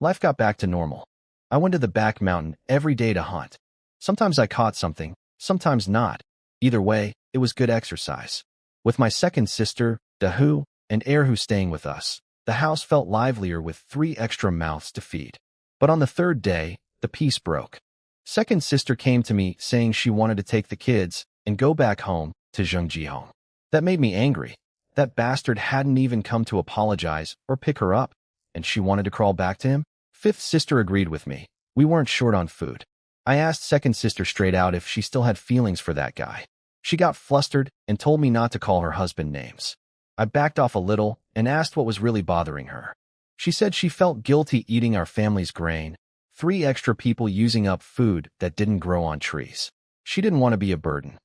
Life got back to normal. I went to the back mountain every day to hunt. Sometimes I caught something, sometimes not. Either way, it was good exercise. With my second sister, Dahu, and Erhu staying with us, the house felt livelier with 3 extra mouths to feed. But on the 3rd day, the peace broke. Second sister came to me saying she wanted to take the kids and go back home to Zhengjihong. That made me angry. That bastard hadn't even come to apologize or pick her up, and she wanted to crawl back to him? Fifth sister agreed with me. We weren't short on food. I asked second sister straight out if she still had feelings for that guy. She got flustered and told me not to call her husband names. I backed off a little and asked what was really bothering her. She said she felt guilty eating our family's grain, 3 extra people using up food that didn't grow on trees. She didn't want to be a burden.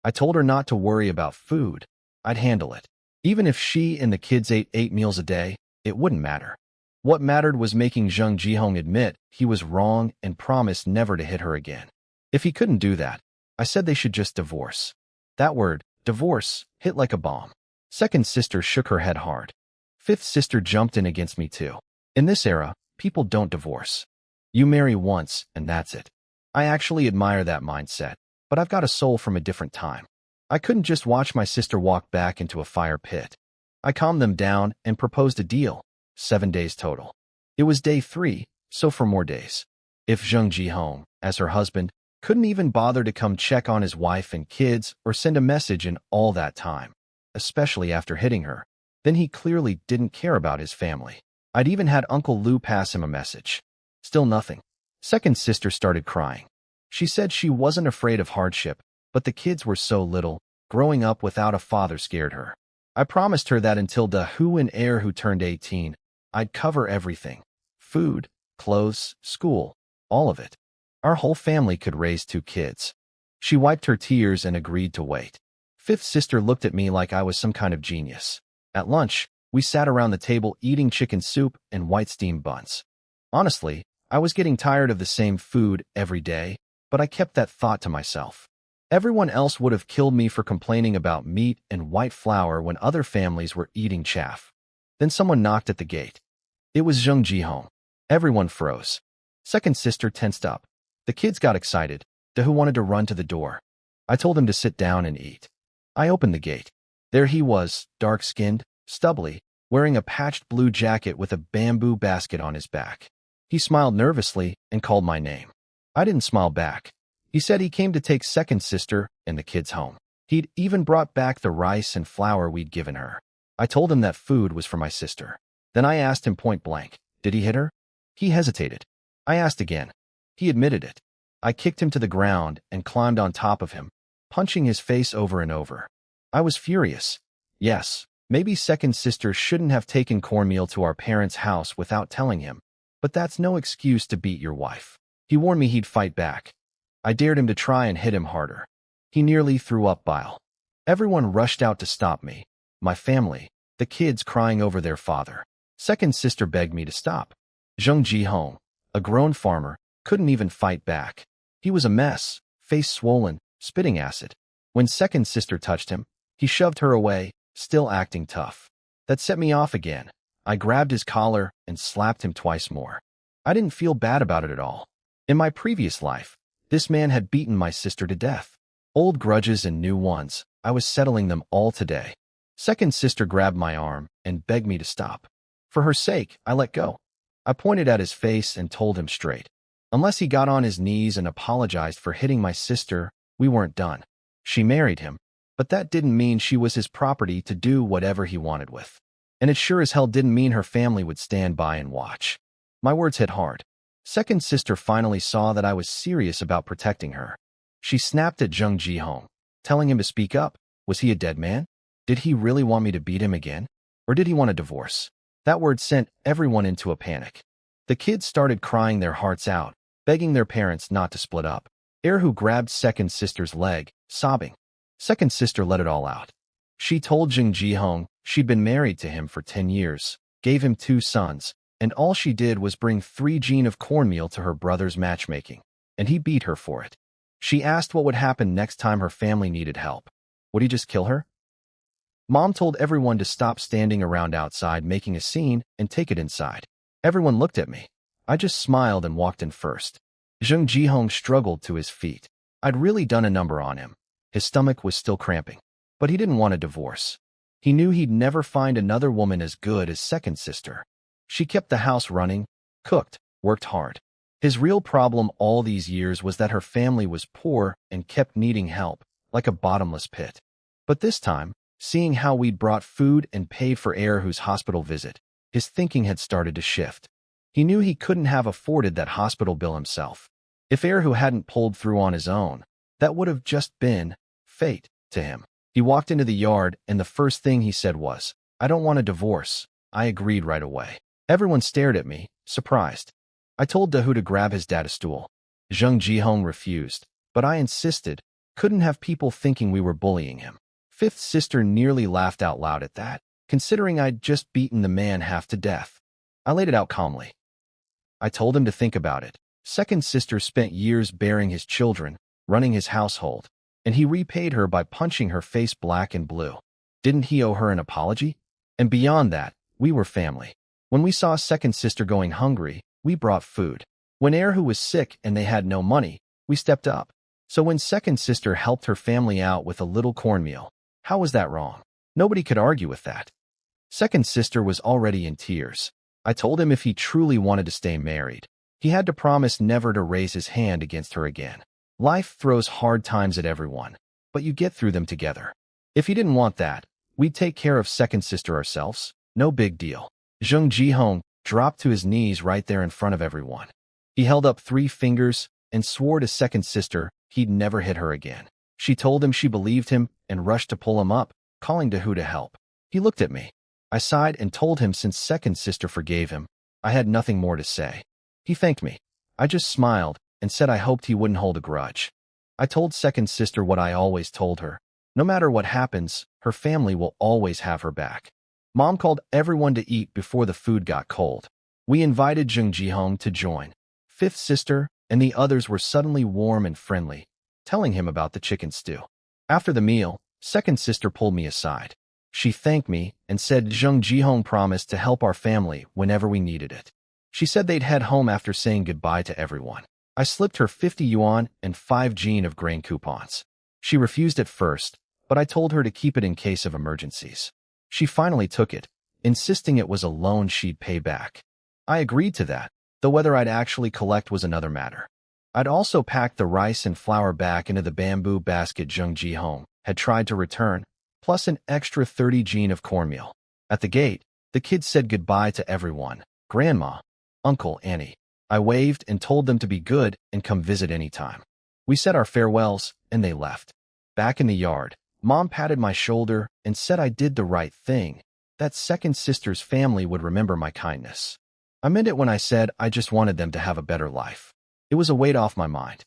I told her not to worry about food. I'd handle it. Even if she and the kids ate 8 meals a day, it wouldn't matter. What mattered was making Zheng Jihong admit he was wrong and promise never to hit her again. If he couldn't do that, I said they should just divorce. That word, divorce, hit like a bomb. Second sister shook her head hard. Fifth sister jumped in against me too. In this era, people don't divorce. You marry once, and that's it. I actually admire that mindset, but I've got a soul from a different time. I couldn't just watch my sister walk back into a fire pit. I calmed them down and proposed a deal. 7 days total. It was day 3, so 4 more days. If Zheng Jihong, as her husband, couldn't even bother to come check on his wife and kids or send a message in all that time, especially after hitting her, then he clearly didn't care about his family. I'd even had Uncle Lou pass him a message. Still nothing. Second sister started crying. She said she wasn't afraid of hardship, but the kids were so little, growing up without a father scared her. I promised her that until Dahu and Erhu turned 18, I'd cover everything. Food, clothes, school, all of it. Our whole family could raise 2 kids. She wiped her tears and agreed to wait. Fifth sister looked at me like I was some kind of genius. At lunch, we sat around the table eating chicken soup and white steamed buns. Honestly, I was getting tired of the same food every day, but I kept that thought to myself. Everyone else would have killed me for complaining about meat and white flour when other families were eating chaff. Then someone knocked at the gate. It was Zheng Jihong. Everyone froze. Second sister tensed up. The kids got excited. Dahu wanted to run to the door. I told him to sit down and eat. I opened the gate. There he was, dark-skinned, stubbly, wearing a patched blue jacket with a bamboo basket on his back. He smiled nervously and called my name. I didn't smile back. He said he came to take second sister and the kids home. He'd even brought back the rice and flour we'd given her. I told him that food was for my sister. Then I asked him point blank, did he hit her? He hesitated. I asked again. He admitted it. I kicked him to the ground and climbed on top of him, punching his face over and over. I was furious. Yes, maybe second sister shouldn't have taken cornmeal to our parents' house without telling him, but that's no excuse to beat your wife. He warned me he'd fight back. I dared him to try and hit him harder. He nearly threw up bile. Everyone rushed out to stop me. My family, the kids crying over their father. Second sister begged me to stop. Zheng Jihong, a grown farmer, couldn't even fight back. He was a mess, face swollen, spitting acid. When second sister touched him, he shoved her away, still acting tough. That set me off again. I grabbed his collar and slapped him twice more. I didn't feel bad about it at all. In my previous life, this man had beaten my sister to death. Old grudges and new ones, I was settling them all today. Second sister grabbed my arm and begged me to stop. For her sake, I let go. I pointed at his face and told him straight. Unless he got on his knees and apologized for hitting my sister, we weren't done. She married him, but that didn't mean she was his property to do whatever he wanted with. And it sure as hell didn't mean her family would stand by and watch. My words hit hard. Second sister finally saw that I was serious about protecting her. She snapped at Zheng Jihong, telling him to speak up. Was he a dead man? Did he really want me to beat him again? Or did he want a divorce? That word sent everyone into a panic. The kids started crying their hearts out, begging their parents not to split up. Erhu grabbed second sister's leg, sobbing. Second sister let it all out. She told Zheng Jihong she'd been married to him for 10 years, gave him 2 sons, and all she did was bring 3 jean of cornmeal to her brother's matchmaking, and he beat her for it. She asked what would happen next time her family needed help. Would he just kill her? Mom told everyone to stop standing around outside making a scene and take it inside. Everyone looked at me. I just smiled and walked in first. Zheng Jihong struggled to his feet. I'd really done a number on him. His stomach was still cramping. But he didn't want a divorce. He knew he'd never find another woman as good as second sister. She kept the house running, cooked, worked hard. His real problem all these years was that her family was poor and kept needing help, like a bottomless pit. But this time, seeing how we'd brought food and paid for Erhu's hospital visit, his thinking had started to shift. He knew he couldn't have afforded that hospital bill himself. If Erhu hadn't pulled through on his own, that would have just been fate to him. He walked into the yard, and the first thing he said was, "I don't want a divorce." I agreed right away. Everyone stared at me, surprised. I told Dahu to grab his dad a stool. Zheng Jihong refused, but I insisted. Couldn't have people thinking we were bullying him. Fifth sister nearly laughed out loud at that, considering I'd just beaten the man half to death. I laid it out calmly. I told him to think about it. Second sister spent years bearing his children, running his household, and he repaid her by punching her face black and blue. Didn't he owe her an apology? And beyond that, we were family. When we saw second sister going hungry, we brought food. When Erhu was sick and they had no money, we stepped up. So when second sister helped her family out with a little cornmeal, how was that wrong? Nobody could argue with that. Second sister was already in tears. I told him if he truly wanted to stay married, he had to promise never to raise his hand against her again. Life throws hard times at everyone, but you get through them together. If he didn't want that, we'd take care of second sister ourselves. No big deal. Zheng Jihong dropped to his knees right there in front of everyone. He held up 3 fingers and swore to second sister he'd never hit her again. She told him she believed him and rushed to pull him up, calling Dahu to help. He looked at me. I sighed and told him since second sister forgave him, I had nothing more to say. He thanked me. I just smiled and said I hoped he wouldn't hold a grudge. I told second sister what I always told her. No matter what happens, her family will always have her back. Mom called everyone to eat before the food got cold. We invited Zheng Jihong to join. Fifth sister and the others were suddenly warm and friendly, telling him about the chicken stew. After the meal, second sister pulled me aside. She thanked me and said Zheng Jihong promised to help our family whenever we needed it. She said they'd head home after saying goodbye to everyone. I slipped her 50 yuan and 5 jin of grain coupons. She refused at first, but I told her to keep it in case of emergencies. She finally took it, insisting it was a loan she'd pay back. I agreed to that, though whether I'd actually collect was another matter. I'd also packed the rice and flour back into the bamboo basket Zheng Jihong had tried to return, plus an extra 30 jin of cornmeal. At the gate, the kids said goodbye to everyone, Grandma, Uncle, Annie. I waved and told them to be good and come visit anytime. We said our farewells, and they left. Back in the yard, Mom patted my shoulder and said I did the right thing, that second sister's family would remember my kindness. I meant it when I said I just wanted them to have a better life. It was a weight off my mind.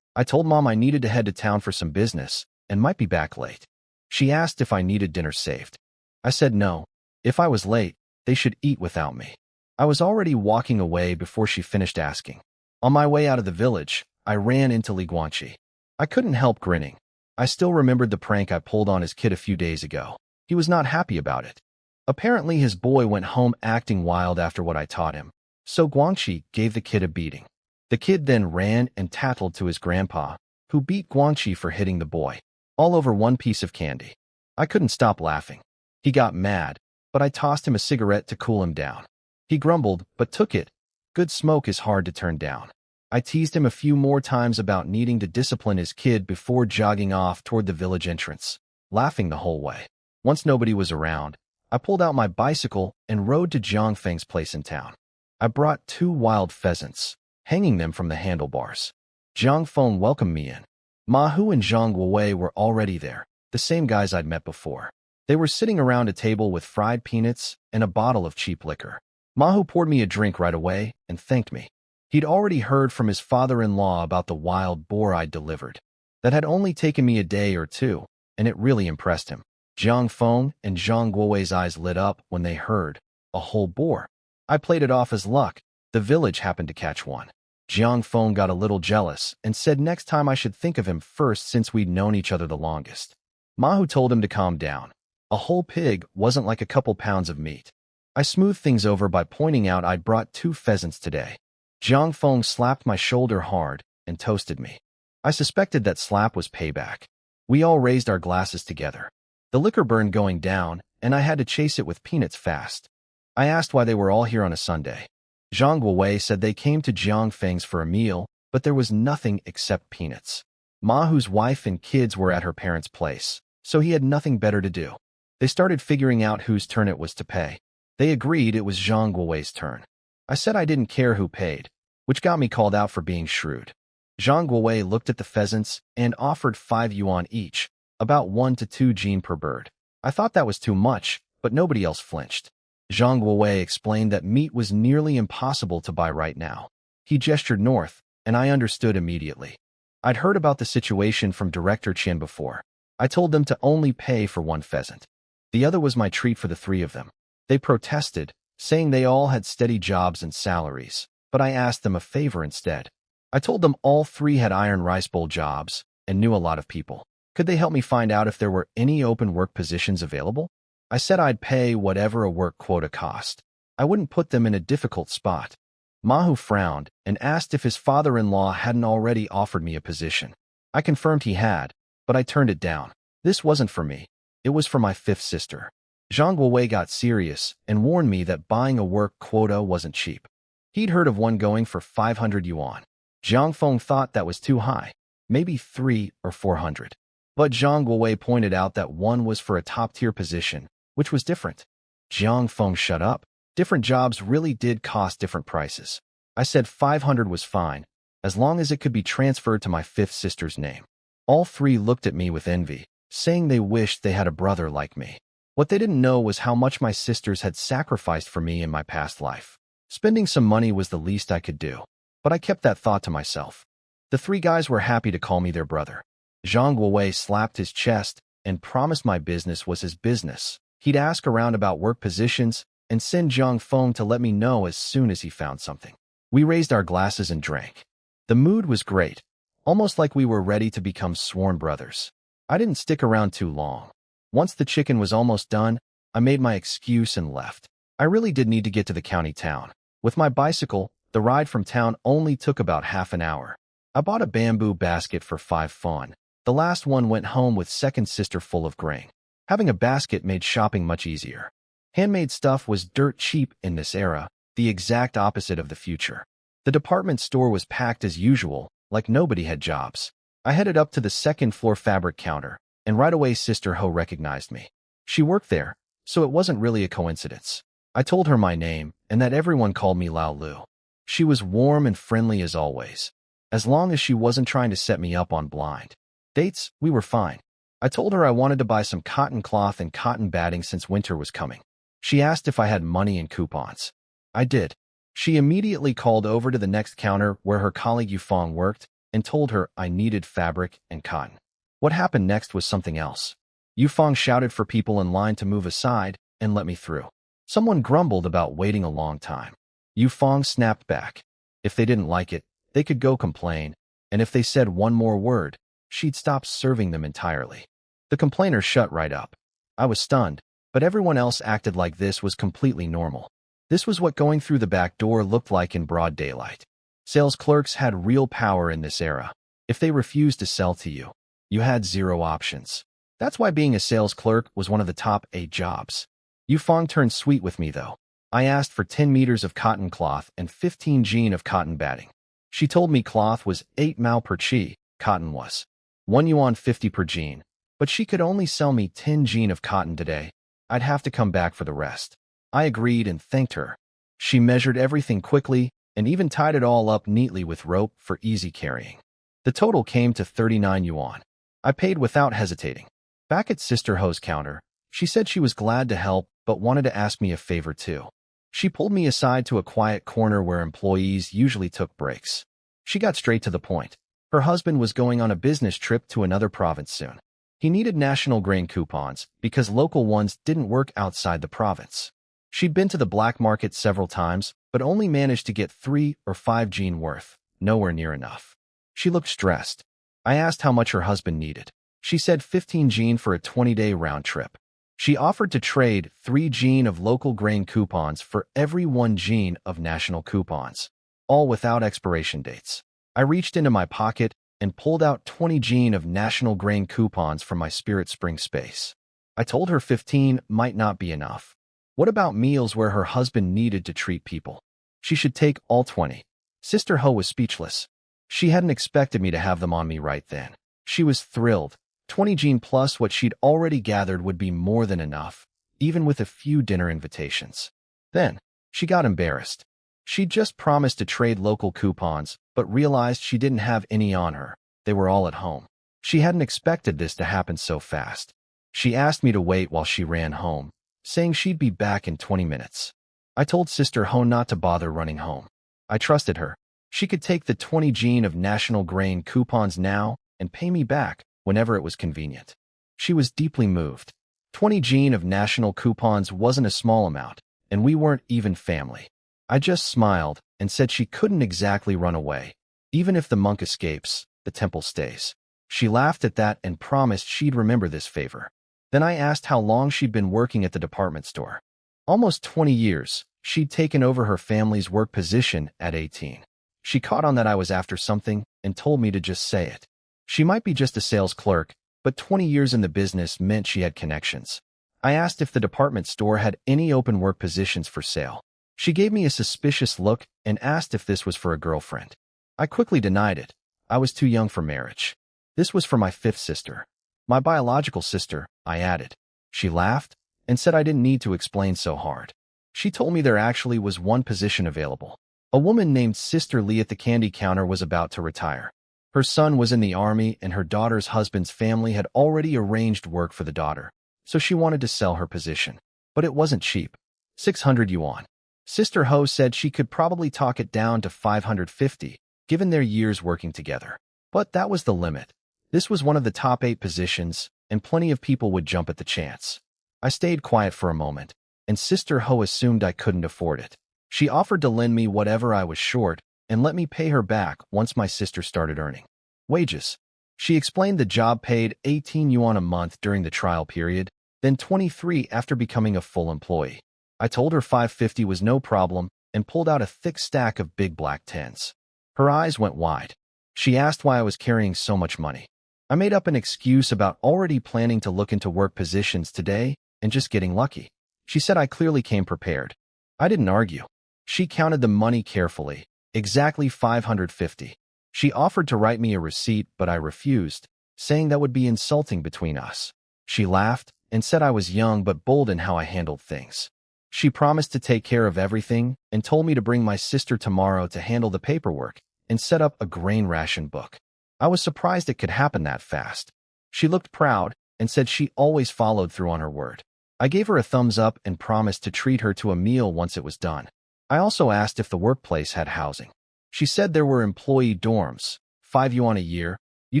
I told Mom I needed to head to town for some business and might be back late. She asked if I needed dinner saved. I said no. If I was late, they should eat without me. I was already walking away before she finished asking. On my way out of the village, I ran into Li Guanqi. I couldn't help grinning. I still remembered the prank I pulled on his kid a few days ago. He was not happy about it. Apparently his boy went home acting wild after what I taught him, so Guanqi gave the kid a beating. The kid then ran and tattled to his grandpa, who beat Guanqi for hitting the boy, all over one piece of candy. I couldn't stop laughing. He got mad, but I tossed him a cigarette to cool him down. He grumbled, but took it. Good smoke is hard to turn down. I teased him a few more times about needing to discipline his kid before jogging off toward the village entrance, laughing the whole way. Once nobody was around, I pulled out my bicycle and rode to Jiang Feng's place in town. I brought 2 wild pheasants, hanging them from the handlebars. Jiang Feng welcomed me in. Ma Hu and Zhang Guowei were already there, the same guys I'd met before. They were sitting around a table with fried peanuts and a bottle of cheap liquor. Ma Hu poured me a drink right away and thanked me. He'd already heard from his father-in-law about the wild boar I'd delivered. That had only taken me a day or 2, and it really impressed him. Jiang Feng and Zhang Guowei's eyes lit up when they heard a whole boar. I played it off as luck. The village happened to catch one. Jiang Feng got a little jealous and said next time I should think of him first since we'd known each other the longest. Ma Hu told him to calm down. A whole pig wasn't like a couple pounds of meat. I smoothed things over by pointing out I'd brought 2 pheasants today. Jiang Feng slapped my shoulder hard and toasted me. I suspected that slap was payback. We all raised our glasses together. The liquor burned going down, and I had to chase it with peanuts fast. I asked why they were all here on a Sunday. Zhang Guowei said they came to Jiang Feng's for a meal, but there was nothing except peanuts. Ma Hu's wife and kids were at her parents' place, so he had nothing better to do. They started figuring out whose turn it was to pay. They agreed it was Zhang Guowei's turn. I said I didn't care who paid, which got me called out for being shrewd. Zhang Guowei looked at the pheasants and offered 5 yuan each, about 1 to 2 jin per bird. I thought that was too much, but nobody else flinched. Zhang Guowei explained that meat was nearly impossible to buy right now. He gestured north, and I understood immediately. I'd heard about the situation from Director Qian before. I told them to only pay for 1 pheasant. The other was my treat for the 3 of them. They protested, saying they all had steady jobs and salaries, but I asked them a favor instead. I told them all 3 had iron rice bowl jobs and knew a lot of people. Could they help me find out if there were any open work positions available? I said I'd pay whatever a work quota cost. I wouldn't put them in a difficult spot. Ma Hu frowned and asked if his father-in-law hadn't already offered me a position. I confirmed he had, but I turned it down. This wasn't for me. It was for my 5th sister. Zhang Guowei got serious and warned me that buying a work quota wasn't cheap. He'd heard of one going for 500 yuan. Jiang Feng thought that was too high, maybe 300 or 400. But Zhang Guowei pointed out that one was for a top-tier position, which was different. Jiang Feng shut up. Different jobs really did cost different prices. I said 500 was fine, as long as it could be transferred to my 5th sister's name. All 3 looked at me with envy, saying they wished they had a brother like me. What they didn't know was how much my sisters had sacrificed for me in my past life. Spending some money was the least I could do, but I kept that thought to myself. The 3 guys were happy to call me their brother. Zhang Guowei slapped his chest and promised my business was his business. He'd ask around about work positions and send Jiang Feng to let me know as soon as he found something. We raised our glasses and drank. The mood was great, almost like we were ready to become sworn brothers. I didn't stick around too long. Once the chicken was almost done, I made my excuse and left. I really did need to get to the county town. With my bicycle, the ride from town only took about half an hour. I bought a bamboo basket for 5 fun. The last one went home with second sister full of grain. Having a basket made shopping much easier. Handmade stuff was dirt cheap in this era, the exact opposite of the future. The department store was packed as usual, like nobody had jobs. I headed up to the 2nd floor fabric counter, and right away Sister Ho recognized me. She worked there, so it wasn't really a coincidence. I told her my name, and that everyone called me Lao Lu. She was warm and friendly as always. As long as she wasn't trying to set me up on blind dates, we were fine. I told her I wanted to buy some cotton cloth and cotton batting since winter was coming. She asked if I had money and coupons. I did. She immediately called over to the next counter where her colleague Yufeng worked and told her I needed fabric and cotton. What happened next was something else. Yufeng shouted for people in line to move aside and let me through. Someone grumbled about waiting a long time. Yufeng snapped back. If they didn't like it, they could go complain, and if they said one more word, she'd stop serving them entirely. The complainer shut right up. I was stunned, but everyone else acted like this was completely normal. This was what going through the back door looked like in broad daylight. Sales clerks had real power in this era. If they refused to sell to you, you had 0 options. That's why being a sales clerk was one of the top 8 jobs. Yufeng turned sweet with me though. I asked for 10 meters of cotton cloth and 15 jin of cotton batting. She told me cloth was 8 mao per chi, cotton was 1 yuan 50 per jin, but she could only sell me 10 jin of cotton today. I'd have to come back for the rest. I agreed and thanked her. She measured everything quickly and even tied it all up neatly with rope for easy carrying. The total came to 39 yuan. I paid without hesitating. Back at Sister Ho's counter, she said she was glad to help but wanted to ask me a favor too. She pulled me aside to a quiet corner where employees usually took breaks. She got straight to the point. Her husband was going on a business trip to another province soon. He needed national grain coupons because local ones didn't work outside the province. She'd been to the black market several times, but only managed to get 3 or 5 jin worth, nowhere near enough. She looked stressed. I asked how much her husband needed. She said 15 jin for a 20-day round trip. She offered to trade 3 jin of local grain coupons for every 1 jin of national coupons. all without expiration dates. I reached into my pocket and pulled out 20 Gene of National Grain coupons from my Spirit Spring space. I told her 15 might not be enough. What about meals where her husband needed to treat people? She should take all 20. Sister Ho was speechless. She hadn't expected me to have them on me right then. She was thrilled. 20 Gene plus what she'd already gathered would be more than enough, even with a few dinner invitations. Then, she got embarrassed. She'd just promised to trade local coupons, but realized she didn't have any on her. They were all at home. She hadn't expected this to happen so fast. She asked me to wait while she ran home, saying she'd be back in 20 minutes. I told Sister Ho not to bother running home. I trusted her. She could take the 20 Gene of National Grain coupons now and pay me back whenever it was convenient. She was deeply moved. 20 Gene of National coupons wasn't a small amount, and we weren't even family. I just smiled and said she couldn't exactly run away. Even if the monk escapes, the temple stays. She laughed at that and promised she'd remember this favor. Then I asked how long she'd been working at the department store. Almost 20 years. She'd taken over her family's work position at 18. She caught on that I was after something and told me to just say it. She might be just a sales clerk, but 20 years in the business meant she had connections. I asked if the department store had any open work positions for sale. She gave me a suspicious look and asked if this was for a girlfriend. I quickly denied it. I was too young for marriage. This was for my fifth sister. My biological sister, I added. She laughed and said I didn't need to explain so hard. She told me there actually was one position available. A woman named Sister Lee at the candy counter was about to retire. Her son was in the army and her daughter's husband's family had already arranged work for the daughter, so she wanted to sell her position. But it wasn't cheap. 600 yuan. Sister Ho said she could probably talk it down to 550, given their years working together. But that was the limit. This was one of the top 8 positions, and plenty of people would jump at the chance. I stayed quiet for a moment, and Sister Ho assumed I couldn't afford it. She offered to lend me whatever I was short and let me pay her back once my sister started earning wages. She explained the job paid 18 yuan a month during the trial period, then 23 after becoming a full employee. I told her 550 was no problem and pulled out a thick stack of big black tens. Her eyes went wide. She asked why I was carrying so much money. I made up an excuse about already planning to look into work positions today and just getting lucky. She said I clearly came prepared. I didn't argue. She counted the money carefully, exactly 550. She offered to write me a receipt, but I refused, saying that would be insulting between us. She laughed and said I was young but bold in how I handled things. She promised to take care of everything and told me to bring my sister tomorrow to handle the paperwork and set up a grain ration book. I was surprised it could happen that fast. She looked proud and said she always followed through on her word. I gave her a thumbs up and promised to treat her to a meal once it was done. I also asked if the workplace had housing. She said there were employee dorms, 5 yuan a year. You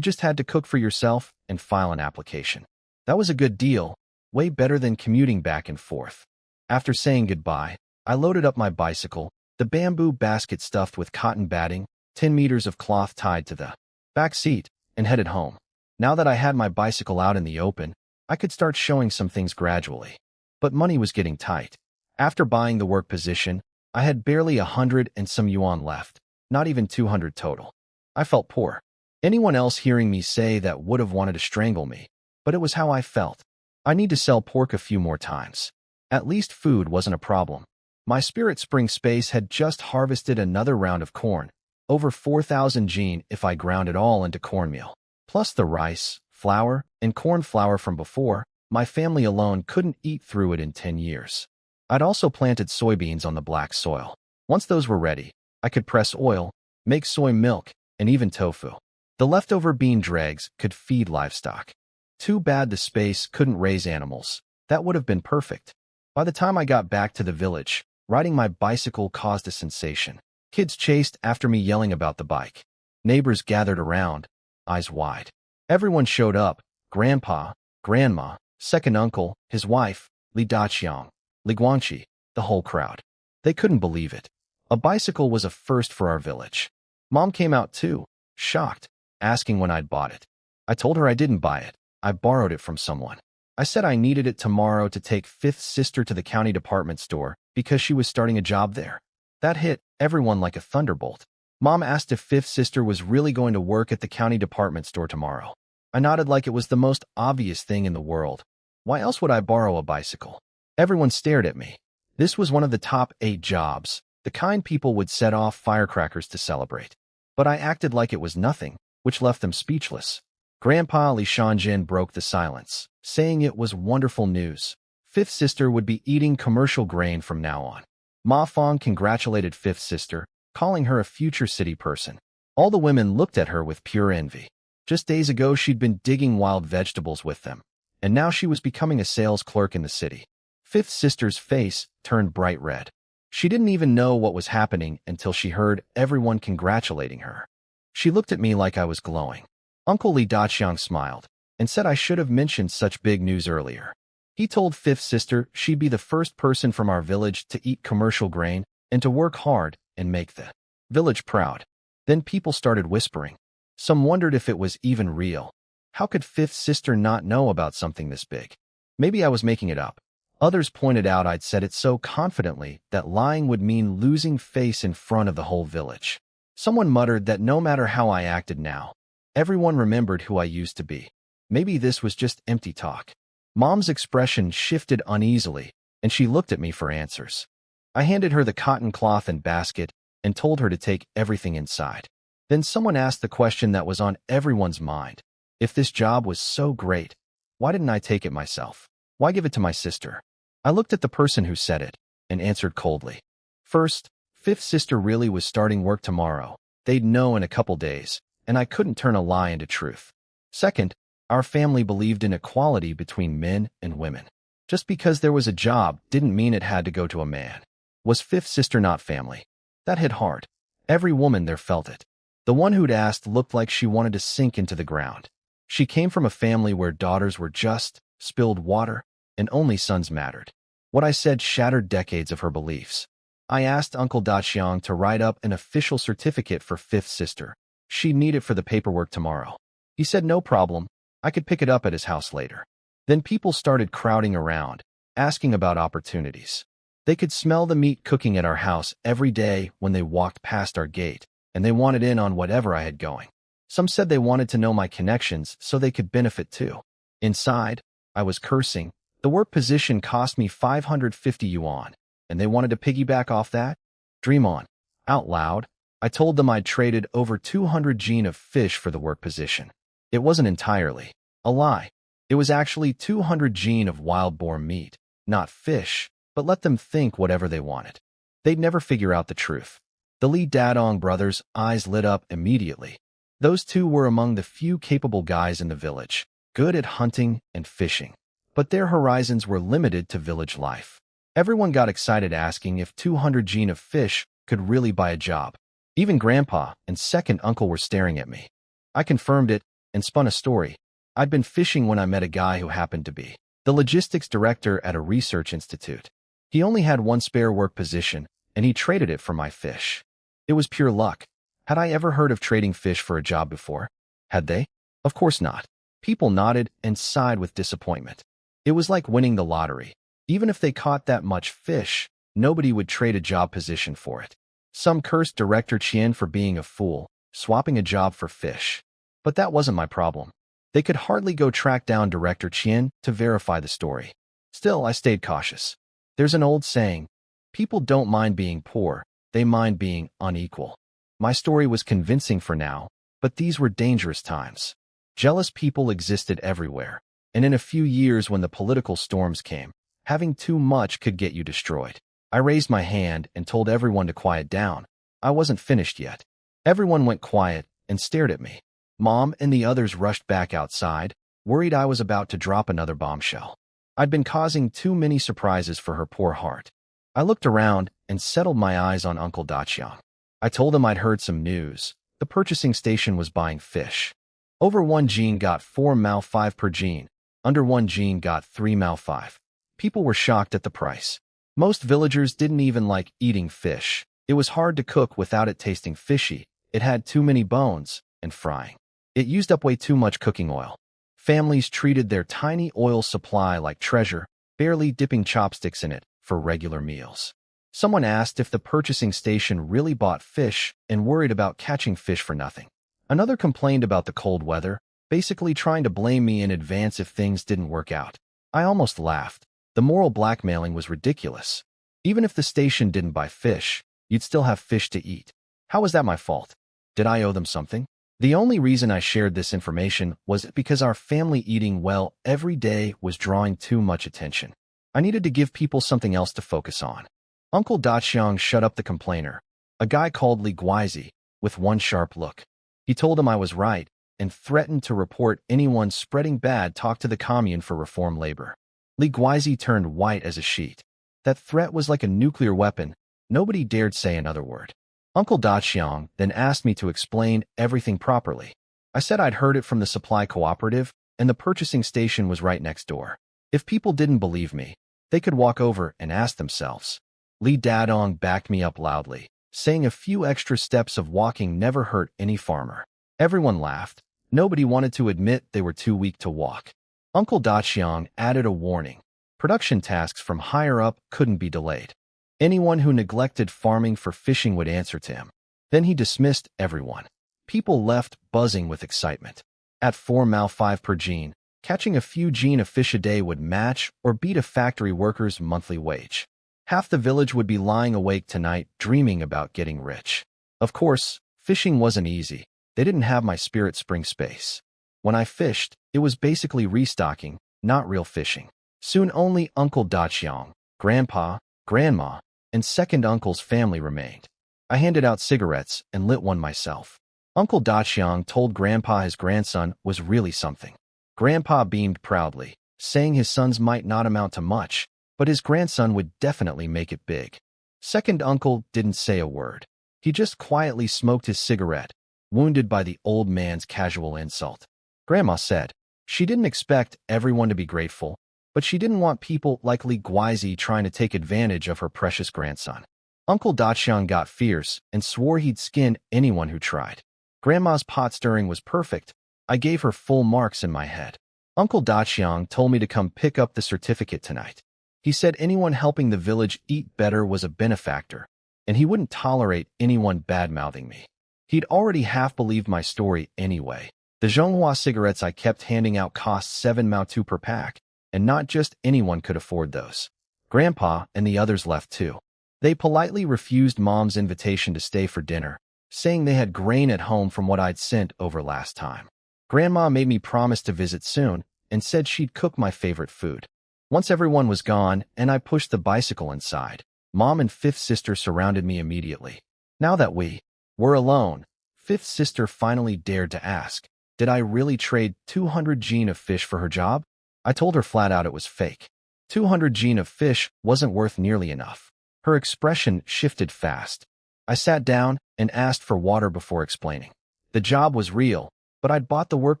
just had to cook for yourself and file an application. That was a good deal, way better than commuting back and forth. After saying goodbye, I loaded up my bicycle, the bamboo basket stuffed with cotton batting, 10 meters of cloth tied to the back seat, and headed home. Now that I had my bicycle out in the open, I could start showing some things gradually. But money was getting tight. After buying the work position, I had barely 100 and some yuan left, not even 200 total. I felt poor. Anyone else hearing me say that would have wanted to strangle me, but it was how I felt. I need to sell pork a few more times. At least food wasn't a problem. My Spirit Spring space had just harvested another round of corn, over 4,000 Gene if I ground it all into cornmeal. Plus the rice, flour, and corn flour from before, my family alone couldn't eat through it in 10 years. I'd also planted soybeans on the black soil. Once those were ready, I could press oil, make soy milk, and even tofu. The leftover bean dregs could feed livestock. Too bad the space couldn't raise animals. That would have been perfect. By the time I got back to the village, riding my bicycle caused a sensation. Kids chased after me yelling about the bike. Neighbors gathered around, eyes wide. Everyone showed up: grandpa, grandma, second uncle, his wife, Li Daqiang, Li Guangqi, the whole crowd. They couldn't believe it. A bicycle was a first for our village. Mom came out too, shocked, asking when I'd bought it. I told her I didn't buy it. I borrowed it from someone. I said I needed it tomorrow to take fifth sister to the county department store because she was starting a job there. That hit everyone like a thunderbolt. Mom asked if fifth sister was really going to work at the county department store tomorrow. I nodded like it was the most obvious thing in the world. Why else would I borrow a bicycle? Everyone stared at me. This was one of the top 8 jobs, the kind people would set off firecrackers to celebrate. But I acted like it was nothing, which left them speechless. Grandpa Li Shanjin broke the silence, saying it was wonderful news. Fifth sister would be eating commercial grain from now on. Ma Fong congratulated fifth sister, calling her a future city person. All the women looked at her with pure envy. Just days ago she'd been digging wild vegetables with them, and now she was becoming a sales clerk in the city. Fifth sister's face turned bright red. She didn't even know what was happening until she heard everyone congratulating her. She looked at me like I was glowing. Uncle Li Daqiang smiled and said I should have mentioned such big news earlier. He told fifth sister she'd be the first person from our village to eat commercial grain and to work hard and make the village proud. Then people started whispering. Some wondered if it was even real. How could fifth sister not know about something this big? Maybe I was making it up. Others pointed out I'd said it so confidently that lying would mean losing face in front of the whole village. Someone muttered that no matter how I acted now, everyone remembered who I used to be. Maybe this was just empty talk. Mom's expression shifted uneasily, and she looked at me for answers. I handed her the cotton cloth and basket and told her to take everything inside. Then someone asked the question that was on everyone's mind. If this job was so great, why didn't I take it myself? Why give it to my sister? I looked at the person who said it and answered coldly. First, fifth sister really was starting work tomorrow. They'd know in a couple days, and I couldn't turn a lie into truth. Second, our family believed in equality between men and women. Just because there was a job didn't mean it had to go to a man. Was fifth sister not family? That hit hard. Every woman there felt it. The one who'd asked looked like she wanted to sink into the ground. She came from a family where daughters were just, spilled water, and only sons mattered. What I said shattered decades of her beliefs. I asked Uncle Daqiang to write up an official certificate for fifth sister. She'd need it for the paperwork tomorrow. He said no problem. I could pick it up at his house later. Then people started crowding around, asking about opportunities. They could smell the meat cooking at our house every day when they walked past our gate, and they wanted in on whatever I had going. Some said they wanted to know my connections so they could benefit too. Inside, I was cursing. The work position cost me 550 yuan, and they wanted to piggyback off that? Dream on. Out loud, I told them I'd traded over 200 jin of fish for the work position. It wasn't entirely a lie. It was actually 200 jin of wild boar meat, not fish, but let them think whatever they wanted. They'd never figure out the truth. The Li Dadong brothers' eyes lit up immediately. Those two were among the few capable guys in the village, good at hunting and fishing. But their horizons were limited to village life. Everyone got excited asking if 200 jin of fish could really buy a job. Even Grandpa and second uncle were staring at me. I confirmed it and spun a story. I'd been fishing when I met a guy who happened to be the logistics director at a research institute. He only had one spare work position, and he traded it for my fish. It was pure luck. Had I ever heard of trading fish for a job before? Had they? Of course not. People nodded and sighed with disappointment. It was like winning the lottery. Even if they caught that much fish, nobody would trade a job position for it. Some cursed Director Qian for being a fool, swapping a job for fish. But that wasn't my problem. They could hardly go track down Director Qian to verify the story. Still, I stayed cautious. There's an old saying, people don't mind being poor, they mind being unequal. My story was convincing for now, but these were dangerous times. Jealous people existed everywhere, and in a few years when the political storms came, having too much could get you destroyed. I raised my hand and told everyone to quiet down. I wasn't finished yet. Everyone went quiet and stared at me. Mom and the others rushed back outside, worried I was about to drop another bombshell. I'd been causing too many surprises for her poor heart. I looked around and settled my eyes on Uncle Daqiang. I told him I'd heard some news. The purchasing station was buying fish. Over 1 jin got 4 mao 5 per jin. Under 1 jin got 3 mao 5. People were shocked at the price. Most villagers didn't even like eating fish. It was hard to cook without it tasting fishy. It had too many bones, and frying. It used up way too much cooking oil. Families treated their tiny oil supply like treasure, barely dipping chopsticks in it for regular meals. Someone asked if the purchasing station really bought fish and worried about catching fish for nothing. Another complained about the cold weather, basically trying to blame me in advance if things didn't work out. I almost laughed. The moral blackmailing was ridiculous. Even if the station didn't buy fish, you'd still have fish to eat. How was that my fault? Did I owe them something? The only reason I shared this information was because our family eating well every day was drawing too much attention. I needed to give people something else to focus on. Uncle Daqiang shut up the complainer, a guy called Li Guizi, with one sharp look. He told him I was right and threatened to report anyone spreading bad talk to the commune for reform labor. Li Guizi turned white as a sheet. That threat was like a nuclear weapon. Nobody dared say another word. Uncle Daqiang then asked me to explain everything properly. I said I'd heard it from the supply cooperative, and the purchasing station was right next door. If people didn't believe me, they could walk over and ask themselves. Li Dadong backed me up loudly, saying a few extra steps of walking never hurt any farmer. Everyone laughed. Nobody wanted to admit they were too weak to walk. Uncle Daqiang added a warning. Production tasks from higher up couldn't be delayed. Anyone who neglected farming for fishing would answer to him. Then he dismissed everyone. People left buzzing with excitement. At 4 mao 5 per gene, catching a few gene of fish a day would match or beat a factory worker's monthly wage. Half the village would be lying awake tonight dreaming about getting rich. Of course, fishing wasn't easy. They didn't have my spirit spring space. When I fished, it was basically restocking, not real fishing. Soon only Uncle Daqiang, Grandpa, Grandma, and second uncle's family remained. I handed out cigarettes and lit one myself. Uncle Daqiang told Grandpa his grandson was really something. Grandpa beamed proudly, saying his sons might not amount to much, but his grandson would definitely make it big. Second uncle didn't say a word. He just quietly smoked his cigarette, wounded by the old man's casual insult. Grandma said she didn't expect everyone to be grateful, but she didn't want people like Li Guizi trying to take advantage of her precious grandson. Uncle Daqiang got fierce and swore he'd skin anyone who tried. Grandma's pot stirring was perfect. I gave her full marks in my head. Uncle Daqiang told me to come pick up the certificate tonight. He said anyone helping the village eat better was a benefactor, and he wouldn't tolerate anyone bad-mouthing me. He'd already half-believed my story anyway. The Zhonghua cigarettes I kept handing out cost 7 mao 2 per pack, and not just anyone could afford those. Grandpa and the others left too. They politely refused Mom's invitation to stay for dinner, saying they had grain at home from what I'd sent over last time. Grandma made me promise to visit soon and said she'd cook my favorite food. Once everyone was gone and I pushed the bicycle inside, Mom and fifth sister surrounded me immediately. Now that we were alone, fifth sister finally dared to ask, did I really trade 200 gene of fish for her job? I told her flat out it was fake. 200 gene of fish wasn't worth nearly enough. Her expression shifted fast. I sat down and asked for water before explaining. The job was real, but I'd bought the work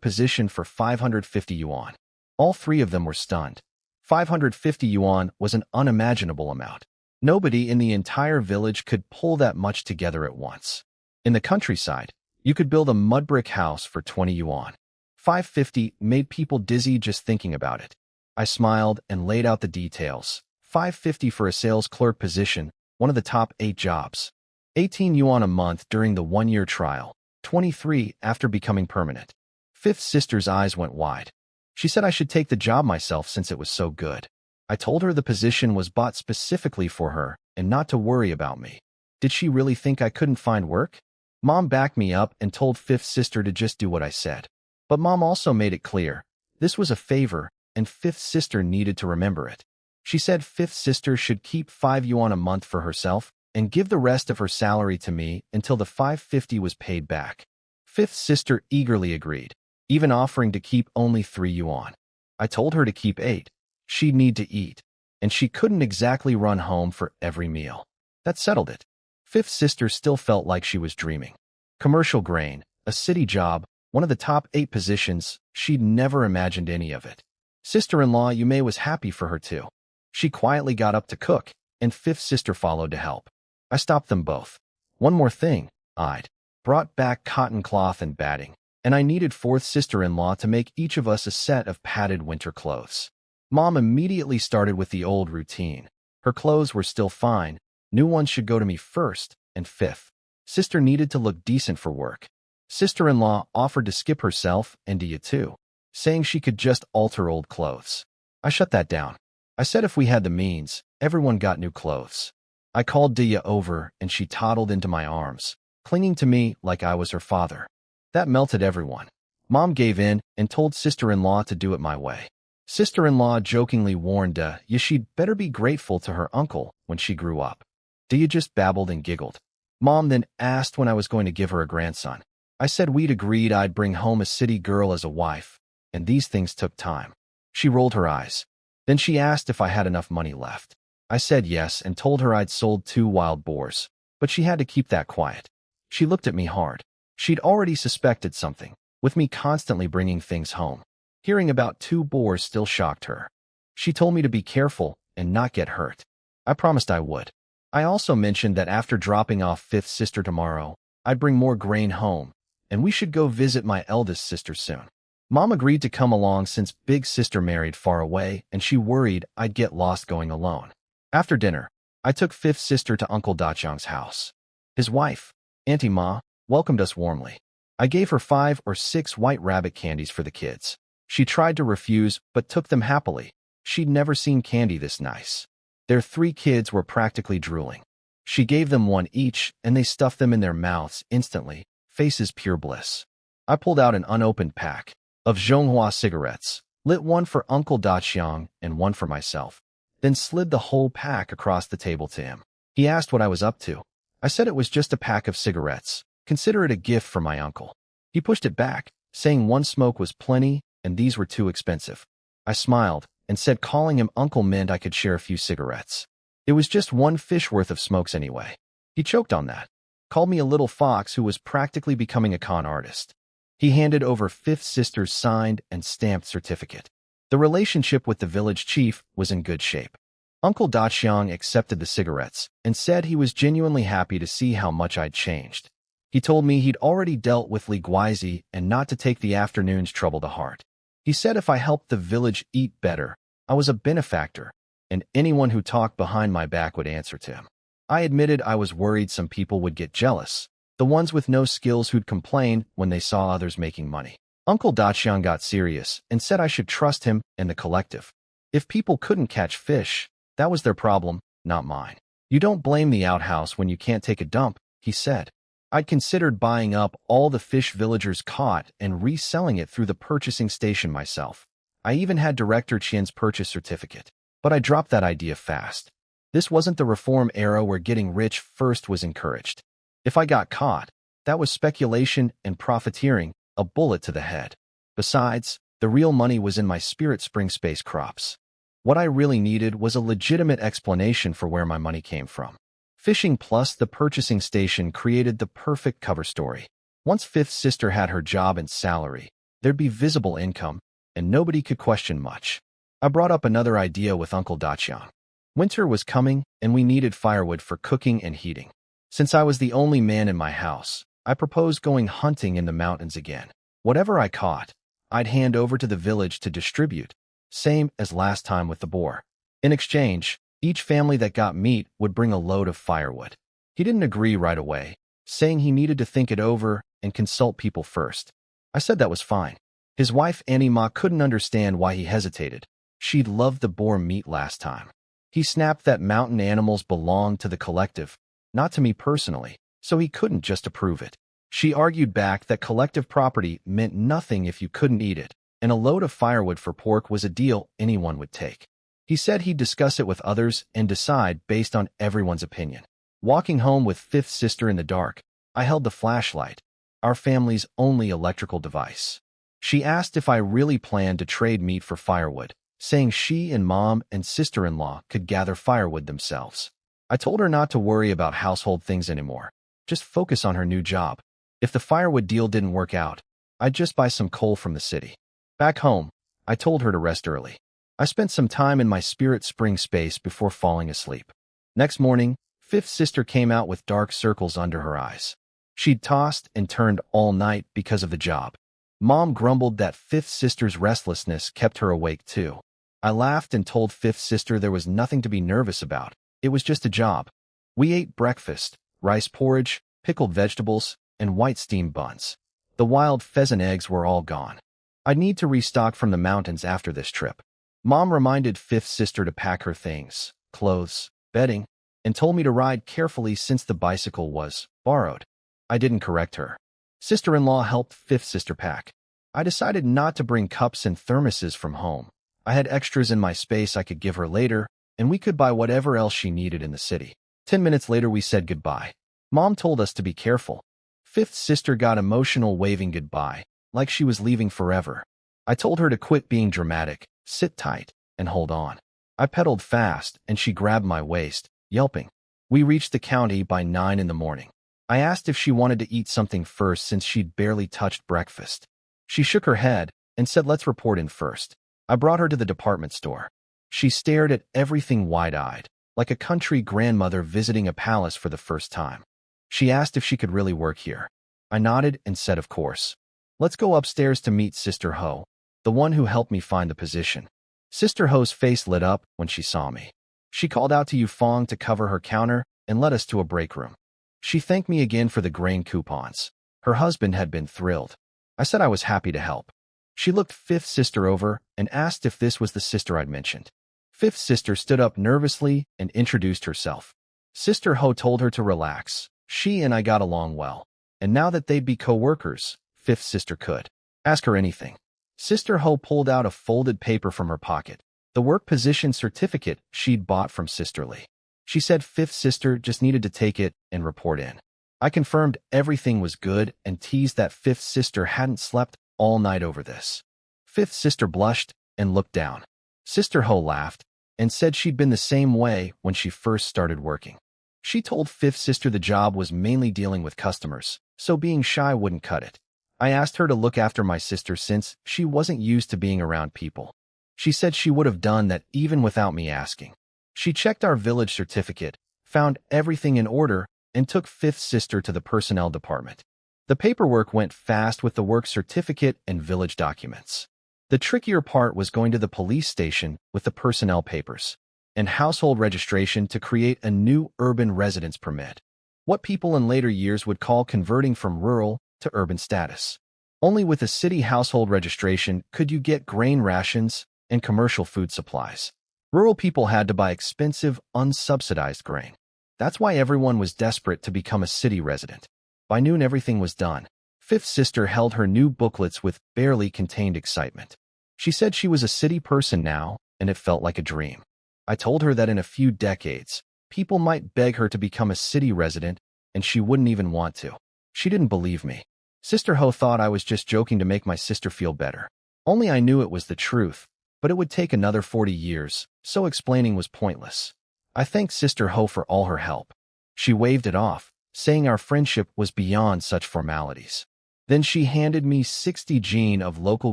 position for 550 yuan. All three of them were stunned. 550 yuan was an unimaginable amount. Nobody in the entire village could pull that much together at once. In the countryside, you could build a mud brick house for 20 yuan. 550 made people dizzy just thinking about it. I smiled and laid out the details. 550 for a sales clerk position, one of the top 8 jobs. 18 yuan a month during the 1-year trial, 23 after becoming permanent. Fifth sister's eyes went wide. She said I should take the job myself since it was so good. I told her the position was bought specifically for her and not to worry about me. Did she really think I couldn't find work? Mom backed me up and told fifth sister to just do what I said. But Mom also made it clear this was a favor and fifth sister needed to remember it. She said fifth sister should keep 5 yuan a month for herself and give the rest of her salary to me until the 550 was paid back. Fifth sister eagerly agreed, even offering to keep only 3 yuan. I told her to keep 8. She'd need to eat, and she couldn't exactly run home for every meal. That settled it. Fifth sister still felt like she was dreaming. Commercial grain, a city job, one of the top 8 positions, she'd never imagined any of it. Sister-in-law Yumei was happy for her too. She quietly got up to cook, and fifth sister followed to help. I stopped them both. One more thing, I'd brought back cotton cloth and batting, and I needed fourth sister-in-law to make each of us a set of padded winter clothes. Mom immediately started with the old routine. Her clothes were still fine, New ones should go to me first, and fifth, sister needed to look decent for work. Sister-in-law offered to skip herself and Dia too, saying she could just alter old clothes. I shut that down. I said if we had the means, everyone got new clothes. I called Dia over and she toddled into my arms, clinging to me like I was her father. That melted everyone. Mom gave in and told sister-in-law to do it my way. Sister-in-law jokingly warned Dia she'd better be grateful to her uncle when she grew up. Dia just babbled and giggled. Mom then asked when I was going to give her a grandson. I said we'd agreed I'd bring home a city girl as a wife, and these things took time. She rolled her eyes. Then she asked if I had enough money left. I said yes and told her I'd sold 2 wild boars, but she had to keep that quiet. She looked at me hard. She'd already suspected something, with me constantly bringing things home. Hearing about 2 boars still shocked her. She told me to be careful and not get hurt. I promised I would. I also mentioned that after dropping off fifth sister tomorrow, I'd bring more grain home, and we should go visit my eldest sister soon. Mom agreed to come along since big sister married far away and she worried I'd get lost going alone. After dinner, I took fifth sister to Uncle Daqiang's house. His wife, Auntie Ma, welcomed us warmly. I gave her 5 or 6 white rabbit candies for the kids. She tried to refuse, but took them happily. She'd never seen candy this nice. Their 3 kids were practically drooling. She gave them 1 each, and they stuffed them in their mouths instantly, faces pure bliss. I pulled out an unopened pack of Zhonghua cigarettes, lit one for Uncle Daqiang and one for myself, then slid the whole pack across the table to him. He asked what I was up to. I said it was just a pack of cigarettes. Consider it a gift from my uncle. He pushed it back, saying 1 smoke was plenty and these were too expensive. I smiled and said calling him uncle meant I could share a few cigarettes. It was just 1 fish worth of smokes anyway. He choked on that, called me a little fox who was practically becoming a con artist. He handed over fifth sister's signed and stamped certificate. The relationship with the village chief was in good shape. Uncle Daqiang accepted the cigarettes and said he was genuinely happy to see how much I'd changed. He told me he'd already dealt with Li Guizi and not to take the afternoon's trouble to heart. He said if I helped the village eat better, I was a benefactor, and anyone who talked behind my back would answer to him. I admitted I was worried some people would get jealous, the ones with no skills who'd complain when they saw others making money. Uncle Daqiang got serious and said I should trust him and the collective. If people couldn't catch fish, that was their problem, not mine. You don't blame the outhouse when you can't take a dump, he said. I'd considered buying up all the fish villagers caught and reselling it through the purchasing station myself. I even had Director Qian's purchase certificate, but I dropped that idea fast. This wasn't the reform era where getting rich first was encouraged. If I got caught, that was speculation and profiteering, a bullet to the head. Besides, the real money was in my Spirit Spring space crops. What I really needed was a legitimate explanation for where my money came from. Fishing plus the purchasing station created the perfect cover story. Once fifth sister had her job and salary, there'd be visible income, and nobody could question much. I brought up another idea with Uncle Daqiang. Winter was coming, and we needed firewood for cooking and heating. Since I was the only man in my house, I proposed going hunting in the mountains again. Whatever I caught, I'd hand over to the village to distribute, same as last time with the boar. In exchange, each family that got meat would bring a load of firewood. He didn't agree right away, saying he needed to think it over and consult people first. I said that was fine. His wife Annie Ma couldn't understand why he hesitated. She'd loved the boar meat last time. He snapped that mountain animals belonged to the collective, not to me personally, so he couldn't just approve it. She argued back that collective property meant nothing if you couldn't eat it, and a load of firewood for pork was a deal anyone would take. He said he'd discuss it with others and decide based on everyone's opinion. Walking home with fifth sister in the dark, I held the flashlight, our family's only electrical device. She asked if I really planned to trade meat for firewood, saying she and mom and sister-in-law could gather firewood themselves. I told her not to worry about household things anymore, just focus on her new job. If the firewood deal didn't work out, I'd just buy some coal from the city. Back home, I told her to rest early. I spent some time in my Spirit Spring space before falling asleep. Next morning, fifth sister came out with dark circles under her eyes. She'd tossed and turned all night because of the job. Mom grumbled that fifth sister's restlessness kept her awake too. I laughed and told fifth sister there was nothing to be nervous about. It was just a job. We ate breakfast, rice porridge, pickled vegetables, and white steamed buns. The wild pheasant eggs were all gone. I'd need to restock from the mountains after this trip. Mom reminded fifth sister to pack her things, clothes, bedding, and told me to ride carefully since the bicycle was borrowed. I didn't correct her. Sister-in-law helped fifth sister pack. I decided not to bring cups and thermoses from home. I had extras in my space I could give her later, and we could buy whatever else she needed in the city. 10 minutes later, we said goodbye. Mom told us to be careful. Fifth sister got emotional waving goodbye, like she was leaving forever. I told her to quit being dramatic, sit tight, and hold on. I pedaled fast, and she grabbed my waist, yelping. We reached the county by 9 in the morning. I asked if she wanted to eat something first since she'd barely touched breakfast. She shook her head and said let's report in first. I brought her to the department store. She stared at everything wide-eyed, like a country grandmother visiting a palace for the first time. She asked if she could really work here. I nodded and said of course. Let's go upstairs to meet Sister Ho, the one who helped me find the position. Sister Ho's face lit up when she saw me. She called out to Yufeng to cover her counter and led us to a break room. She thanked me again for the grain coupons. Her husband had been thrilled. I said I was happy to help. She looked fifth sister over and asked if this was the sister I'd mentioned. Fifth sister stood up nervously and introduced herself. Sister Ho told her to relax. She and I got along well. And now that they'd be co-workers, fifth sister could ask her anything. Sister Ho pulled out a folded paper from her pocket, the work position certificate she'd bought from Sister Lee. She said fifth sister just needed to take it and report in. I confirmed everything was good and teased that fifth sister hadn't slept all night over this. Fifth sister blushed and looked down. Sister Ho laughed and said she'd been the same way when she first started working. She told fifth sister the job was mainly dealing with customers, so being shy wouldn't cut it. I asked her to look after my sister since she wasn't used to being around people. She said she would have done that even without me asking. She checked our village certificate, found everything in order, and took fifth sister to the personnel department. The paperwork went fast with the work certificate and village documents. The trickier part was going to the police station with the personnel papers and household registration to create a new urban residence permit, what people in later years would call converting from rural to urban status. Only with a city household registration could you get grain rations and commercial food supplies. Rural people had to buy expensive, unsubsidized grain. That's why everyone was desperate to become a city resident. By noon, everything was done. Fifth sister held her new booklets with barely contained excitement. She said she was a city person now, and it felt like a dream. I told her that in a few decades, people might beg her to become a city resident, and she wouldn't even want to. She didn't believe me. Sister Ho thought I was just joking to make my sister feel better. Only I knew it was the truth, but it would take another 40 years, so explaining was pointless. I thanked Sister Ho for all her help. She waved it off, saying our friendship was beyond such formalities. Then she handed me 60 jin of local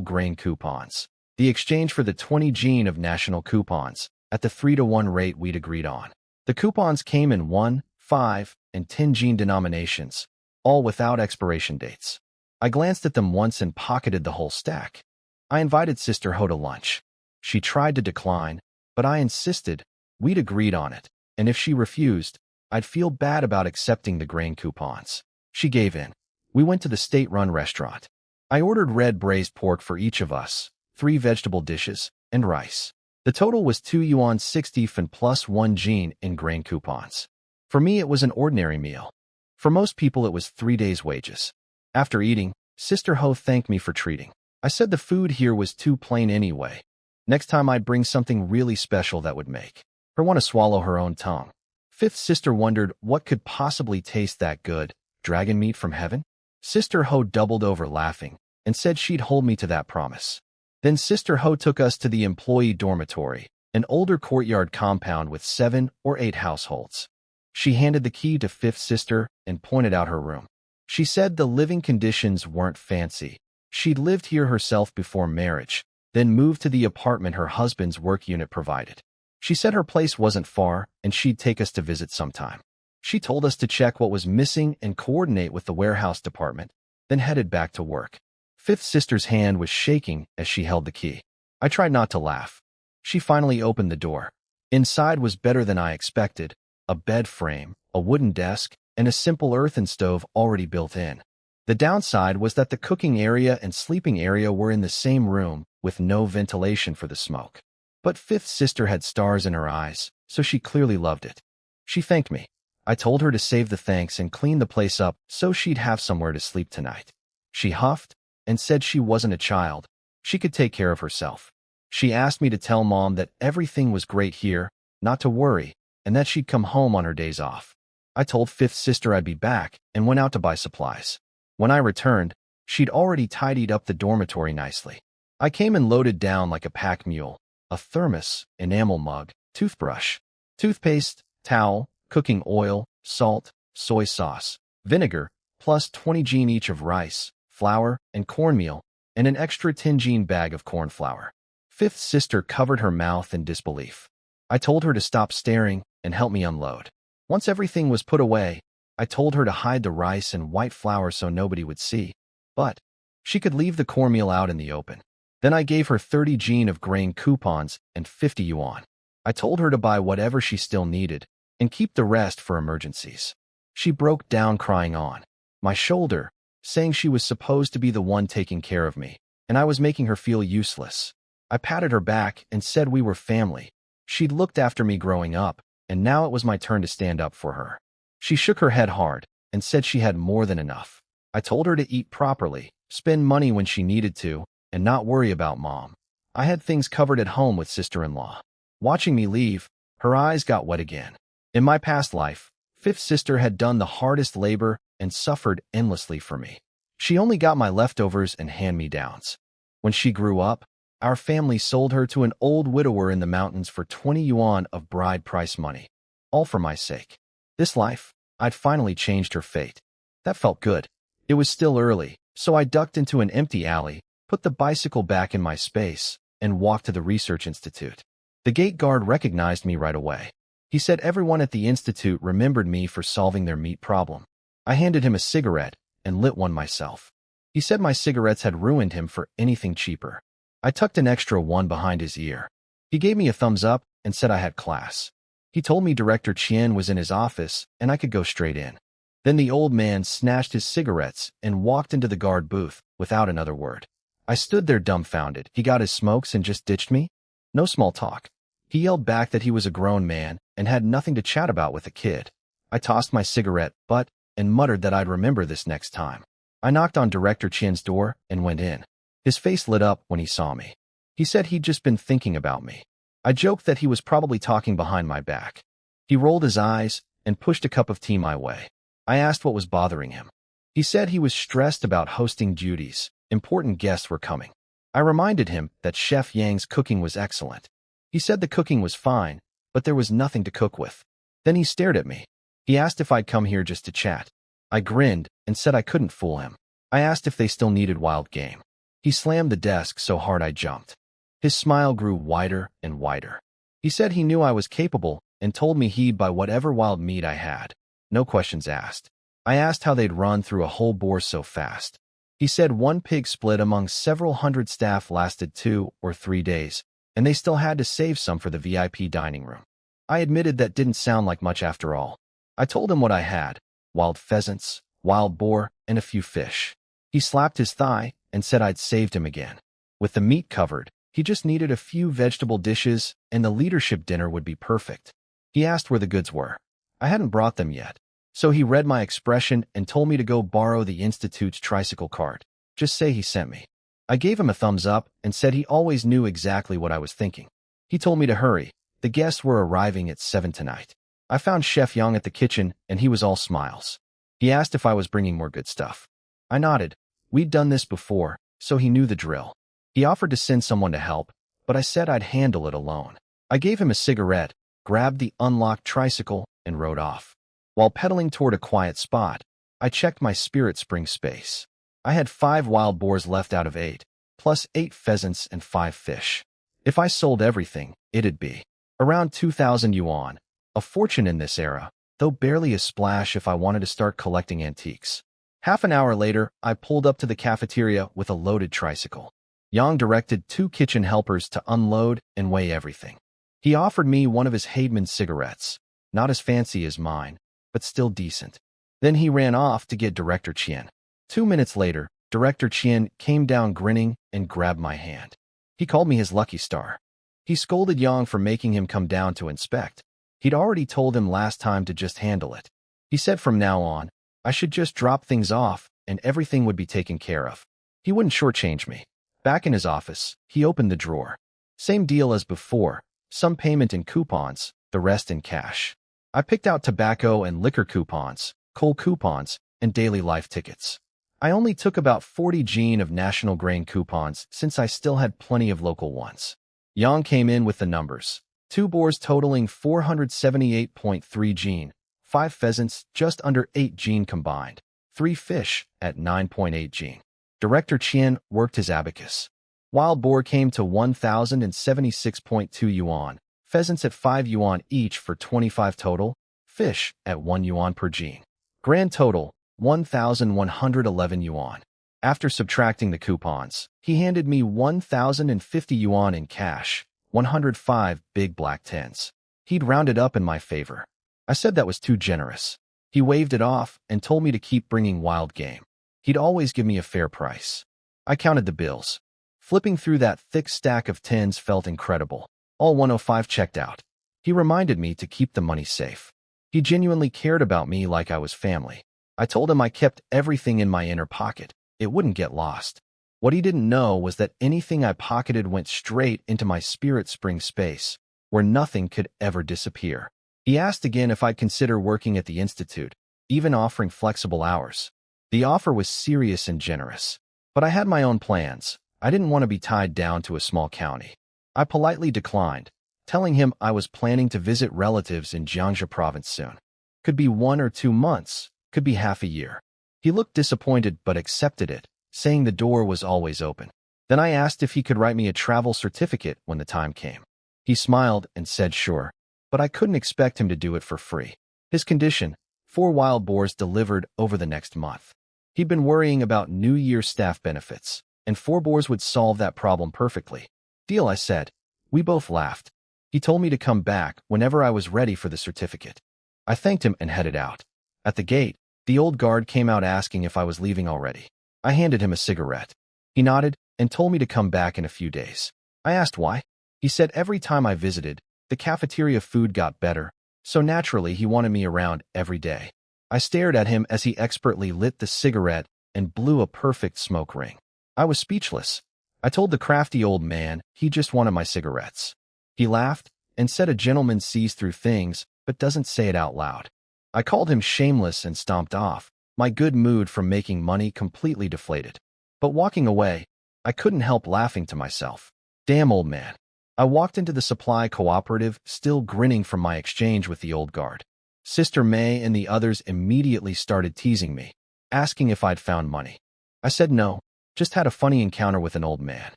grain coupons, the exchange for the 20 jin of national coupons, at the 3-to-1 rate we'd agreed on. The coupons came in 1, 5, and 10 jin denominations, all without expiration dates. I glanced at them once and pocketed the whole stack. I invited Sister Ho to lunch. She tried to decline, but I insisted. We'd agreed on it, and if she refused, I'd feel bad about accepting the grain coupons. She gave in. We went to the state-run restaurant. I ordered red braised pork for each of us, 3 vegetable dishes, and rice. The total was 2 yuan 60 fen plus 1 jin in grain coupons. For me, it was an ordinary meal. For most people, it was 3 days' wages. After eating, Sister Ho thanked me for treating. I said the food here was too plain anyway. Next time I'd bring something really special that would make her want to swallow her own tongue. Fifth sister wondered what could possibly taste that good, dragon meat from heaven? Sister Ho doubled over laughing and said she'd hold me to that promise. Then Sister Ho took us to the employee dormitory, an older courtyard compound with 7 or 8 households. She handed the key to fifth sister and pointed out her room. She said the living conditions weren't fancy. She'd lived here herself before marriage, then moved to the apartment her husband's work unit provided. She said her place wasn't far and she'd take us to visit sometime. She told us to check what was missing and coordinate with the warehouse department, then headed back to work. Fifth sister's hand was shaking as she held the key. I tried not to laugh. She finally opened the door. Inside was better than I expected, a bed frame, a wooden desk, and a simple earthen stove already built in. The downside was that the cooking area and sleeping area were in the same room, with no ventilation for the smoke. But fifth sister had stars in her eyes, so she clearly loved it. She thanked me. I told her to save the thanks and clean the place up so she'd have somewhere to sleep tonight. She huffed and said she wasn't a child. She could take care of herself. She asked me to tell Mom that everything was great here, not to worry, and that she'd come home on her days off. I told fifth sister I'd be back and went out to buy supplies. When I returned, she'd already tidied up the dormitory nicely. I came and loaded down like a pack mule: a thermos, enamel mug, toothbrush, toothpaste, towel, cooking oil, salt, soy sauce, vinegar, plus 20 gene each of rice, flour, and cornmeal, and an extra 10 gene bag of corn flour. Fifth sister covered her mouth in disbelief. I told her to stop staring and help me unload. Once everything was put away, I told her to hide the rice and white flour so nobody would see, but she could leave the cornmeal out in the open. Then I gave her 30 gene of grain coupons and 50 yuan. I told her to buy whatever she still needed and keep the rest for emergencies. She broke down crying on my shoulder, saying she was supposed to be the one taking care of me, and I was making her feel useless. I patted her back and said we were family. She'd looked after me growing up, and now it was my turn to stand up for her. She shook her head hard and said she had more than enough. I told her to eat properly, spend money when she needed to, and not worry about Mom. I had things covered at home with sister-in-law. Watching me leave, her eyes got wet again. In my past life, fifth sister had done the hardest labor and suffered endlessly for me. She only got my leftovers and hand-me-downs. When she grew up, our family sold her to an old widower in the mountains for 20 yuan of bride price money, all for my sake. This life, I'd finally changed her fate. That felt good. It was still early, so I ducked into an empty alley, put the bicycle back in my space, and walked to the research institute. The gate guard recognized me right away. He said everyone at the institute remembered me for solving their meat problem. I handed him a cigarette and lit one myself. He said my cigarettes had ruined him for anything cheaper. I tucked an extra one behind his ear. He gave me a thumbs up and said I had class. He told me Director Qian was in his office and I could go straight in. Then the old man snatched his cigarettes and walked into the guard booth without another word. I stood there dumbfounded. He got his smokes and just ditched me? No small talk. He yelled back that he was a grown man and had nothing to chat about with a kid. I tossed my cigarette butt and muttered that I'd remember this next time. I knocked on Director Qian's door and went in. His face lit up when he saw me. He said he'd just been thinking about me. I joked that he was probably talking behind my back. He rolled his eyes and pushed a cup of tea my way. I asked what was bothering him. He said he was stressed about hosting duties. Important guests were coming. I reminded him that Chef Yang's cooking was excellent. He said the cooking was fine, but there was nothing to cook with. Then he stared at me. He asked if I'd come here just to chat. I grinned and said I couldn't fool him. I asked if they still needed wild game. He slammed the desk so hard I jumped. His smile grew wider and wider. He said he knew I was capable and told me he'd buy whatever wild meat I had. No questions asked. I asked how they'd run through a whole boar so fast. He said one pig split among several hundred staff lasted 2 or 3 days, and they still had to save some for the VIP dining room. I admitted that didn't sound like much after all. I told him what I had: wild pheasants, wild boar, and a few fish. He slapped his thigh and said I'd saved him again. With the meat covered, he just needed a few vegetable dishes and the leadership dinner would be perfect. He asked where the goods were. I hadn't brought them yet, so he read my expression and told me to go borrow the institute's tricycle cart. Just say he sent me. I gave him a thumbs up and said he always knew exactly what I was thinking. He told me to hurry. The guests were arriving at 7 tonight. I found Chef Yang at the kitchen and he was all smiles. He asked if I was bringing more good stuff. I nodded. We'd done this before, so he knew the drill. He offered to send someone to help, but I said I'd handle it alone. I gave him a cigarette, grabbed the unlocked tricycle, and rode off. While pedaling toward a quiet spot, I checked my spirit spring space. I had 5 wild boars left out of 8, plus 8 pheasants and 5 fish. If I sold everything, it'd be around 2,000 yuan, a fortune in this era, though barely a splash if I wanted to start collecting antiques. Half an hour later, I pulled up to the cafeteria with a loaded tricycle. Yang directed 2 kitchen helpers to unload and weigh everything. He offered me one of his Haidman cigarettes, not as fancy as mine, but still decent. Then he ran off to get Director Qian. 2 minutes later, Director Qian came down grinning and grabbed my hand. He called me his lucky star. He scolded Yang for making him come down to inspect. He'd already told him last time to just handle it. He said from now on, I should just drop things off and everything would be taken care of. He wouldn't shortchange me. Back in his office, he opened the drawer. Same deal as before, some payment in coupons, the rest in cash. I picked out tobacco and liquor coupons, coal coupons, and daily life tickets. I only took about 40 Jin of national grain coupons since I still had plenty of local ones. Yang came in with the numbers. 2 boars totaling 478.3 Jin, 5 pheasants just under 8 Jin combined, 3 fish at 9.8 Jin. Director Qian worked his abacus. Wild boar came to 1,076.2 yuan, pheasants at 5 yuan each for 25 total, fish at 1 yuan per Jin. Grand total, 1,111 yuan. After subtracting the coupons, he handed me 1,050 yuan in cash, 105 big black tens. He'd rounded up in my favor. I said that was too generous. He waved it off and told me to keep bringing wild game. He'd always give me a fair price. I counted the bills. Flipping through that thick stack of tens felt incredible. All 105 checked out. He reminded me to keep the money safe. He genuinely cared about me like I was family. I told him I kept everything in my inner pocket. It wouldn't get lost. What he didn't know was that anything I pocketed went straight into my spirit spring space, where nothing could ever disappear. He asked again if I'd consider working at the institute, even offering flexible hours. The offer was serious and generous. But I had my own plans. I didn't want to be tied down to a small county. I politely declined, telling him I was planning to visit relatives in Jiangxi province soon. Could be 1 or 2 months, could be half a year. He looked disappointed but accepted it, saying the door was always open. Then I asked if he could write me a travel certificate when the time came. He smiled and said sure, but I couldn't expect him to do it for free. His condition, 4 wild boars delivered over the next month. He'd been worrying about New Year staff benefits, and 4 boars would solve that problem perfectly. Deal, I said. We both laughed. He told me to come back whenever I was ready for the certificate. I thanked him and headed out. At the gate, the old guard came out asking if I was leaving already. I handed him a cigarette. He nodded and told me to come back in a few days. I asked why. He said every time I visited, the cafeteria food got better, so naturally he wanted me around every day. I stared at him as he expertly lit the cigarette and blew a perfect smoke ring. I was speechless. I told the crafty old man he just wanted my cigarettes. He laughed and said a gentleman sees through things but doesn't say it out loud. I called him shameless and stomped off, my good mood from making money completely deflated. But walking away, I couldn't help laughing to myself. Damn old man. I walked into the supply cooperative, still grinning from my exchange with the old guard. Sister May and the others immediately started teasing me, asking if I'd found money. I said no, just had a funny encounter with an old man.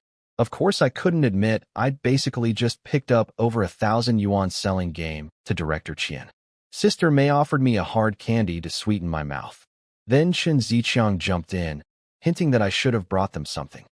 Of course I couldn't admit I'd basically just picked up over 1,000 yuan selling game to Director Qian. Sister May offered me a hard candy to sweeten my mouth. Then Chen Ziqiang jumped in, hinting that I should have brought them something.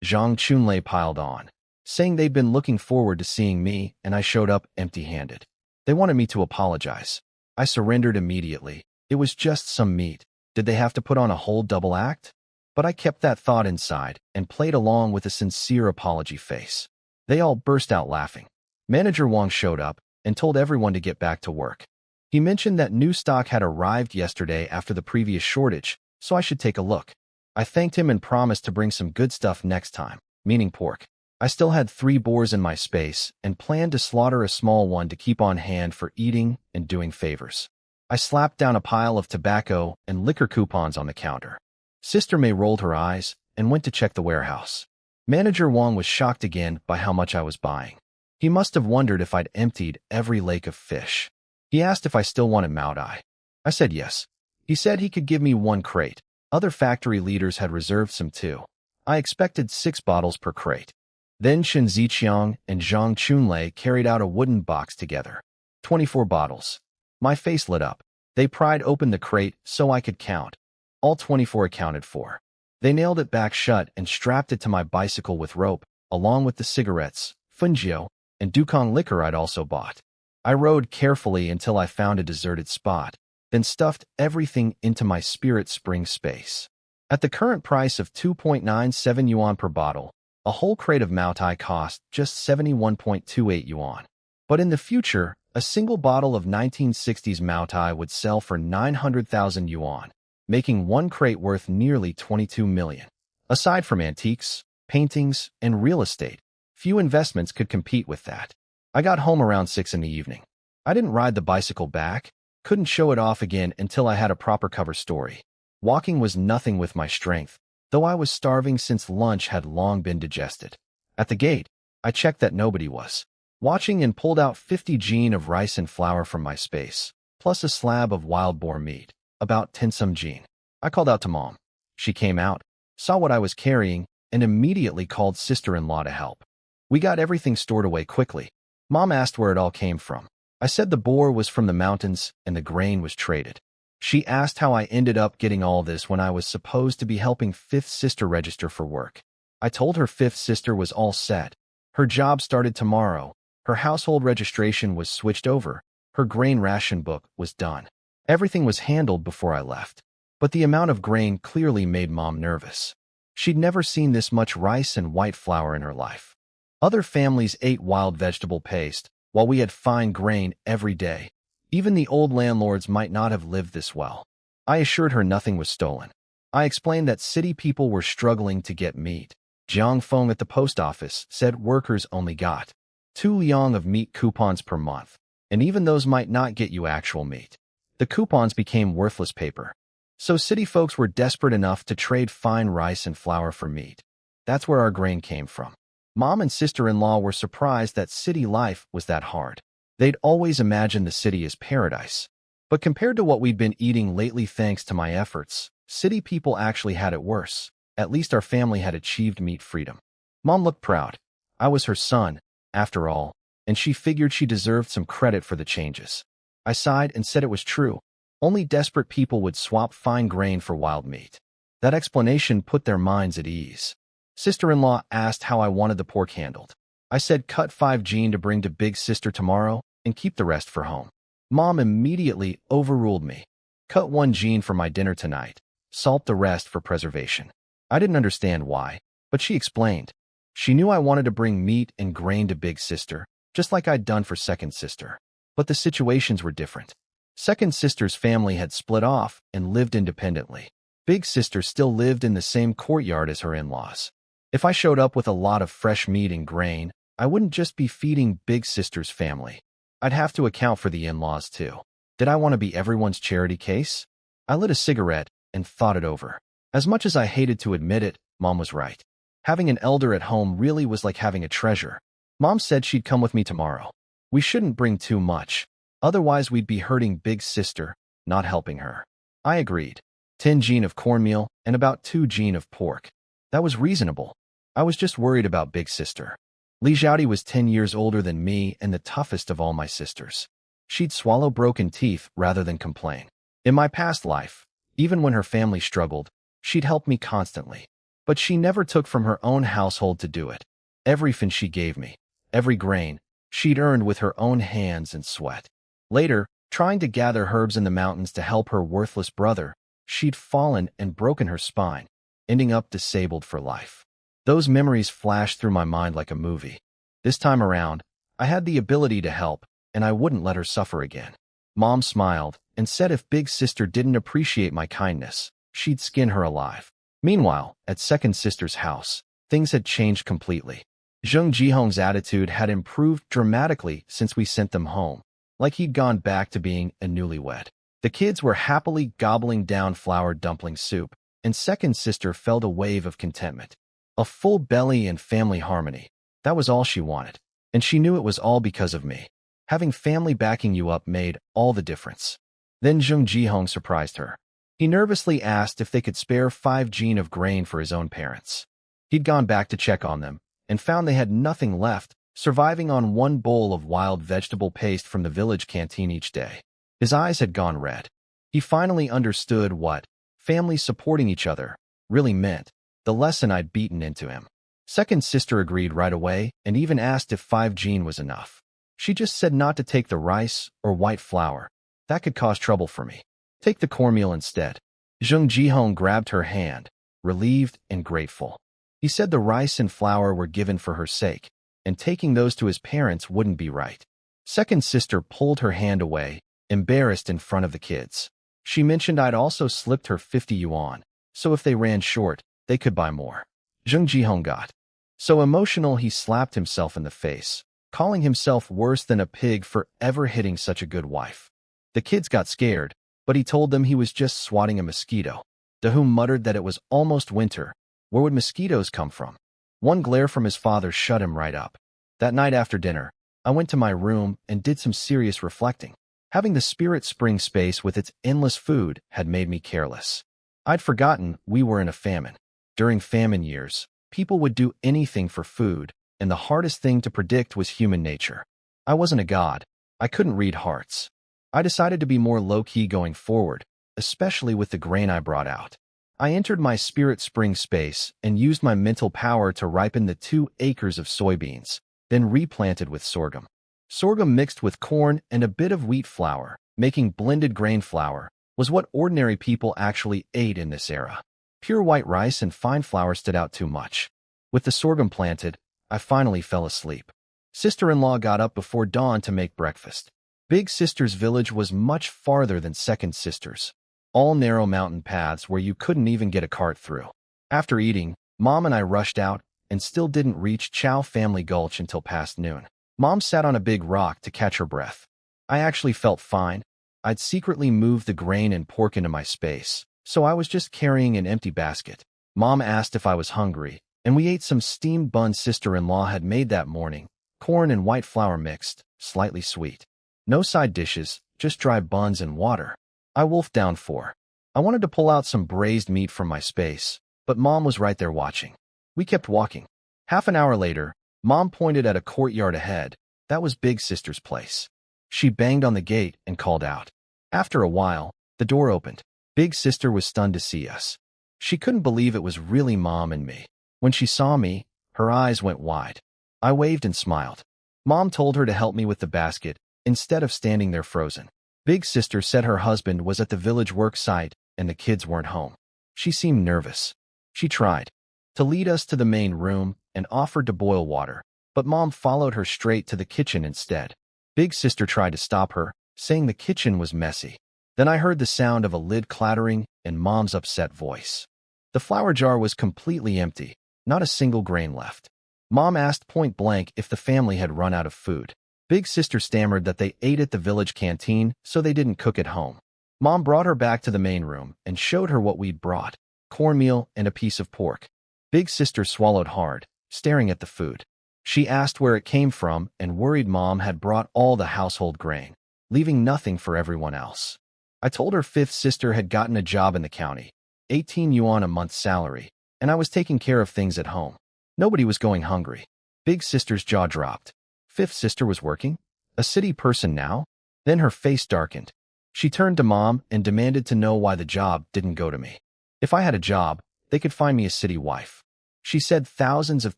Zhang Chunlei piled on, saying they'd been looking forward to seeing me and I showed up empty-handed. They wanted me to apologize. I surrendered immediately. It was just some meat. Did they have to put on a whole double act? But I kept that thought inside and played along with a sincere apology face. They all burst out laughing. Manager Wang showed up and told everyone to get back to work. He mentioned that new stock had arrived yesterday after the previous shortage, so I should take a look. I thanked him and promised to bring some good stuff next time, meaning pork. I still had 3 boars in my space and planned to slaughter a small one to keep on hand for eating and doing favors. I slapped down a pile of tobacco and liquor coupons on the counter. Sister May rolled her eyes and went to check the warehouse. Manager Wang was shocked again by how much I was buying. He must have wondered if I'd emptied every lake of fish. He asked if I still wanted Maodai. I said yes. He said he could give me 1 crate. Other factory leaders had reserved some too. I expected 6 bottles per crate. Then Shen Ziqiang and Zhang Chunlei carried out a wooden box together. 24 bottles. My face lit up. They pried open the crate so I could count. All 24 accounted for. They nailed it back shut and strapped it to my bicycle with rope, along with the cigarettes, funjio, and Dukong liquor I'd also bought. I rode carefully until I found a deserted spot, then stuffed everything into my Spirit Spring space. At the current price of 2.97 yuan per bottle, a whole crate of Maotai cost just 71.28 yuan. But in the future, a single bottle of 1960s Maotai would sell for 900,000 yuan, making one crate worth nearly 22 million. Aside from antiques, paintings, and real estate, few investments could compete with that. I got home around 6 in the evening. I didn't ride the bicycle back, couldn't show it off again until I had a proper cover story. Walking was nothing with my strength, though I was starving since lunch had long been digested. At the gate, I checked that nobody was watching and pulled out 50 jin of rice and flour from my space, plus a slab of wild boar meat, about 10 some jin. I called out to Mom. She came out, saw what I was carrying, and immediately called sister-in-law to help. We got everything stored away quickly. Mom asked where it all came from. I said the boar was from the mountains and the grain was traded. She asked how I ended up getting all this when I was supposed to be helping fifth sister register for work. I told her fifth sister was all set. Her job started tomorrow. Her household registration was switched over. Her grain ration book was done. Everything was handled before I left. But the amount of grain clearly made Mom nervous. She'd never seen this much rice and white flour in her life. Other families ate wild vegetable paste, while we had fine grain every day. Even the old landlords might not have lived this well. I assured her nothing was stolen. I explained that city people were struggling to get meat. Jiang Feng at the post office said workers only got 2 liang of meat coupons per month, and even those might not get you actual meat. The coupons became worthless paper. So city folks were desperate enough to trade fine rice and flour for meat. That's where our grain came from. Mom and sister-in-law were surprised that city life was that hard. They'd always imagined the city as paradise. But compared to what we'd been eating lately thanks to my efforts, city people actually had it worse. At least our family had achieved meat freedom. Mom looked proud. I was her son, after all, and she figured she deserved some credit for the changes. I sighed and said it was true. Only desperate people would swap fine grain for wild meat. That explanation put their minds at ease. Sister-in-law asked how I wanted the pork handled. I said cut 5 jin to bring to big sister tomorrow and keep the rest for home. Mom immediately overruled me. Cut 1 jin for my dinner tonight. Salt the rest for preservation. I didn't understand why, but she explained. She knew I wanted to bring meat and grain to big sister, just like I'd done for second sister. But the situations were different. Second sister's family had split off and lived independently. Big sister still lived in the same courtyard as her in-laws. If I showed up with a lot of fresh meat and grain, I wouldn't just be feeding big sister's family. I'd have to account for the in-laws too. Did I want to be everyone's charity case? I lit a cigarette and thought it over. As much as I hated to admit it, Mom was right. Having an elder at home really was like having a treasure. Mom said she'd come with me tomorrow. We shouldn't bring too much. Otherwise, we'd be hurting big sister, not helping her. I agreed. 10 jin of cornmeal and about 2 jin of pork. That was reasonable. I was just worried about big sister. Li Xiaodi was 10 years older than me and the toughest of all my sisters. She'd swallow broken teeth rather than complain. In my past life, even when her family struggled, she'd help me constantly. But she never took from her own household to do it. Everything she gave me, every grain, she'd earned with her own hands and sweat. Later, trying to gather herbs in the mountains to help her worthless brother, she'd fallen and broken her spine, ending up disabled for life. Those memories flashed through my mind like a movie. This time around, I had the ability to help, and I wouldn't let her suffer again. Mom smiled and said if big sister didn't appreciate my kindness, she'd skin her alive. Meanwhile, at second sister's house, things had changed completely. Zheng Jihong's attitude had improved dramatically since we sent them home, like he'd gone back to being a newlywed. The kids were happily gobbling down flour dumpling soup, and second sister felt a wave of contentment. A full belly and family harmony. That was all she wanted, and she knew it was all because of me. Having family backing you up made all the difference. Then Zheng Jihong surprised her. He nervously asked if they could spare 5 jin of grain for his own parents. He'd gone back to check on them, and found they had nothing left, surviving on 1 bowl of wild vegetable paste from the village canteen each day. His eyes had gone red. He finally understood what family supporting each other really meant, the lesson I'd beaten into him. Second sister agreed right away and even asked if 5 jin was enough. She just said not to take the rice or white flour. That could cause trouble for me. Take the cornmeal instead. Zheng Jihong grabbed her hand, relieved and grateful. He said the rice and flour were given for her sake, and taking those to his parents wouldn't be right. Second sister pulled her hand away, embarrassed in front of the kids. She mentioned I'd also slipped her 50 yuan, so if they ran short, they could buy more. Zheng Jihong got so emotional he slapped himself in the face, calling himself worse than a pig for ever hitting such a good wife. The kids got scared, but he told them he was just swatting a mosquito. Dahum muttered that it was almost winter. Where would mosquitoes come from? One glare from his father shut him right up. That night after dinner, I went to my room and did some serious reflecting. Having the Spirit Spring space with its endless food had made me careless. I'd forgotten we were in a famine. During famine years, people would do anything for food, and the hardest thing to predict was human nature. I wasn't a god. I couldn't read hearts. I decided to be more low-key going forward, especially with the grain I brought out. I entered my Spirit Spring space and used my mental power to ripen the 2 acres of soybeans, then replanted with sorghum. Sorghum mixed with corn and a bit of wheat flour, making blended grain flour, was what ordinary people actually ate in this era. Pure white rice and fine flour stood out too much. With the sorghum planted, I finally fell asleep. Sister-in-law got up before dawn to make breakfast. Big sister's village was much farther than second sister's, all narrow mountain paths where you couldn't even get a cart through. After eating, Mom and I rushed out and still didn't reach Chow Family Gulch until past noon. Mom sat on a big rock to catch her breath. I actually felt fine. I'd secretly moved the grain and pork into my space, so I was just carrying an empty basket. Mom asked if I was hungry, and we ate some steamed buns sister-in-law had made that morning, corn and white flour mixed, slightly sweet. No side dishes, just dry buns and water. I wolfed down 4. I wanted to pull out some braised meat from my space, but Mom was right there watching. We kept walking. Half an hour later, Mom pointed at a courtyard ahead. That was Big Sister's place. She banged on the gate and called out. After a while, the door opened. Big Sister was stunned to see us. She couldn't believe it was really Mom and me. When she saw me, her eyes went wide. I waved and smiled. Mom told her to help me with the basket, instead of standing there frozen. Big Sister said her husband was at the village work site and the kids weren't home. She seemed nervous. She tried to lead us to the main room and offered to boil water, but Mom followed her straight to the kitchen instead. Big Sister tried to stop her, saying the kitchen was messy. Then I heard the sound of a lid clattering and Mom's upset voice. The flour jar was completely empty, not a single grain left. Mom asked point blank if the family had run out of food. Big Sister stammered that they ate at the village canteen, so they didn't cook at home. Mom brought her back to the main room and showed her what we'd brought, cornmeal and a piece of pork. Big Sister swallowed hard, staring at the food. She asked where it came from and worried Mom had brought all the household grain, leaving nothing for everyone else. I told her fifth sister had gotten a job in the county, 18 yuan a month salary, and I was taking care of things at home. Nobody was going hungry. Big Sister's jaw dropped. Fifth sister was working? A city person now? Then her face darkened. She turned to Mom and demanded to know why the job didn't go to me. If I had a job, they could find me a city wife. She said thousands of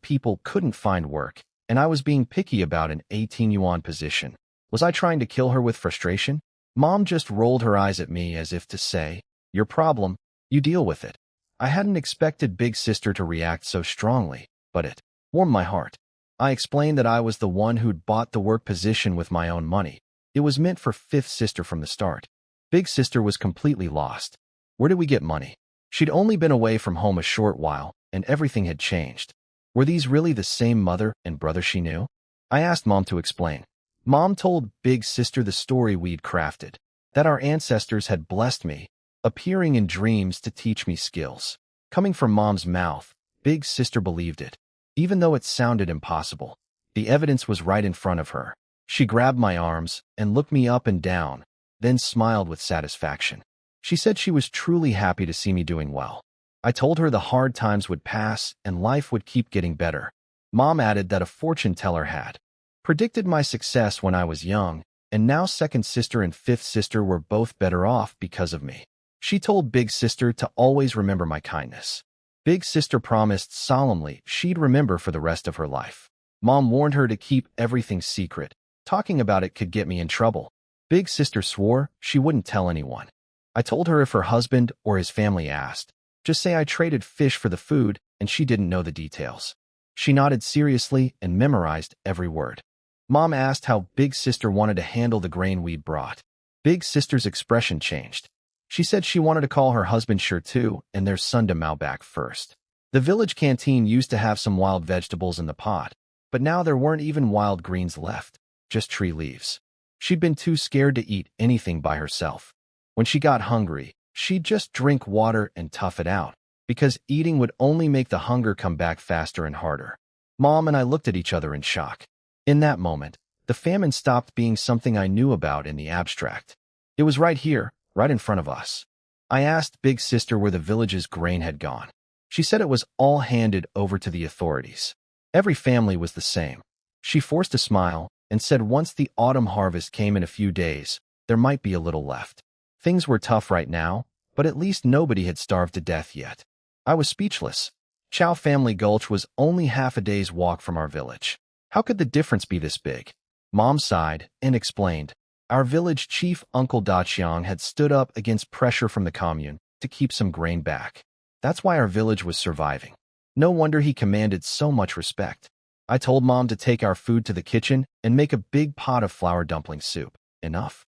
people couldn't find work, and I was being picky about an 18 yuan position. Was I trying to kill her with frustration? Mom just rolled her eyes at me as if to say, "Your problem, you deal with it." I hadn't expected Big Sister to react so strongly, but it warmed my heart. I explained that I was the one who'd bought the work position with my own money. It was meant for fifth sister from the start. Big Sister was completely lost. Where did we get money? She'd only been away from home a short while, and everything had changed. Were these really the same mother and brother she knew? I asked Mom to explain. Mom told Big Sister the story we'd crafted, that our ancestors had blessed me, appearing in dreams to teach me skills. Coming from Mom's mouth, Big Sister believed it. Even though it sounded impossible, the evidence was right in front of her. She grabbed my arms and looked me up and down, then smiled with satisfaction. She said she was truly happy to see me doing well. I told her the hard times would pass and life would keep getting better. Mom added that a fortune teller had predicted my success when I was young, and now second sister and fifth sister were both better off because of me. She told Big Sister to always remember my kindness. Big Sister promised solemnly she'd remember for the rest of her life. Mom warned her to keep everything secret. Talking about it could get me in trouble. Big Sister swore she wouldn't tell anyone. I told her if her husband or his family asked, just say I traded fish for the food and she didn't know the details. She nodded seriously and memorized every word. Mom asked how Big Sister wanted to handle the grain we'd brought. Big Sister's expression changed. She said she wanted to call her husband Shertu and their son Demau back first. The village canteen used to have some wild vegetables in the pot, but now there weren't even wild greens left, just tree leaves. She'd been too scared to eat anything by herself. When she got hungry, she'd just drink water and tough it out, because eating would only make the hunger come back faster and harder. Mom and I looked at each other in shock. In that moment, the famine stopped being something I knew about in the abstract. It was right here, right in front of us. I asked Big Sister where the village's grain had gone. She said it was all handed over to the authorities. Every family was the same. She forced a smile and said once the autumn harvest came in a few days, there might be a little left. Things were tough right now, but at least nobody had starved to death yet. I was speechless. Chow Family Gulch was only half a day's walk from our village. How could the difference be this big? Mom sighed and explained. Our village chief Uncle Daqiang had stood up against pressure from the commune to keep some grain back. That's why our village was surviving. No wonder he commanded so much respect. I told Mom to take our food to the kitchen and make a big pot of flour dumpling soup. Enough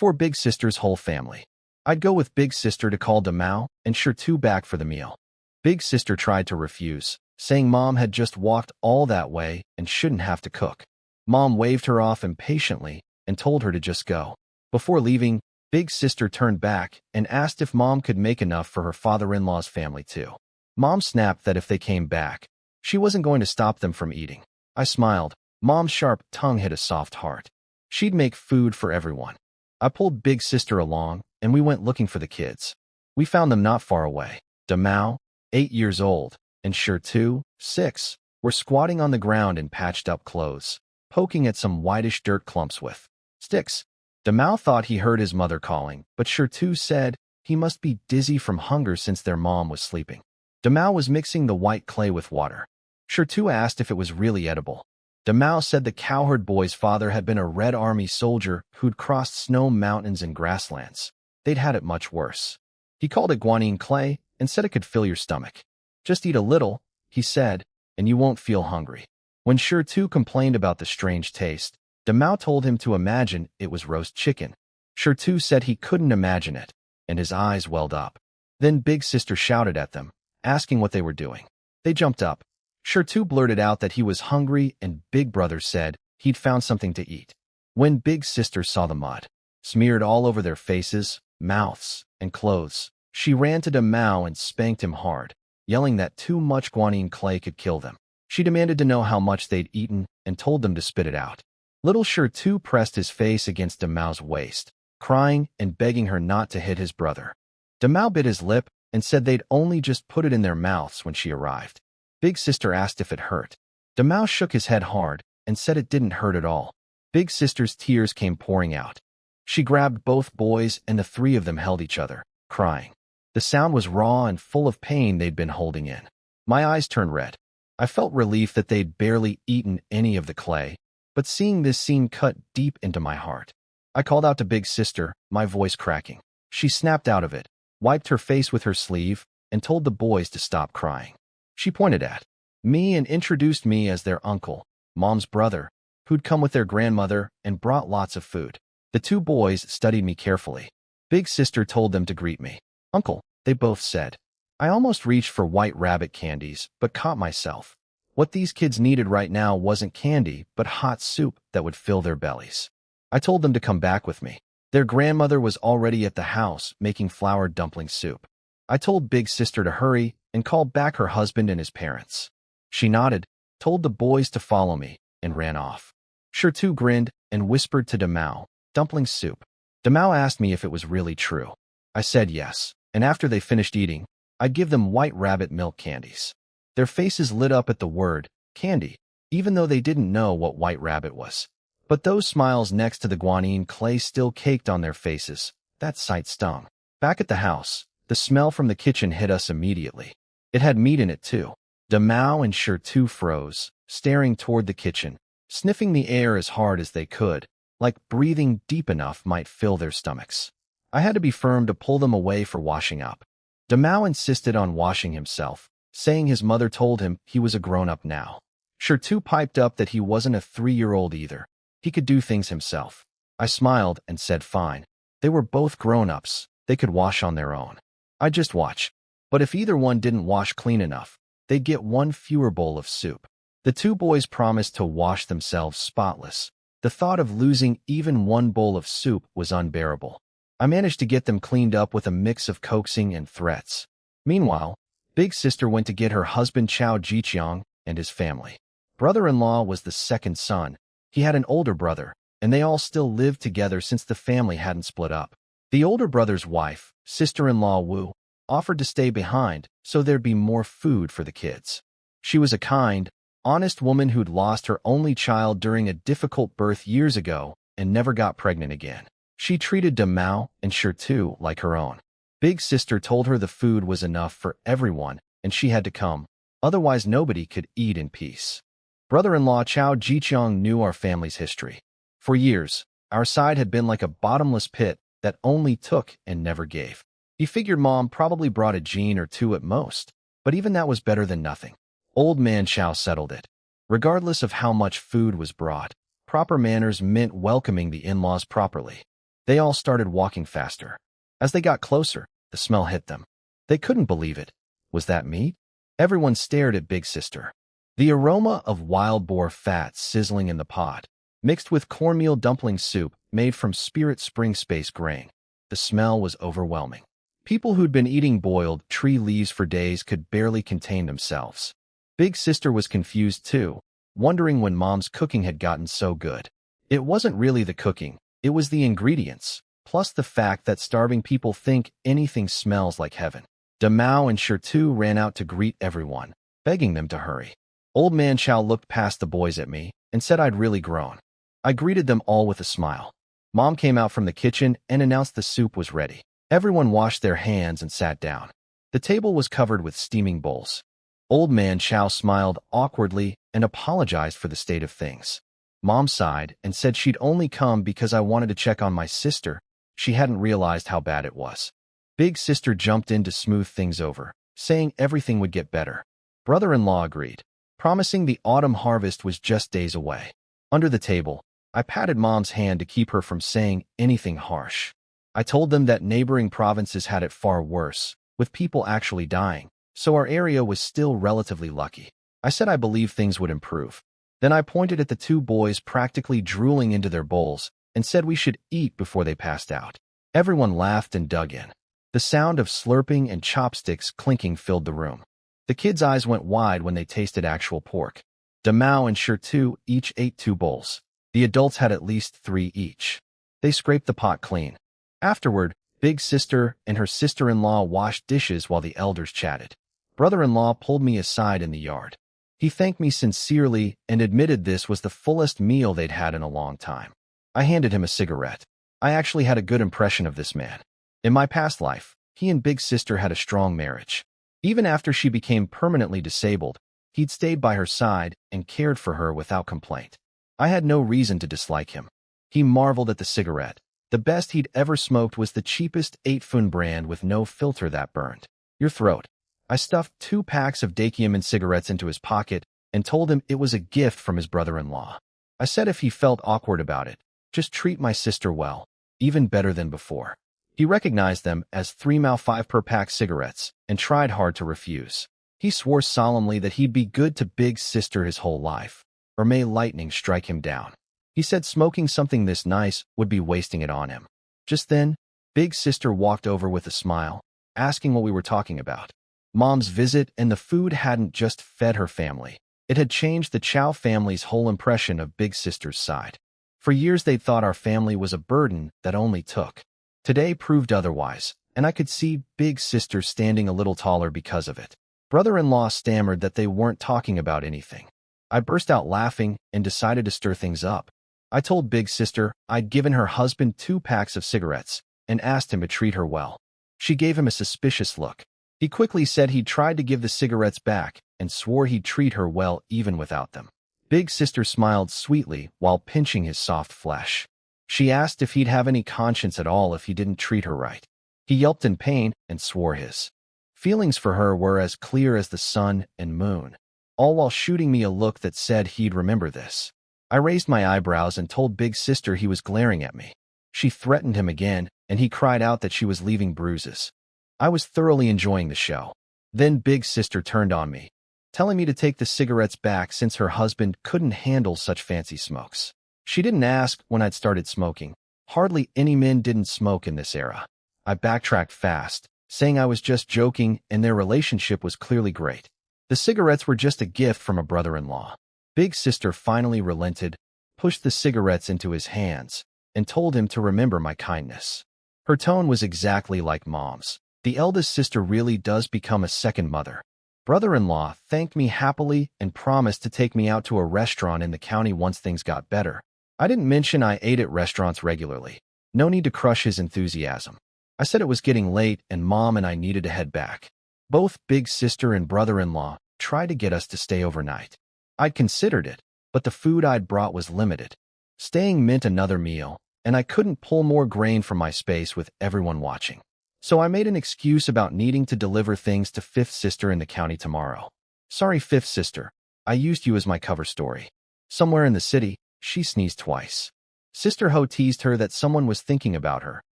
for Big Sister's whole family. I'd go with Big Sister to call Demau and Shertu back for the meal. Big Sister tried to refuse, saying Mom had just walked all that way and shouldn't have to cook. Mom waved her off impatiently and told her to just go. Before leaving, Big Sister turned back and asked if Mom could make enough for her father-in-law's family too. Mom snapped that if they came back, she wasn't going to stop them from eating. I smiled. Mom's sharp tongue hit a soft heart. She'd make food for everyone. I pulled Big Sister along, and we went looking for the kids. We found them not far away. Demau, 8 years old, and Shertu, 6, were squatting on the ground in patched-up clothes, poking at some whitish dirt clumps with sticks. Demau thought he heard his mother calling, but Shertu said he must be dizzy from hunger since their mom was sleeping. Demau was mixing the white clay with water. Shertu asked if it was really edible. Demau said the cowherd boy's father had been a Red Army soldier who'd crossed snow mountains and grasslands. They'd had it much worse. He called it guanine clay and said it could fill your stomach. Just eat a little, he said, and you won't feel hungry. When Shertu complained about the strange taste, Demau told him to imagine it was roast chicken. Shertu said he couldn't imagine it, and his eyes welled up. Then Big Sister shouted at them, asking what they were doing. They jumped up. Shertu blurted out that he was hungry, and Big Brother said he'd found something to eat. When Big Sister saw the mud smeared all over their faces, mouths, and clothes, she ran to Demau and spanked him hard, yelling that too much guanine clay could kill them. She demanded to know how much they'd eaten and told them to spit it out. Little Shertu pressed his face against Demau's waist, crying and begging her not to hit his brother. Demau bit his lip and said they'd only just put it in their mouths when she arrived. Big Sister asked if it hurt. Demau shook his head hard and said it didn't hurt at all. Big Sister's tears came pouring out. She grabbed both boys and the three of them held each other, crying. The sound was raw and full of pain they'd been holding in. My eyes turned red. I felt relief that they'd barely eaten any of the clay, but seeing this scene cut deep into my heart. I called out to Big Sister, my voice cracking. She snapped out of it, wiped her face with her sleeve, and told the boys to stop crying. She pointed at me and introduced me as their uncle, Mom's brother, who'd come with their grandmother and brought lots of food. The two boys studied me carefully. Big Sister told them to greet me. Uncle, they both said. I almost reached for white rabbit candies, but caught myself. What these kids needed right now wasn't candy, but hot soup that would fill their bellies. I told them to come back with me. Their grandmother was already at the house making flour dumpling soup. I told Big Sister to hurry and called back her husband and his parents. She nodded, told the boys to follow me, and ran off. Shertu grinned and whispered to Demau, dumpling soup. Demau asked me if it was really true. I said yes, and after they finished eating, I'd give them white rabbit milk candies. Their faces lit up at the word, candy, even though they didn't know what white rabbit was. But those smiles next to the guanine clay still caked on their faces. That sight stung. Back at the house, the smell from the kitchen hit us immediately. It had meat in it too. Demau and Shertu froze, staring toward the kitchen, sniffing the air as hard as they could, like breathing deep enough might fill their stomachs. I had to be firm to pull them away for washing up. Damao insisted on washing himself, saying his mother told him he was a grown-up now. Shirtu piped up that he wasn't a 3-year-old either. He could do things himself. I smiled and said fine. They were both grown-ups. They could wash on their own. I'd just watch. But if either one didn't wash clean enough, they'd get one fewer bowl of soup. The two boys promised to wash themselves spotless. The thought of losing even one bowl of soup was unbearable. I managed to get them cleaned up with a mix of coaxing and threats. Meanwhile, Big Sister went to get her husband Chao Jiqiang and his family. Brother-in-law was the second son. He had an older brother, and they all still lived together since the family hadn't split up. The older brother's wife, sister-in-law Wu, offered to stay behind so there'd be more food for the kids. She was a kind, honest woman who'd lost her only child during a difficult birth years ago and never got pregnant again. She treated Damao and Shirtu like her own. Big Sister told her the food was enough for everyone and she had to come, otherwise nobody could eat in peace. Brother-in-law Chao Jiqiang knew our family's history. For years, our side had been like a bottomless pit that only took and never gave. He figured Mom probably brought a gene or two at most, but even that was better than nothing. Old Man Chao settled it. Regardless of how much food was brought, proper manners meant welcoming the in-laws properly. They all started walking faster. As they got closer, the smell hit them. They couldn't believe it. Was that meat? Everyone stared at Big Sister. The aroma of wild boar fat sizzling in the pot, mixed with cornmeal dumpling soup made from Spirit Spring Space grain. The smell was overwhelming. People who'd been eating boiled tree leaves for days could barely contain themselves. Big Sister was confused too, wondering when Mom's cooking had gotten so good. It wasn't really the cooking, it was the ingredients, plus the fact that starving people think anything smells like heaven. Damao and Shirtu ran out to greet everyone, begging them to hurry. Old Man Chao looked past the boys at me and said I'd really grown. I greeted them all with a smile. Mom came out from the kitchen and announced the soup was ready. Everyone washed their hands and sat down. The table was covered with steaming bowls. Old Man Chao smiled awkwardly and apologized for the state of things. Mom sighed and said she'd only come because I wanted to check on my sister. She hadn't realized how bad it was. Big Sister jumped in to smooth things over, saying everything would get better. Brother-in-law agreed, promising the autumn harvest was just days away. Under the table, I patted Mom's hand to keep her from saying anything harsh. I told them that neighboring provinces had it far worse, with people actually dying, so our area was still relatively lucky. I said I believed things would improve. Then I pointed at the two boys practically drooling into their bowls and said we should eat before they passed out. Everyone laughed and dug in. The sound of slurping and chopsticks clinking filled the room. The kids' eyes went wide when they tasted actual pork. Damao and Shirtu each ate 2 bowls. The adults had at least 3 each. They scraped the pot clean. Afterward, Big Sister and her sister-in-law washed dishes while the elders chatted. Brother-in-law pulled me aside in the yard. He thanked me sincerely and admitted this was the fullest meal they'd had in a long time. I handed him a cigarette. I actually had a good impression of this man. In my past life, he and Big Sister had a strong marriage. Even after she became permanently disabled, he'd stayed by her side and cared for her without complaint. I had no reason to dislike him. He marveled at the cigarette. The best he'd ever smoked was the cheapest 8-fun brand with no filter that burned your throat. I stuffed 2 packs of Dakiaman cigarettes into his pocket and told him it was a gift from his brother-in-law. I said if he felt awkward about it, just treat my sister well, even better than before. He recognized them as 3 Mao 5 per pack cigarettes and tried hard to refuse. He swore solemnly that he'd be good to Big Sister his whole life, or may lightning strike him down. He said smoking something this nice would be wasting it on him. Just then, Big Sister walked over with a smile, asking what we were talking about. Mom's visit and the food hadn't just fed her family. It had changed the Chao family's whole impression of Big Sister's side. For years they'd thought our family was a burden that only took. Today proved otherwise, and I could see Big Sister standing a little taller because of it. Brother-in-law stammered that they weren't talking about anything. I burst out laughing and decided to stir things up. I told Big Sister I'd given her husband 2 packs of cigarettes and asked him to treat her well. She gave him a suspicious look. He quickly said he'd tried to give the cigarettes back and swore he'd treat her well even without them. Big Sister smiled sweetly while pinching his soft flesh. She asked if he'd have any conscience at all if he didn't treat her right. He yelped in pain and swore his feelings for her were as clear as the sun and moon, all while shooting me a look that said he'd remember this. I raised my eyebrows and told Big Sister he was glaring at me. She threatened him again, and he cried out that she was leaving bruises. I was thoroughly enjoying the show. Then Big Sister turned on me, telling me to take the cigarettes back since her husband couldn't handle such fancy smokes. She didn't ask when I'd started smoking. Hardly any men didn't smoke in this era. I backtracked fast, saying I was just joking and their relationship was clearly great. The cigarettes were just a gift from a brother-in-law. Big Sister finally relented, pushed the cigarettes into his hands, and told him to remember my kindness. Her tone was exactly like Mom's. The eldest sister really does become a second mother. Brother-in-law thanked me happily and promised to take me out to a restaurant in the county once things got better. I didn't mention I ate at restaurants regularly. No need to crush his enthusiasm. I said it was getting late and Mom and I needed to head back. Both Big Sister and brother-in-law tried to get us to stay overnight. I'd considered it, but the food I'd brought was limited. Staying meant another meal, and I couldn't pull more grain from my space with everyone watching. So I made an excuse about needing to deliver things to Fifth Sister in the county tomorrow. Sorry, Fifth Sister. I used you as my cover story. Somewhere in the city, she sneezed twice. Sister Ho teased her that someone was thinking about her,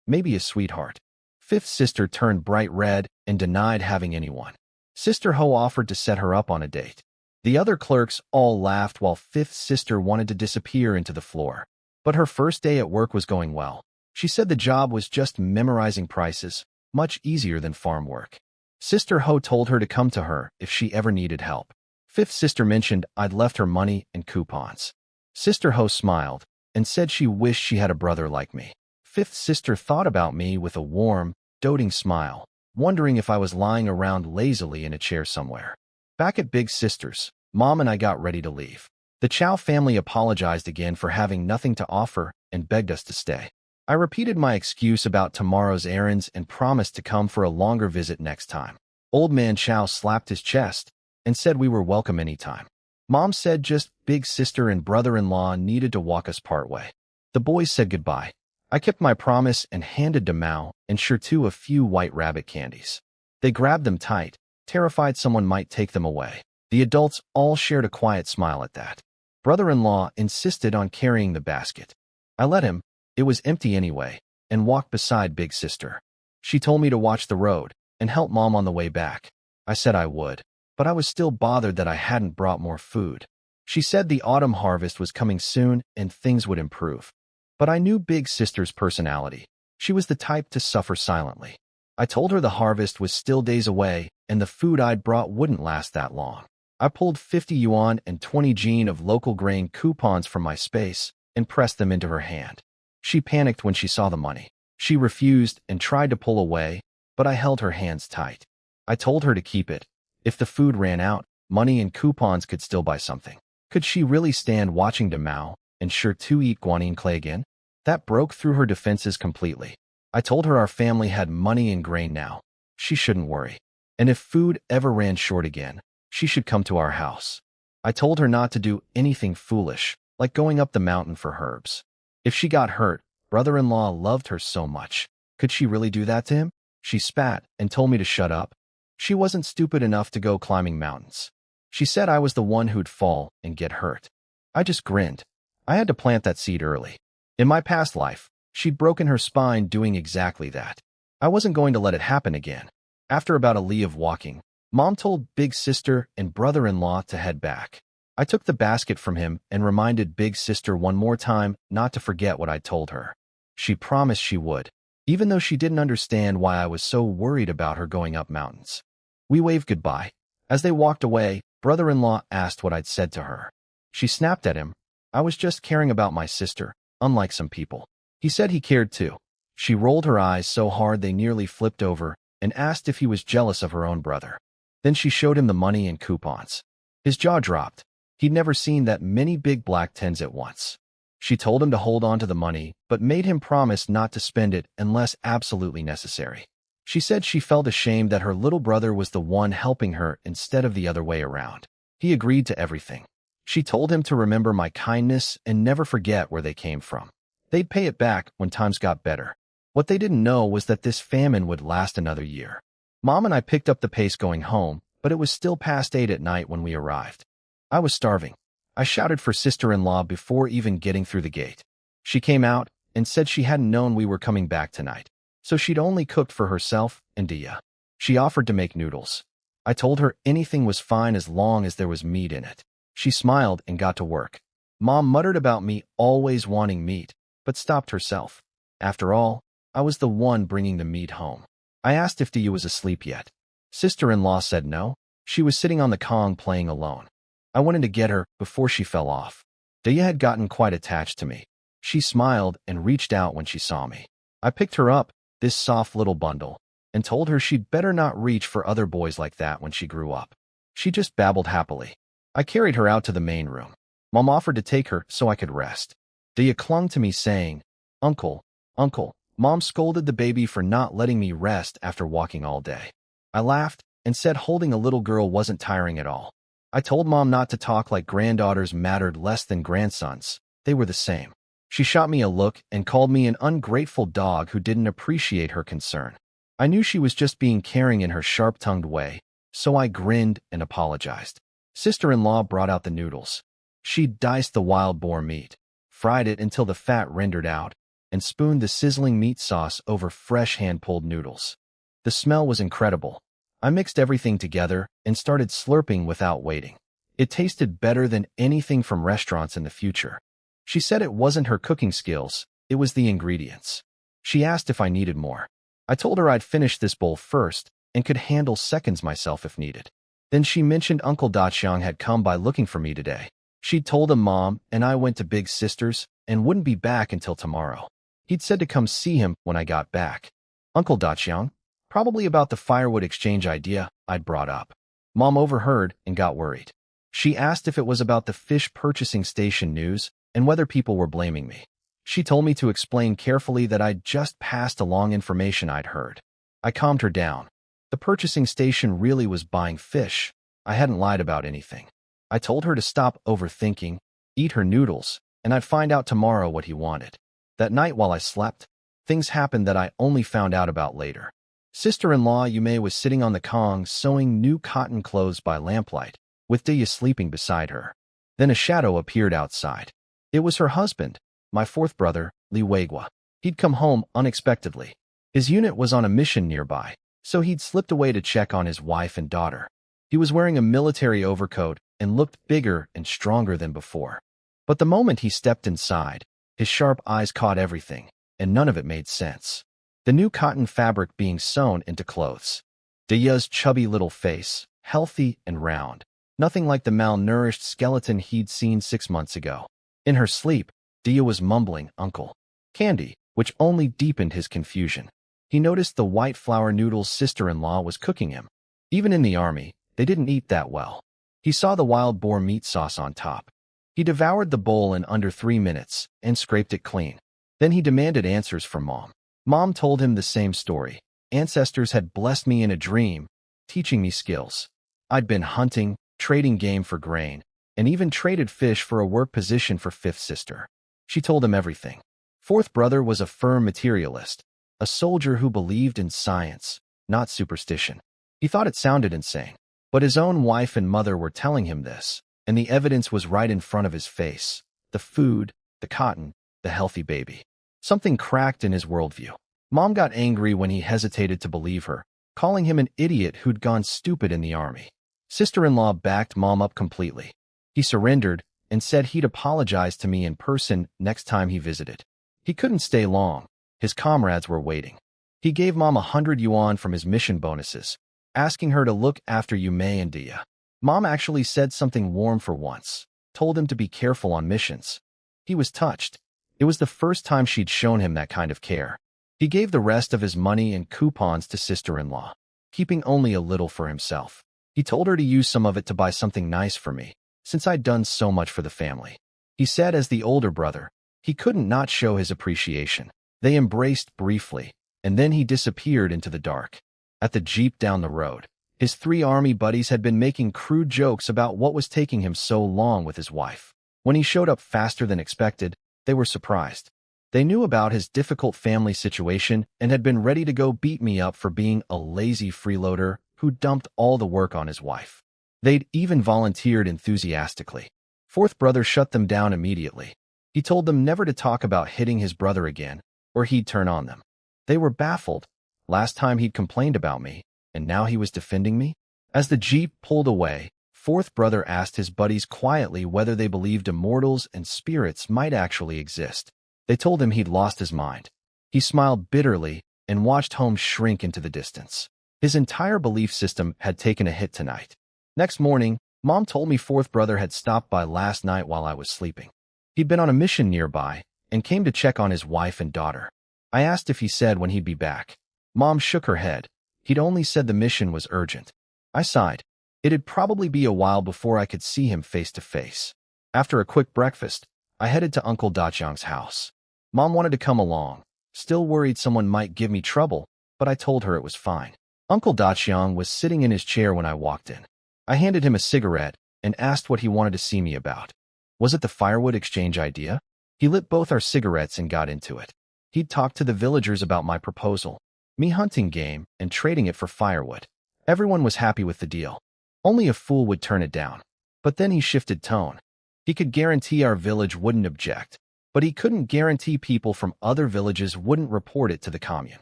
maybe a sweetheart. Fifth Sister turned bright red and denied having anyone. Sister Ho offered to set her up on a date. The other clerks all laughed while Fifth Sister wanted to disappear into the floor. But her first day at work was going well. She said the job was just memorizing prices, much easier than farm work. Sister Ho told her to come to her if she ever needed help. Fifth Sister mentioned I'd left her money and coupons. Sister Ho smiled and said she wished she had a brother like me. Fifth Sister thought about me with a warm, doting smile, wondering if I was lying around lazily in a chair somewhere. Back at Big Sister's, Mom and I got ready to leave. The Chow family apologized again for having nothing to offer and begged us to stay. I repeated my excuse about tomorrow's errands and promised to come for a longer visit next time. Old Man Chow slapped his chest and said we were welcome anytime. Mom said just Big Sister and brother-in-law needed to walk us partway. The boys said goodbye. I kept my promise and handed to Mao and Shirtu a few white rabbit candies. They grabbed them tight, terrified someone might take them away. The adults all shared a quiet smile at that. Brother-in-law insisted on carrying the basket. I let him, it was empty anyway, and walked beside Big Sister. She told me to watch the road and help Mom on the way back. I said I would, but I was still bothered that I hadn't brought more food. She said the autumn harvest was coming soon and things would improve. But I knew Big Sister's personality. She was the type to suffer silently. I told her the harvest was still days away and the food I'd brought wouldn't last that long. I pulled 50 yuan and 20 jin of local grain coupons from my space and pressed them into her hand. She panicked when she saw the money. She refused and tried to pull away, but I held her hands tight. I told her to keep it. If the food ran out, money and coupons could still buy something. Could she really stand watching Mao and Shirtu eat guanyin clay again? That broke through her defenses completely. I told her our family had money and grain now. She shouldn't worry. And if food ever ran short again, she should come to our house. I told her not to do anything foolish, like going up the mountain for herbs. If she got hurt, brother-in-law loved her so much. Could she really do that to him? She spat and told me to shut up. She wasn't stupid enough to go climbing mountains. She said I was the one who'd fall and get hurt. I just grinned. I had to plant that seed early. In my past life, she'd broken her spine doing exactly that. I wasn't going to let it happen again. After about a li of walking, Mom told Big Sister and brother-in-law to head back. I took the basket from him and reminded Big Sister one more time not to forget what I'd told her. She promised she would, even though she didn't understand why I was so worried about her going up mountains. We waved goodbye. As they walked away, brother-in-law asked what I'd said to her. She snapped at him. I was just caring about my sister, unlike some people. He said he cared too. She rolled her eyes so hard they nearly flipped over and asked if he was jealous of her own brother. Then she showed him the money and coupons. His jaw dropped. He'd never seen that many big black tens at once. She told him to hold on to the money, but made him promise not to spend it unless absolutely necessary. She said she felt ashamed that her little brother was the one helping her instead of the other way around. He agreed to everything. She told him to remember my kindness and never forget where they came from. They'd pay it back when times got better. What they didn't know was that this famine would last another year. Mom and I picked up the pace going home, but it was still past 8 at night when we arrived. I was starving. I shouted for sister-in-law before even getting through the gate. She came out and said she hadn't known we were coming back tonight, so she'd only cooked for herself and Dia. She offered to make noodles. I told her anything was fine as long as there was meat in it. She smiled and got to work. Mom muttered about me always wanting meat, but stopped herself. After all, I was the one bringing the meat home. I asked if Dia was asleep yet. Sister-in-law said no. She was sitting on the Kong playing alone. I went in to get her before she fell off. Dia had gotten quite attached to me. She smiled and reached out when she saw me. I picked her up, this soft little bundle, and told her she'd better not reach for other boys like that when she grew up. She just babbled happily. I carried her out to the main room. Mom offered to take her so I could rest. Dia clung to me saying, "Uncle, Uncle." Mom scolded the baby for not letting me rest after walking all day. I laughed and said holding a little girl wasn't tiring at all. I told Mom not to talk like granddaughters mattered less than grandsons. They were the same. She shot me a look and called me an ungrateful dog who didn't appreciate her concern. I knew she was just being caring in her sharp-tongued way, so I grinned and apologized. Sister-in-law brought out the noodles. She diced the wild boar meat, fried it until the fat rendered out, and spooned the sizzling meat sauce over fresh hand-pulled noodles. The smell was incredible. I mixed everything together and started slurping without waiting. It tasted better than anything from restaurants in the future. She said it wasn't her cooking skills, it was the ingredients. She asked if I needed more. I told her I'd finish this bowl first and could handle seconds myself if needed. Then she mentioned Uncle Daqiang had come by looking for me today. She'd told him Mom and I went to Big Sister's and wouldn't be back until tomorrow. He'd said to come see him when I got back. Uncle Daqiang? Probably about the firewood exchange idea I'd brought up. Mom overheard and got worried. She asked if it was about the fish purchasing station news and whether people were blaming me. She told me to explain carefully that I'd just passed along information I'd heard. I calmed her down. The purchasing station really was buying fish. I hadn't lied about anything. I told her to stop overthinking, eat her noodles, and I'd find out tomorrow what he wanted. That night while I slept, things happened that I only found out about later. Sister-in-law Yume was sitting on the Kong sewing new cotton clothes by lamplight, with Dia sleeping beside her. Then a shadow appeared outside. It was her husband, my fourth brother, Li Weigua. He'd come home unexpectedly. His unit was on a mission nearby, so he'd slipped away to check on his wife and daughter. He was wearing a military overcoat and looked bigger and stronger than before. But the moment he stepped inside, his sharp eyes caught everything, and none of it made sense. The new cotton fabric being sewn into clothes. Dia's chubby little face, healthy and round, nothing like the malnourished skeleton he'd seen 6 months ago. In her sleep, Dia was mumbling, "Uncle." Candy, which only deepened his confusion. He noticed the white flour noodles sister-in-law was cooking him. Even in the army, they didn't eat that well. He saw the wild boar meat sauce on top. He devoured the bowl in under 3 minutes and scraped it clean. Then he demanded answers from Mom. Mom told him the same story. Ancestors had blessed me in a dream, teaching me skills. I'd been hunting, trading game for grain, and even traded fish for a work position for fifth sister. She told him everything. Fourth brother was a firm materialist, a soldier who believed in science, not superstition. He thought it sounded insane, but his own wife and mother were telling him this, and the evidence was right in front of his face. The food, the cotton, the healthy baby. Something cracked in his worldview. Mom got angry when he hesitated to believe her, calling him an idiot who'd gone stupid in the army. Sister-in-law backed Mom up completely. He surrendered and said he'd apologize to me in person next time he visited. He couldn't stay long. His comrades were waiting. He gave Mom 100 yuan from his mission bonuses, asking her to look after Yume and Dia. Mom actually said something warm for once, told him to be careful on missions. He was touched. It was the first time she'd shown him that kind of care. He gave the rest of his money and coupons to sister-in-law, keeping only a little for himself. He told her to use some of it to buy something nice for me, since I'd done so much for the family. He said as the older brother, he couldn't not show his appreciation. They embraced briefly, and then he disappeared into the dark. At the jeep down the road, his 3 army buddies had been making crude jokes about what was taking him so long with his wife. When he showed up faster than expected, they were surprised. They knew about his difficult family situation and had been ready to go beat me up for being a lazy freeloader who dumped all the work on his wife. They'd even volunteered enthusiastically. Fourth brother shut them down immediately. He told them never to talk about hitting his brother again, or he'd turn on them. They were baffled. Last time he'd complained about me, and now he was defending me? As the jeep pulled away, fourth brother asked his buddies quietly whether they believed immortals and spirits might actually exist. They told him he'd lost his mind. He smiled bitterly and watched home shrink into the distance. His entire belief system had taken a hit tonight. Next morning, Mom told me fourth brother had stopped by last night while I was sleeping. He'd been on a mission nearby and came to check on his wife and daughter. I asked if he said when he'd be back. Mom shook her head. He'd only said the mission was urgent. I sighed. It'd probably be a while before I could see him face to face. After a quick breakfast, I headed to Uncle Daqiang's house. Mom wanted to come along, still worried someone might give me trouble, but I told her it was fine. Uncle Daqiang was sitting in his chair when I walked in. I handed him a cigarette and asked what he wanted to see me about. Was it the firewood exchange idea? He lit both our cigarettes and got into it. He'd talked to the villagers about my proposal, me hunting game and trading it for firewood. Everyone was happy with the deal. Only a fool would turn it down. But then he shifted tone. He could guarantee our village wouldn't object, but he couldn't guarantee people from other villages wouldn't report it to the commune.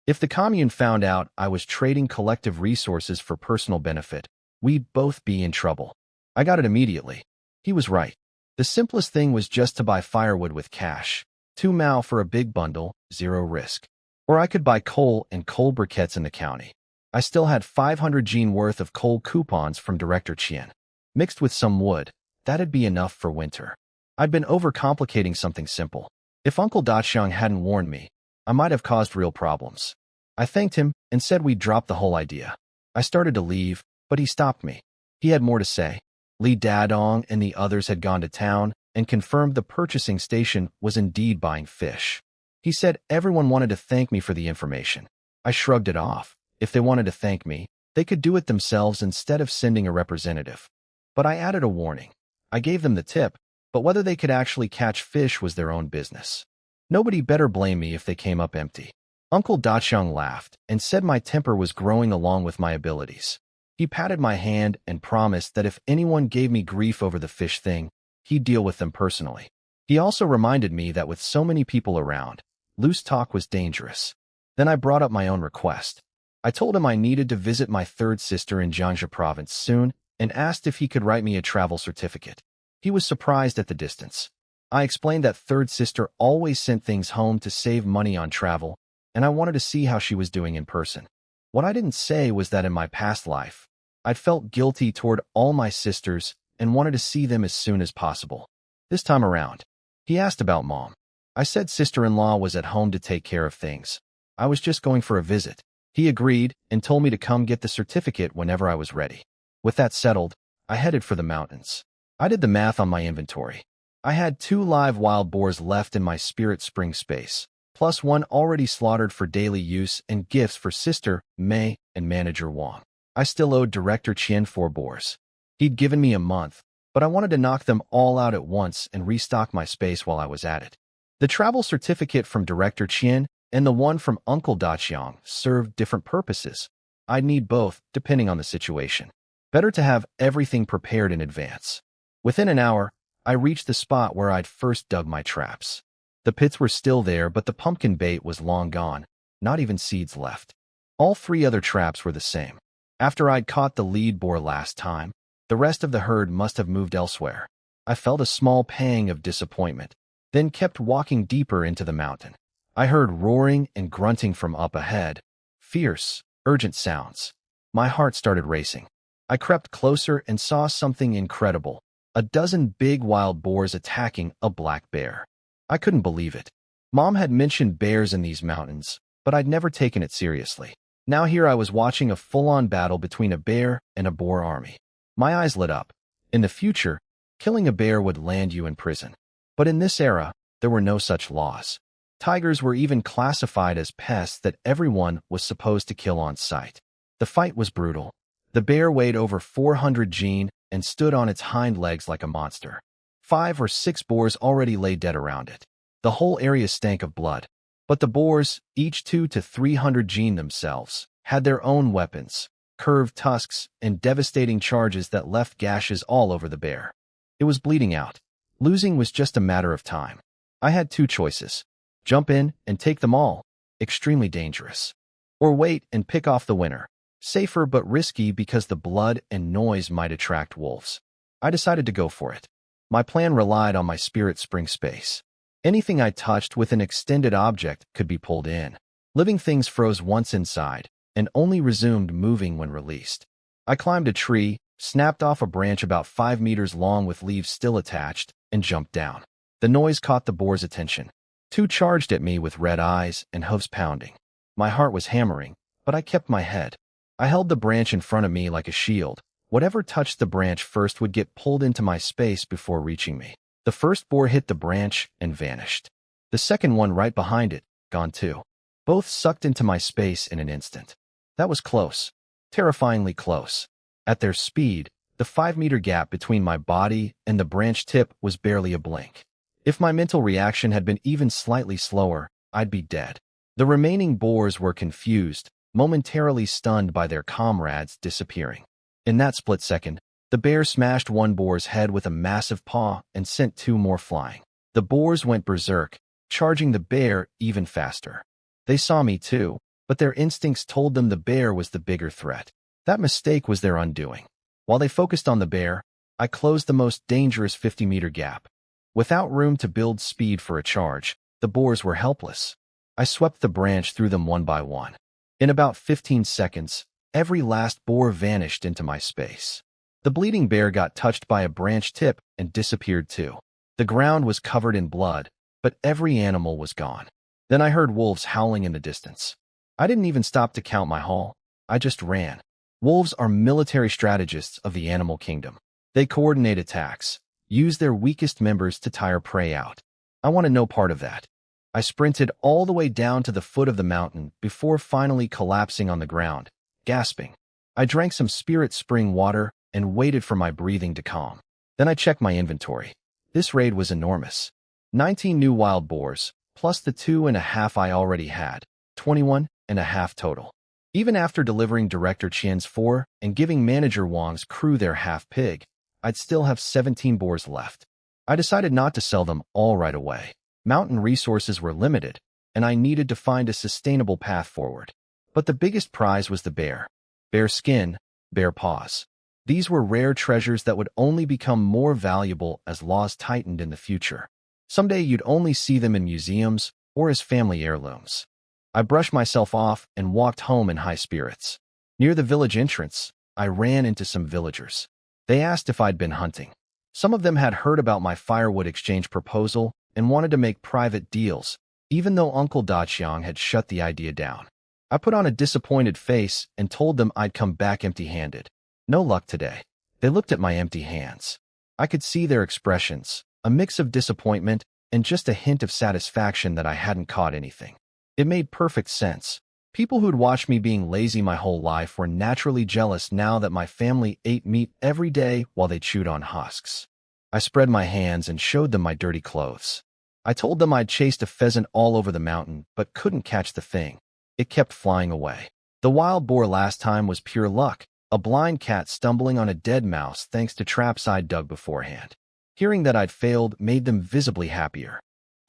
If the commune found out I was trading collective resources for personal benefit, we'd both be in trouble. I got it immediately. He was right. The simplest thing was just to buy firewood with cash. 2 mao for a big bundle, 0 risk. Or I could buy coal and coal briquettes in the county. I still had 500 jin worth of coal coupons from Director Qian. Mixed with some wood, that'd be enough for winter. I'd been overcomplicating something simple. If Uncle Daqiang hadn't warned me, I might have caused real problems. I thanked him and said we'd drop the whole idea. I started to leave, but he stopped me. He had more to say. Li Dadong and the others had gone to town and confirmed the purchasing station was indeed buying fish. He said everyone wanted to thank me for the information. I shrugged it off. If they wanted to thank me, they could do it themselves instead of sending a representative. But I added a warning. I gave them the tip, but whether they could actually catch fish was their own business. Nobody better blame me if they came up empty. Uncle Daqiang laughed and said my temper was growing along with my abilities. He patted my hand and promised that if anyone gave me grief over the fish thing, he'd deal with them personally. He also reminded me that with so many people around, loose talk was dangerous. Then I brought up my own request. I told him I needed to visit my third sister in Jiangxi province soon and asked if he could write me a travel certificate. He was surprised at the distance. I explained that third sister always sent things home to save money on travel, and I wanted to see how she was doing in person. What I didn't say was that in my past life, I'd felt guilty toward all my sisters and wanted to see them as soon as possible. This time around, he asked about Mom. I said sister-in-law was at home to take care of things. I was just going for a visit. He agreed and told me to come get the certificate whenever I was ready. With that settled, I headed for the mountains. I did the math on my inventory. I had 2 live wild boars left in my spirit spring space, plus 1 already slaughtered for daily use and gifts for Sister Mei and Manager Wang. I still owed Director Qian 4 boars. He'd given me a month, but I wanted to knock them all out at once and restock my space while I was at it. The travel certificate from Director Qian and the one from Uncle Daqiang served different purposes. I'd need both, depending on the situation. Better to have everything prepared in advance. Within an hour, I reached the spot where I'd first dug my traps. The pits were still there, but the pumpkin bait was long gone, not even seeds left. All 3 other traps were the same. After I'd caught the lead boar last time, the rest of the herd must have moved elsewhere. I felt a small pang of disappointment, then kept walking deeper into the mountain. I heard roaring and grunting from up ahead, fierce, urgent sounds. My heart started racing. I crept closer and saw something incredible, a dozen big wild boars attacking a black bear. I couldn't believe it. Mom had mentioned bears in these mountains, but I'd never taken it seriously. Now here I was watching a full-on battle between a bear and a boar army. My eyes lit up. In the future, killing a bear would land you in prison. But in this era, there were no such laws. Tigers were even classified as pests that everyone was supposed to kill on sight. The fight was brutal. The bear weighed over 400 jin and stood on its hind legs like a monster. 5 or 6 boars already lay dead around it. The whole area stank of blood. But the boars, each 2 to 300 gene themselves, had their own weapons, curved tusks, and devastating charges that left gashes all over the bear. It was bleeding out. Losing was just a matter of time. I had 2 choices. Jump in and take them all, extremely dangerous. Or wait and pick off the winner, safer but risky because the blood and noise might attract wolves. I decided to go for it. My plan relied on my spirit spring space. Anything I touched with an extended object could be pulled in. Living things froze once inside and only resumed moving when released. I climbed a tree, snapped off a branch about 5 meters long with leaves still attached, and jumped down. The noise caught the boar's attention. 2 charged at me with red eyes and hooves pounding. My heart was hammering, but I kept my head. I held the branch in front of me like a shield. Whatever touched the branch first would get pulled into my space before reaching me. The first boar hit the branch and vanished. The second one right behind it, gone too. Both sucked into my space in an instant. That was close. Terrifyingly close. At their speed, the 5-meter gap between my body and the branch tip was barely a blink. If my mental reaction had been even slightly slower, I'd be dead. The remaining boars were confused, momentarily stunned by their comrades disappearing. In that split second, the bear smashed one boar's head with a massive paw and sent 2 more flying. The boars went berserk, charging the bear even faster. They saw me too, but their instincts told them the bear was the bigger threat. That mistake was their undoing. While they focused on the bear, I closed the most dangerous 50-meter gap. Without room to build speed for a charge, the boars were helpless. I swept the branch through them one by one. In about 15 seconds, every last boar vanished into my space. The bleeding bear got touched by a branch tip and disappeared too. The ground was covered in blood, but every animal was gone. Then I heard wolves howling in the distance. I didn't even stop to count my haul. I just ran. Wolves are military strategists of the animal kingdom. They coordinate attacks, use their weakest members to tire prey out. I wanted no part of that. I sprinted all the way down to the foot of the mountain before finally collapsing on the ground, gasping. I drank some spirit spring water and waited for my breathing to calm. Then I checked my inventory. This raid was enormous. 19 new wild boars, plus the 2.5 I already had, 21.5 total. Even after delivering Director Qian's 4 and giving Manager Wang's crew their half-pig, I'd still have 17 boars left. I decided not to sell them all right away. Mountain resources were limited, and I needed to find a sustainable path forward. But the biggest prize was the bear. Bear skin, bear paws. These were rare treasures that would only become more valuable as laws tightened in the future. Someday you'd only see them in museums or as family heirlooms. I brushed myself off and walked home in high spirits. Near the village entrance, I ran into some villagers. They asked if I'd been hunting. Some of them had heard about my firewood exchange proposal and wanted to make private deals, even though Uncle Daqiang had shut the idea down. I put on a disappointed face and told them I'd come back empty-handed. No luck today. They looked at my empty hands. I could see their expressions, a mix of disappointment and just a hint of satisfaction that I hadn't caught anything. It made perfect sense. People who'd watched me being lazy my whole life were naturally jealous now that my family ate meat every day while they chewed on husks. I spread my hands and showed them my dirty clothes. I told them I'd chased a pheasant all over the mountain but couldn't catch the thing. It kept flying away. The wild boar last time was pure luck, a blind cat stumbling on a dead mouse thanks to traps I'd dug beforehand. Hearing that I'd failed made them visibly happier.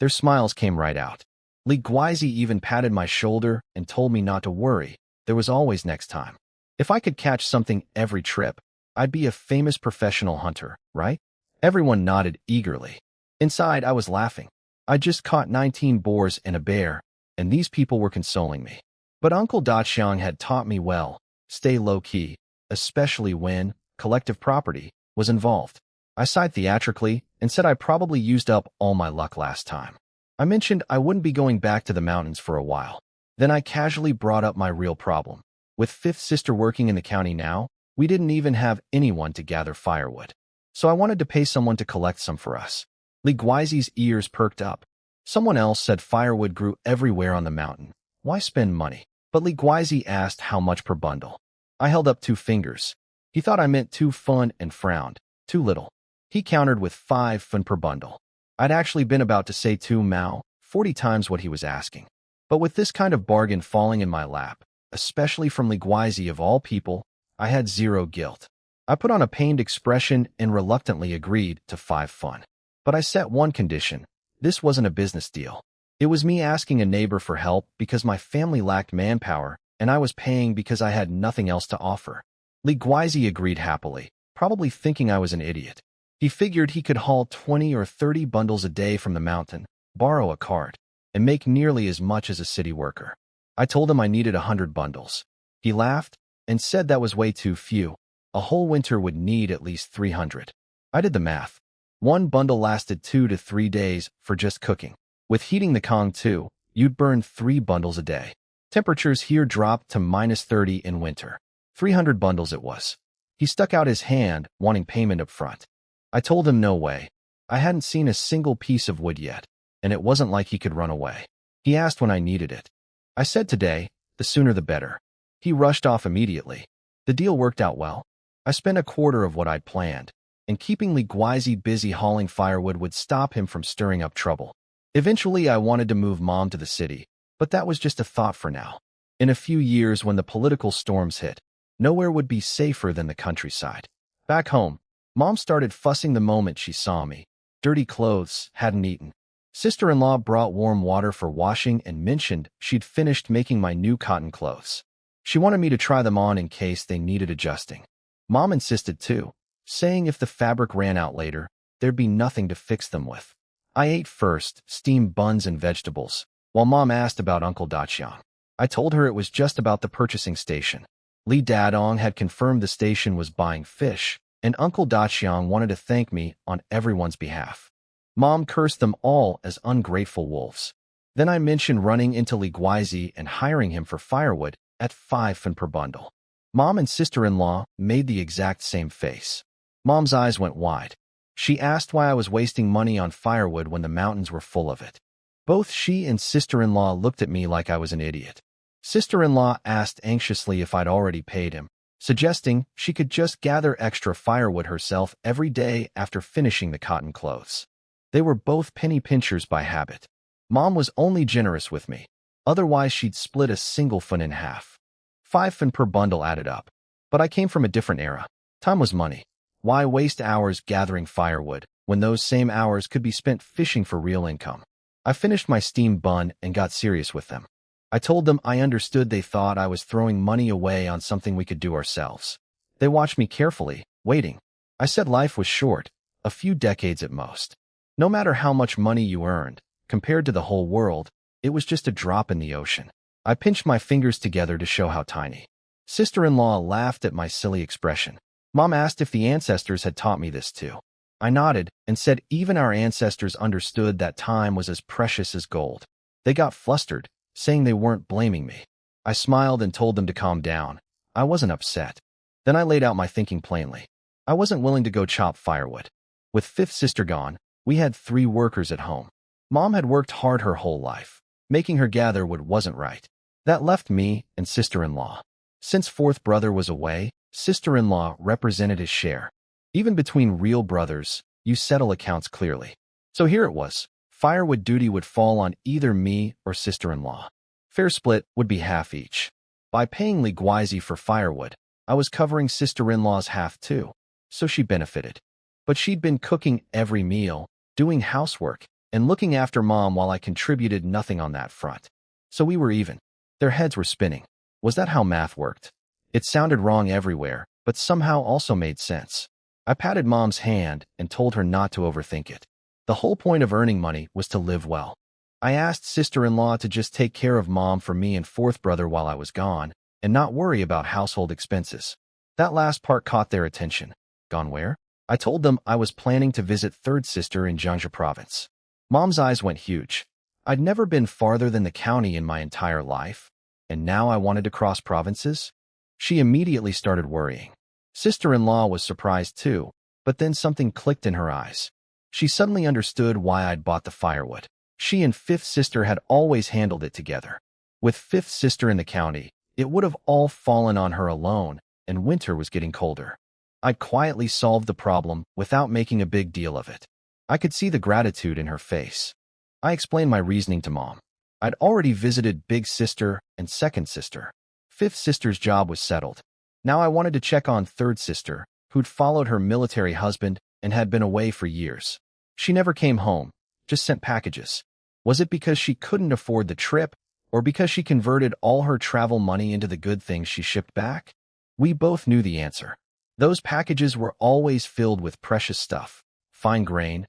Their smiles came right out. Li Guizi even patted my shoulder and told me not to worry, there was always next time. If I could catch something every trip, I'd be a famous professional hunter, right? Everyone nodded eagerly. Inside, I was laughing. I just caught 19 boars and a bear, and these people were consoling me. But Uncle Daqiang had taught me well, stay low-key, especially when collective property was involved. I sighed theatrically and said I probably used up all my luck last time. I mentioned I wouldn't be going back to the mountains for a while. Then I casually brought up my real problem. With fifth sister working in the county now, we didn't even have anyone to gather firewood. So I wanted to pay someone to collect some for us. Li Guizi's ears perked up. Someone else said firewood grew everywhere on the mountain. Why spend money? But Li Guizi asked how much per bundle. I held up 2 fingers. He thought I meant 2 fun and frowned. Too little. He countered with 5 fun per bundle. I'd actually been about to say 40 times what he was asking. But with this kind of bargain falling in my lap, especially from Liguizi of all people, I had zero guilt. I put on a pained expression and reluctantly agreed to 5 fun. But I set one condition. This wasn't a business deal. It was me asking a neighbor for help because my family lacked manpower, and I was paying because I had nothing else to offer. Liguizi agreed happily, probably thinking I was an idiot. He figured he could haul 20 or 30 bundles a day from the mountain, borrow a cart, and make nearly as much as a city worker. I told him I needed 100 bundles. He laughed and said that was way too few. A whole winter would need at least 300. I did the math. One bundle lasted 2 to 3 days for just cooking. With heating the Kong too, you'd burn 3 bundles a day. Temperatures here dropped to -30 in winter. 300 bundles it was. He stuck out his hand, wanting payment up front. I told him no way. I hadn't seen a single piece of wood yet, and it wasn't like he could run away. He asked when I needed it. I said today, the sooner the better. He rushed off immediately. The deal worked out well. I spent a quarter of what I'd planned, and keeping Liguizi busy hauling firewood would stop him from stirring up trouble. Eventually, I wanted to move Mom to the city, but that was just a thought for now. In a few years, when the political storms hit, nowhere would be safer than the countryside. Back home, Mom started fussing the moment she saw me. Dirty clothes, hadn't eaten. Sister-in-law brought warm water for washing and mentioned she'd finished making my new cotton clothes. She wanted me to try them on in case they needed adjusting. Mom insisted too, saying if the fabric ran out later, there'd be nothing to fix them with. I ate first, steamed buns and vegetables, while Mom asked about Uncle Dachiang. I told her it was just about the purchasing station. Li Dadong had confirmed the station was buying fish, and Uncle Dachiang wanted to thank me on everyone's behalf. Mom cursed them all as ungrateful wolves. Then I mentioned running into Liguizi and hiring him for firewood at 5 fen per bundle. Mom and sister-in-law made the exact same face. Mom's eyes went wide. She asked why I was wasting money on firewood when the mountains were full of it. Both she and sister-in-law looked at me like I was an idiot. Sister-in-law asked anxiously if I'd already paid him, suggesting she could just gather extra firewood herself every day after finishing the cotton clothes. They were both penny pinchers by habit. Mom was only generous with me. Otherwise, she'd split a single fen in half. 5 fen per bundle added up. But I came from a different era. Time was money. Why waste hours gathering firewood when those same hours could be spent fishing for real income? I finished my steamed bun and got serious with them. I told them I understood they thought I was throwing money away on something we could do ourselves. They watched me carefully, waiting. I said life was short, a few decades at most. No matter how much money you earned, compared to the whole world, it was just a drop in the ocean. I pinched my fingers together to show how tiny. Sister-in-law laughed at my silly expression. Mom asked if the ancestors had taught me this too. I nodded and said even our ancestors understood that time was as precious as gold. They got flustered, saying they weren't blaming me. I smiled and told them to calm down. I wasn't upset. Then I laid out my thinking plainly. I wasn't willing to go chop firewood. With 5th sister gone, we had 3 workers at home. Mom had worked hard her whole life. Making her gather wood wasn't right. That left me and sister-in-law. Since 4th brother was away, sister-in-law represented his share. Even between real brothers, you settle accounts clearly. So here it was. Firewood duty would fall on either me or sister-in-law. Fair split would be half each. By paying Liguizi for firewood, I was covering sister-in-law's half too, so she benefited. But she'd been cooking every meal, doing housework, and looking after Mom while I contributed nothing on that front. So we were even. Their heads were spinning. Was that how math worked? It sounded wrong everywhere, but somehow also made sense. I patted Mom's hand and told her not to overthink it. The whole point of earning money was to live well. I asked sister-in-law to just take care of Mom for me and 4th brother while I was gone, and not worry about household expenses. That last part caught their attention. Gone where? I told them I was planning to visit 3rd sister in Jiangxi province. Mom's eyes went huge. I'd never been farther than the county in my entire life, and now I wanted to cross provinces? She immediately started worrying. Sister-in-law was surprised too, but then something clicked in her eyes. She suddenly understood why I'd bought the firewood. She and 5th sister had always handled it together. With 5th sister in the county, it would have all fallen on her alone, and winter was getting colder. I'd quietly solved the problem without making a big deal of it. I could see the gratitude in her face. I explained my reasoning to Mom. I'd already visited big sister and second sister. Fifth sister's job was settled. Now I wanted to check on third sister, who'd followed her military husband and had been away for years. She never came home, just sent packages. Was it because she couldn't afford the trip, or because she converted all her travel money into the good things she shipped back? We both knew the answer. Those packages were always filled with precious stuff: fine grain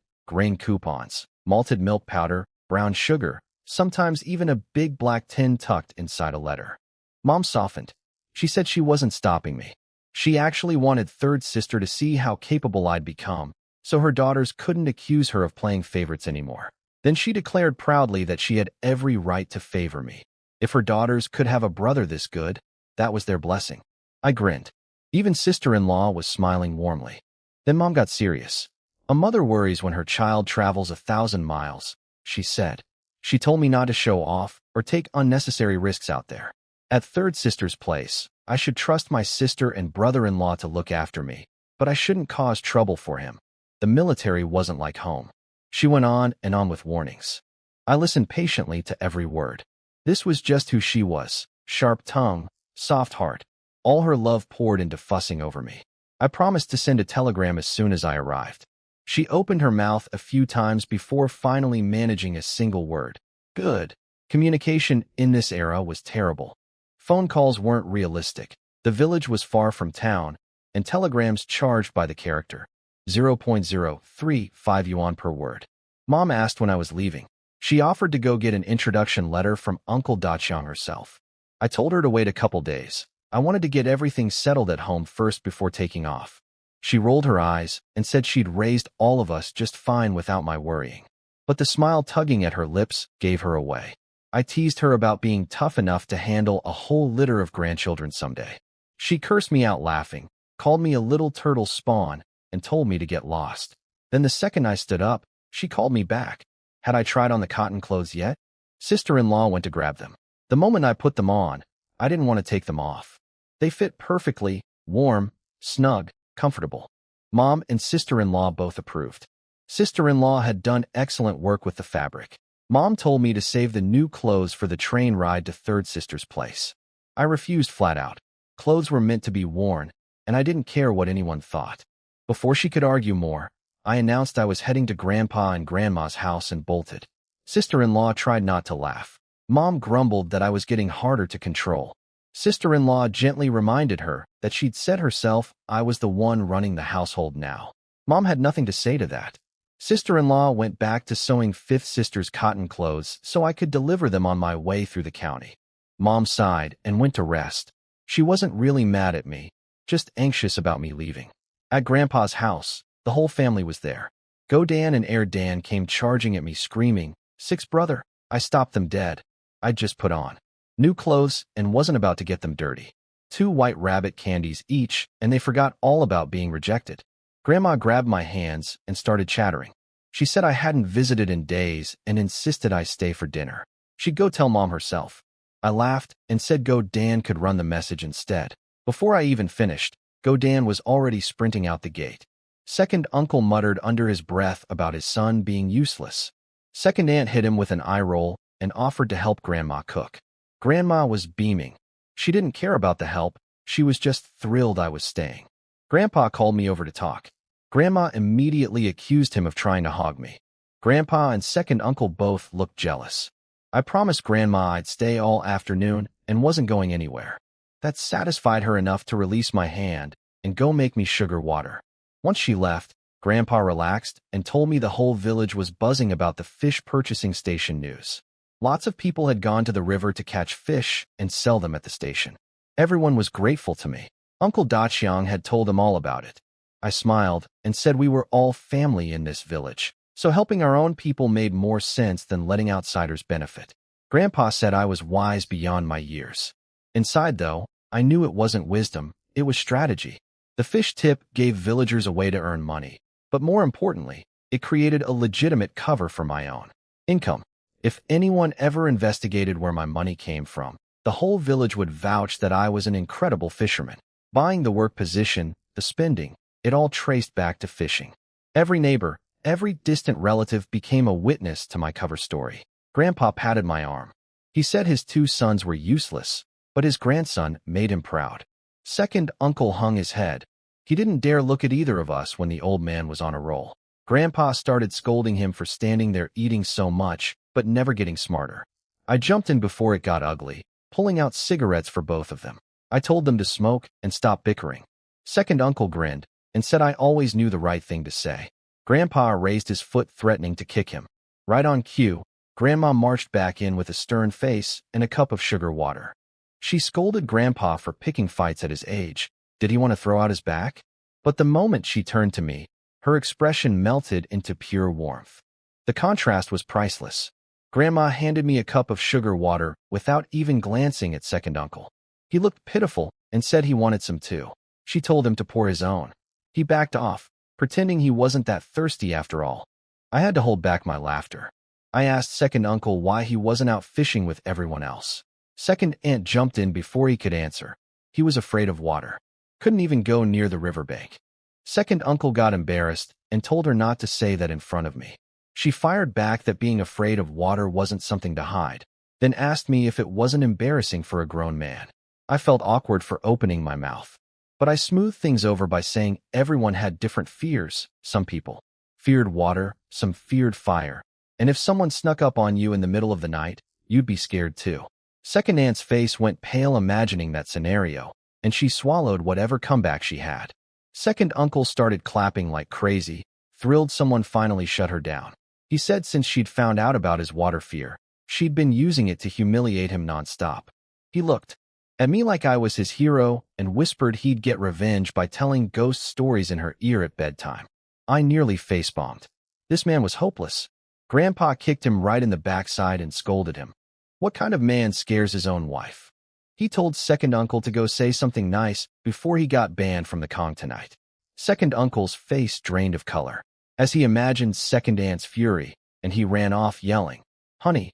coupons, malted milk powder, brown sugar, sometimes even a big black tin tucked inside a letter. Mom softened. She said she wasn't stopping me. She actually wanted third sister to see how capable I'd become, so her daughters couldn't accuse her of playing favorites anymore. Then she declared proudly that she had every right to favor me. If her daughters could have a brother this good, that was their blessing. I grinned. Even sister-in-law was smiling warmly. Then Mom got serious. A mother worries when her child travels 1,000 miles, she said. She told me not to show off or take unnecessary risks out there. At third sister's place, I should trust my sister and brother-in-law to look after me, but I shouldn't cause trouble for him. The military wasn't like home. She went on and on with warnings. I listened patiently to every word. This was just who she was: sharp tongue, soft heart. All her love poured into fussing over me. I promised to send a telegram as soon as I arrived. She opened her mouth a few times before finally managing a single word: good. Communication in this era was terrible. Phone calls weren't realistic. The village was far from town, and telegrams charged by the character. 0.035 yuan per word. Mom asked when I was leaving. She offered to go get an introduction letter from Uncle Daqiang herself. I told her to wait a couple days. I wanted to get everything settled at home first before taking off. She rolled her eyes and said she'd raised all of us just fine without my worrying. But the smile tugging at her lips gave her away. I teased her about being tough enough to handle a whole litter of grandchildren someday. She cursed me out laughing, called me a little turtle spawn, and told me to get lost. Then the second I stood up, she called me back. Had I tried on the cotton clothes yet? Sister-in-law went to grab them. The moment I put them on, I didn't want to take them off. They fit perfectly, warm, snug, comfortable. Mom and sister-in-law both approved. Sister-in-law had done excellent work with the fabric. Mom told me to save the new clothes for the train ride to third sister's place. I refused flat out. Clothes were meant to be worn, and I didn't care what anyone thought. Before she could argue more, I announced I was heading to Grandpa and Grandma's house and bolted. Sister-in-law tried not to laugh. Mom grumbled that I was getting harder to control. Sister-in-law gently reminded her that she'd said herself I was the one running the household now. Mom had nothing to say to that. Sister-in-law went back to sewing fifth sister's cotton clothes so I could deliver them on my way through the county. Mom sighed and went to rest. She wasn't really mad at me, just anxious about me leaving. At Grandpa's house, the whole family was there. Go Dan and Air Dan came charging at me screaming, "Six brother!" I stopped them dead. I'd just put on new clothes and wasn't about to get them dirty. 2 white rabbit candies each, and they forgot all about being rejected. Grandma grabbed my hands and started chattering. She said I hadn't visited in days and insisted I stay for dinner. She'd go tell Mom herself. I laughed and said Go Dan could run the message instead. Before I even finished, Go Dan was already sprinting out the gate. Second uncle muttered under his breath about his son being useless. Second aunt hit him with an eye roll and offered to help Grandma cook. Grandma was beaming. She didn't care about the help, she was just thrilled I was staying. Grandpa called me over to talk. Grandma immediately accused him of trying to hog me. Grandpa and second uncle both looked jealous. I promised Grandma I'd stay all afternoon and wasn't going anywhere. That satisfied her enough to release my hand and go make me sugar water. Once she left, Grandpa relaxed and told me the whole village was buzzing about the fish purchasing station news. Lots of people had gone to the river to catch fish and sell them at the station. Everyone was grateful to me. Uncle Daqiang had told them all about it. I smiled and said we were all family in this village, so helping our own people made more sense than letting outsiders benefit. Grandpa said I was wise beyond my years. Inside, though, I knew it wasn't wisdom, it was strategy. The fish tip gave villagers a way to earn money, but more importantly, it created a legitimate cover for my own income. If anyone ever investigated where my money came from, the whole village would vouch that I was an incredible fisherman. Buying the work position, the spending, it all traced back to fishing. Every neighbor, Every distant relative became a witness to my cover story. Grandpa patted my arm. He said his 2 sons were useless, but his grandson made him proud. Second uncle hung his head. He didn't dare look at either of us when the old man was on a roll. Grandpa started scolding him for standing there eating so much, but never getting smarter. I jumped in before it got ugly, pulling out cigarettes for both of them. I told them to smoke and stop bickering. Second uncle grinned and said I always knew the right thing to say. Grandpa raised his foot, threatening to kick him. Right on cue, Grandma marched back in with a stern face and a cup of sugar water. She scolded Grandpa for picking fights at his age. Did he want to throw out his back? But the moment she turned to me, her expression melted into pure warmth. The contrast was priceless. Grandma handed me a cup of sugar water without even glancing at second uncle. He looked pitiful and said he wanted some too. She told him to pour his own. He backed off, pretending he wasn't that thirsty after all. I had to hold back my laughter. I asked second uncle why he wasn't out fishing with everyone else. Second aunt jumped in before he could answer. He was afraid of water. Couldn't even go near the riverbank. Second uncle got embarrassed and told her not to say that in front of me. She fired back that being afraid of water wasn't something to hide, then asked me if it wasn't embarrassing for a grown man. I felt awkward for opening my mouth, but I smoothed things over by saying everyone had different fears. Some people feared water, some feared fire, and if someone snuck up on you in the middle of the night, you'd be scared too. Second aunt's face went pale imagining that scenario, and she swallowed whatever comeback she had. Second uncle started clapping like crazy, thrilled someone finally shut her down. He said since she'd found out about his water fear, she'd been using it to humiliate him nonstop. He looked at me like I was his hero and whispered he'd get revenge by telling ghost stories in her ear at bedtime. I nearly face-bombed. This man was hopeless. Grandpa kicked him right in the backside and scolded him. What kind of man scares his own wife? He told second uncle to go say something nice before he got banned from the Kong tonight. Second uncle's face drained of color as he imagined second aunt's fury, and he ran off yelling, "Honey,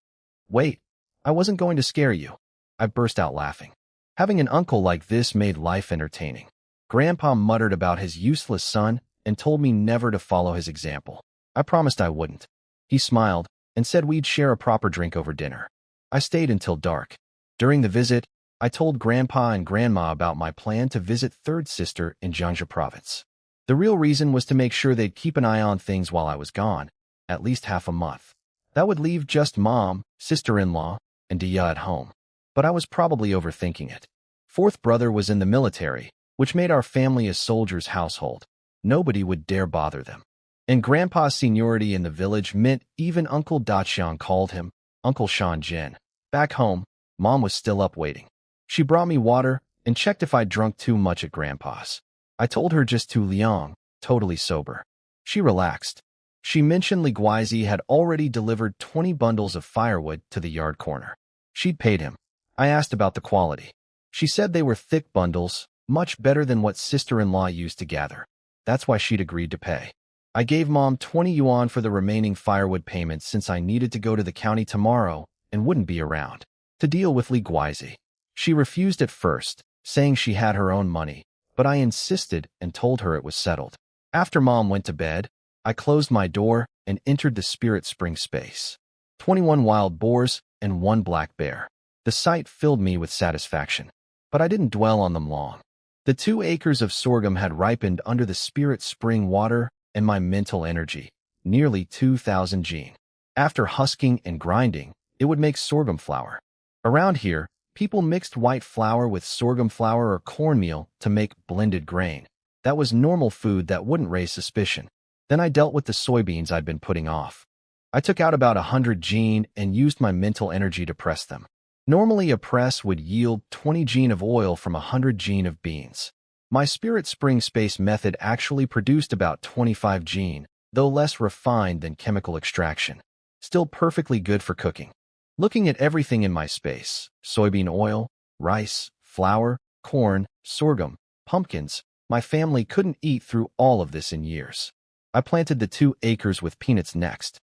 wait, I wasn't going to scare you." I burst out laughing. Having an uncle like this made life entertaining. Grandpa muttered about his useless son and told me never to follow his example. I promised I wouldn't. He smiled and said we'd share a proper drink over dinner. I stayed until dark. During the visit, I told Grandpa and Grandma about my plan to visit third sister in Jiangxi province. The real reason was to make sure they'd keep an eye on things while I was gone, at least half a month. That would leave just Mom, sister-in-law, and Dia at home. But I was probably overthinking it. Fourth brother was in the military, which made our family a soldier's household. Nobody would dare bother them. And Grandpa's seniority in the village meant even Uncle Daqiang called him Uncle Shan Jin. Back home, Mom was still up waiting. She brought me water and checked if I'd drunk too much at Grandpa's. I told her just 2 liang, totally sober. She relaxed. She mentioned Li Guizi had already delivered 20 bundles of firewood to the yard corner. She'd paid him. I asked about the quality. She said they were thick bundles, much better than what sister-in-law used to gather. That's why she'd agreed to pay. I gave Mom 20 yuan for the remaining firewood payments since I needed to go to the county tomorrow and wouldn't be around to deal with Li Guizi. She refused at first, saying she had her own money, but I insisted and told her it was settled. After Mom went to bed, I closed my door and entered the spirit spring space. 21 wild boars and 1 black bear. The sight filled me with satisfaction, but I didn't dwell on them long. The 2 acres of sorghum had ripened under the spirit spring water and my mental energy, nearly 2,000 jin. After husking and grinding, it would make sorghum flour. Around here, people mixed white flour with sorghum flour or cornmeal to make blended grain. That was normal food that wouldn't raise suspicion. Then I dealt with the soybeans I'd been putting off. I took out about 100 jin and used my mental energy to press them. Normally a press would yield 20 jin of oil from 100 jin of beans. My spirit spring space method actually produced about 25 jin, though less refined than chemical extraction. Still perfectly good for cooking. Looking at everything in my space, soybean oil, rice, flour, corn, sorghum, pumpkins, my family couldn't eat through all of this in years. I planted the 2 acres with peanuts next.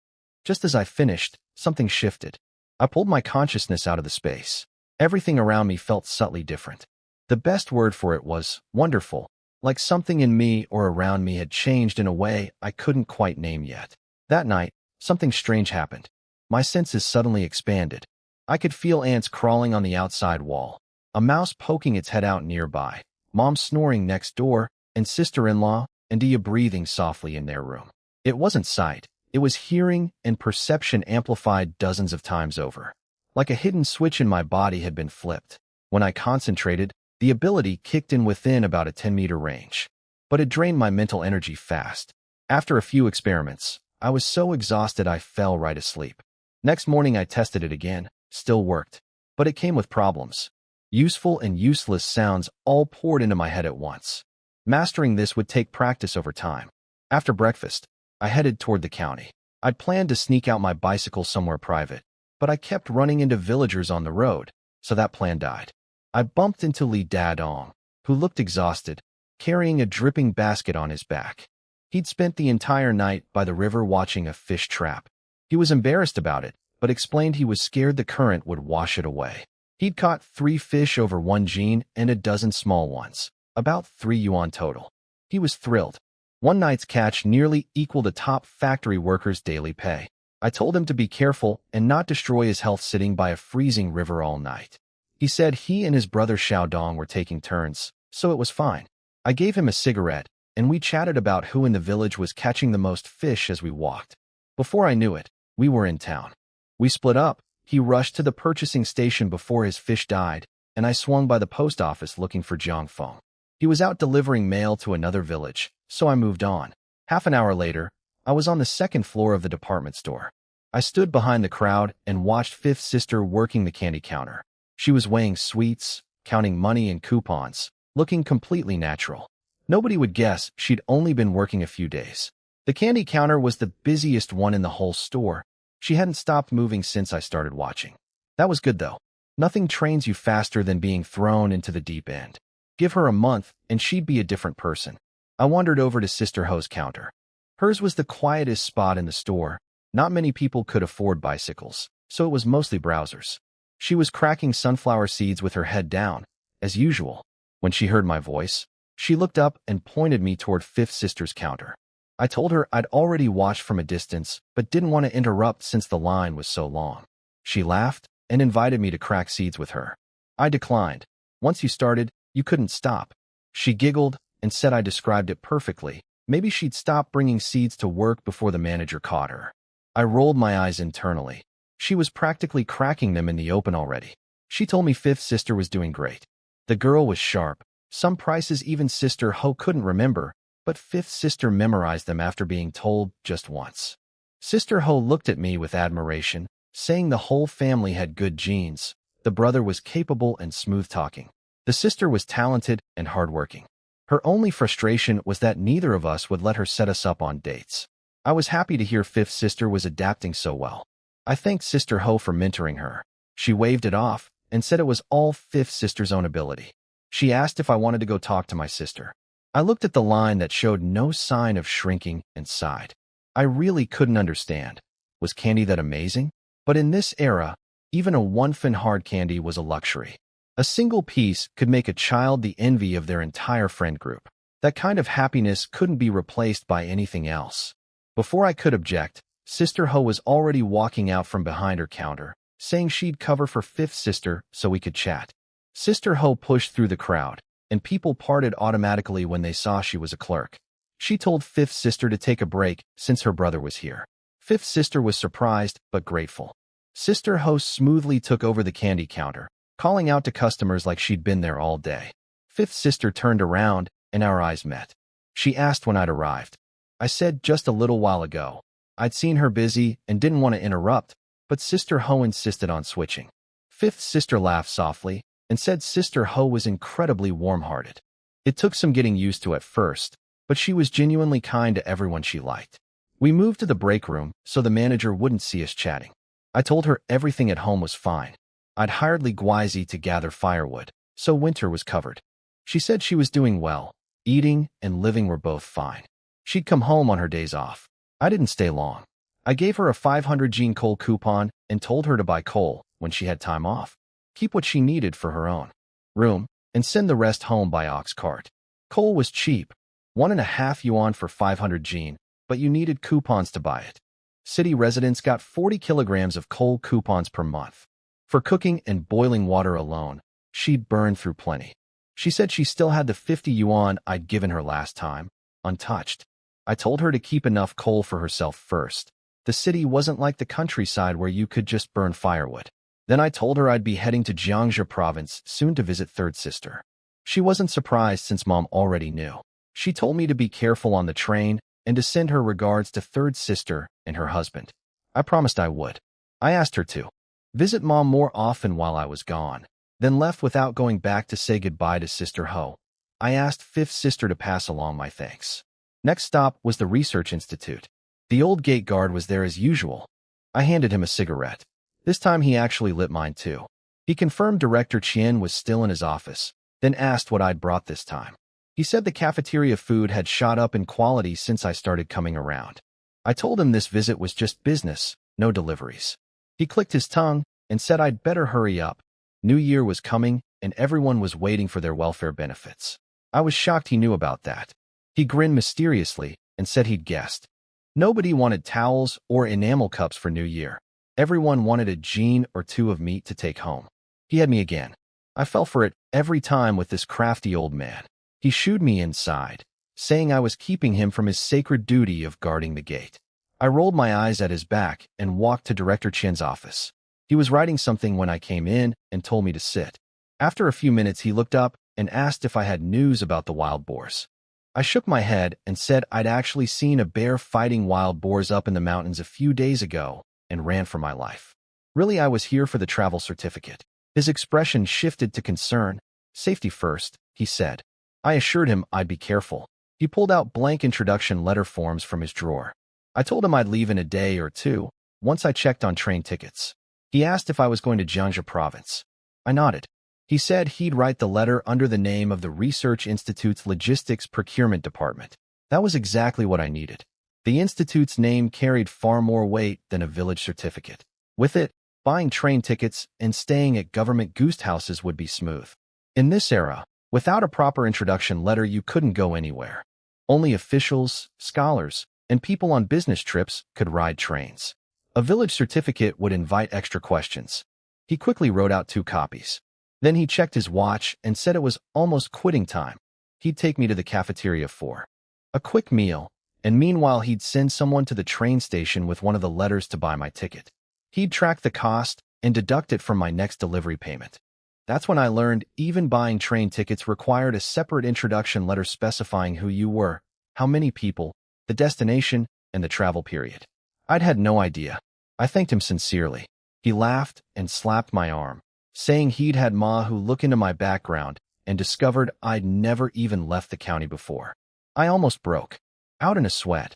Just as I finished, something shifted. I pulled my consciousness out of the space. Everything around me felt subtly different. The best word for it was wonderful. like something in me or around me had changed in a way I couldn't quite name yet. That night, something strange happened. My senses suddenly expanded. I could feel ants crawling on the outside wall, a mouse poking its head out nearby, Mom snoring next door, and sister-in-law and Dia breathing softly in their room. It wasn't sight. It was hearing and perception amplified dozens of times over. Like a hidden switch in my body had been flipped. When I concentrated, the ability kicked in within about a 10-meter range. But it drained my mental energy fast. After a few experiments, I was so exhausted I fell right asleep. Next morning I tested it again. Still worked. But it came with problems. Useful and useless sounds all poured into my head at once. Mastering this would take practice over time. After breakfast, I headed toward the county. I'd planned to sneak out my bicycle somewhere private, but I kept running into villagers on the road, so that plan died. I bumped into Li Dadong, who looked exhausted, carrying a dripping basket on his back. He'd spent the entire night by the river watching a fish trap. He was embarrassed about it, but explained he was scared the current would wash it away. He'd caught 3 fish over 1 jean and a dozen small ones, about 3 yuan total. He was thrilled. One night's catch nearly equaled a top factory worker's daily pay. I told him to be careful and not destroy his health sitting by a freezing river all night. He said he and his brother Xiaodong were taking turns, so it was fine. I gave him a cigarette, and we chatted about who in the village was catching the most fish as we walked. Before I knew it, we were in town. We split up. He rushed to the purchasing station before his fish died, and I swung by the post office looking for Jiang Feng. He was out delivering mail to another village, so I moved on. Half an hour later, I was on the 2nd floor of the department store. I stood behind the crowd and watched Fifth Sister working the candy counter. She was weighing sweets, counting money and coupons, looking completely natural. Nobody would guess she'd only been working a few days. The candy counter was the busiest one in the whole store. She hadn't stopped moving since I started watching. That was good though. Nothing trains you faster than being thrown into the deep end. Give her a month, and she'd be a different person. I wandered over to Sister Ho's counter. Hers was the quietest spot in the store. Not many people could afford bicycles, so it was mostly browsers. She was cracking sunflower seeds with her head down, as usual. When she heard my voice, she looked up and pointed me toward Fifth Sister's counter. I told her I'd already watched from a distance, but didn't want to interrupt since the line was so long. She laughed and invited me to crack seeds with her. I declined. Once you started, you couldn't stop. She giggled and said I described it perfectly. Maybe she'd stop bringing seeds to work before the manager caught her. I rolled my eyes internally. She was practically cracking them in the open already. She told me Fifth Sister was doing great. The girl was sharp. Some prices even Sister Ho couldn't remember, but Fifth Sister memorized them after being told just once. Sister Ho looked at me with admiration, saying the whole family had good genes. The brother was capable and smooth-talking. The sister was talented and hardworking. Her only frustration was that neither of us would let her set us up on dates. I was happy to hear Fifth Sister was adapting so well. I thanked Sister Ho for mentoring her. She waved it off and said it was all Fifth Sister's own ability. She asked if I wanted to go talk to my sister. I looked at the line that showed no sign of shrinking and sighed. I really couldn't understand. Was candy that amazing? But in this era, even a one-fin hard candy was a luxury. A single piece could make a child the envy of their entire friend group. That kind of happiness couldn't be replaced by anything else. Before I could object, Sister Ho was already walking out from behind her counter, saying she'd cover for Fifth Sister so we could chat. Sister Ho pushed through the crowd, and people parted automatically when they saw she was a clerk. She told Fifth Sister to take a break since her brother was here. Fifth Sister was surprised but grateful. Sister Ho smoothly took over the candy counter, calling out to customers like she'd been there all day. Fifth Sister turned around, and our eyes met. She asked when I'd arrived. I said just a little while ago. I'd seen her busy and didn't want to interrupt, but Sister Ho insisted on switching. Fifth Sister laughed softly and said Sister Ho was incredibly warm-hearted. It took some getting used to at first, but she was genuinely kind to everyone she liked. We moved to the break room so the manager wouldn't see us chatting. I told her everything at home was fine. I'd hired Li Guizi to gather firewood, so winter was covered. She said she was doing well. Eating and living were both fine. She'd come home on her days off. I didn't stay long. I gave her a 500 jean coal coupon and told her to buy coal when she had time off. Keep what she needed for her own room and send the rest home by ox cart. Coal was cheap, 1.5 yuan for 500 jin, but you needed coupons to buy it. City residents got 40 kilograms of coal coupons per month. For cooking and boiling water alone, she'd burned through plenty. She said she still had the 50 yuan I'd given her last time, untouched. I told her to keep enough coal for herself first. The city wasn't like the countryside where you could just burn firewood. Then I told her I'd be heading to Jiangxi province soon to visit third sister. She wasn't surprised since Mom already knew. She told me to be careful on the train and to send her regards to third sister and her husband. I promised I would. I asked her to visit Mom more often while I was gone, then left without going back to say goodbye to Sister Ho. I asked fifth sister to pass along my thanks. Next stop was the Research Institute. The old gate guard was there as usual. I handed him a cigarette. This time he actually lit mine too. He confirmed Director Qian was still in his office, then asked what I'd brought this time. He said the cafeteria food had shot up in quality since I started coming around. I told him this visit was just business, no deliveries. He clicked his tongue and said I'd better hurry up. New Year was coming and everyone was waiting for their welfare benefits. I was shocked he knew about that. He grinned mysteriously and said he'd guessed. Nobody wanted towels or enamel cups for New Year. Everyone wanted a jean or two of meat to take home. He had me again. I fell for it every time with this crafty old man. He shooed me inside, saying I was keeping him from his sacred duty of guarding the gate. I rolled my eyes at his back and walked to Director Chen's office. He was writing something when I came in and told me to sit. After a few minutes, he looked up and asked if I had news about the wild boars. I shook my head and said I'd actually seen a bear fighting wild boars up in the mountains a few days ago and ran for my life. Really, I was here for the travel certificate. His expression shifted to concern. Safety first, he said. I assured him I'd be careful. He pulled out blank introduction letter forms from his drawer. I told him I'd leave in a day or two, once I checked on train tickets. He asked if I was going to Jiangxi province. I nodded. He said he'd write the letter under the name of the Research Institute's Logistics Procurement Department. That was exactly what I needed. The institute's name carried far more weight than a village certificate. With it, buying train tickets and staying at government guest houses would be smooth. In this era, without a proper introduction letter, you couldn't go anywhere. Only officials, scholars, and people on business trips could ride trains. A village certificate would invite extra questions. He quickly wrote out 2 copies. Then he checked his watch and said it was almost quitting time. He'd take me to the cafeteria for a quick meal, and meanwhile he'd send someone to the train station with one of the letters to buy my ticket. He'd track the cost and deduct it from my next delivery payment. That's when I learned even buying train tickets required a separate introduction letter specifying who you were, how many people, the destination, and the travel period. I'd had no idea. I thanked him sincerely. He laughed and slapped my arm, saying he'd had Mahu look into my background and discovered I'd never even left the county before. I almost broke out in a sweat.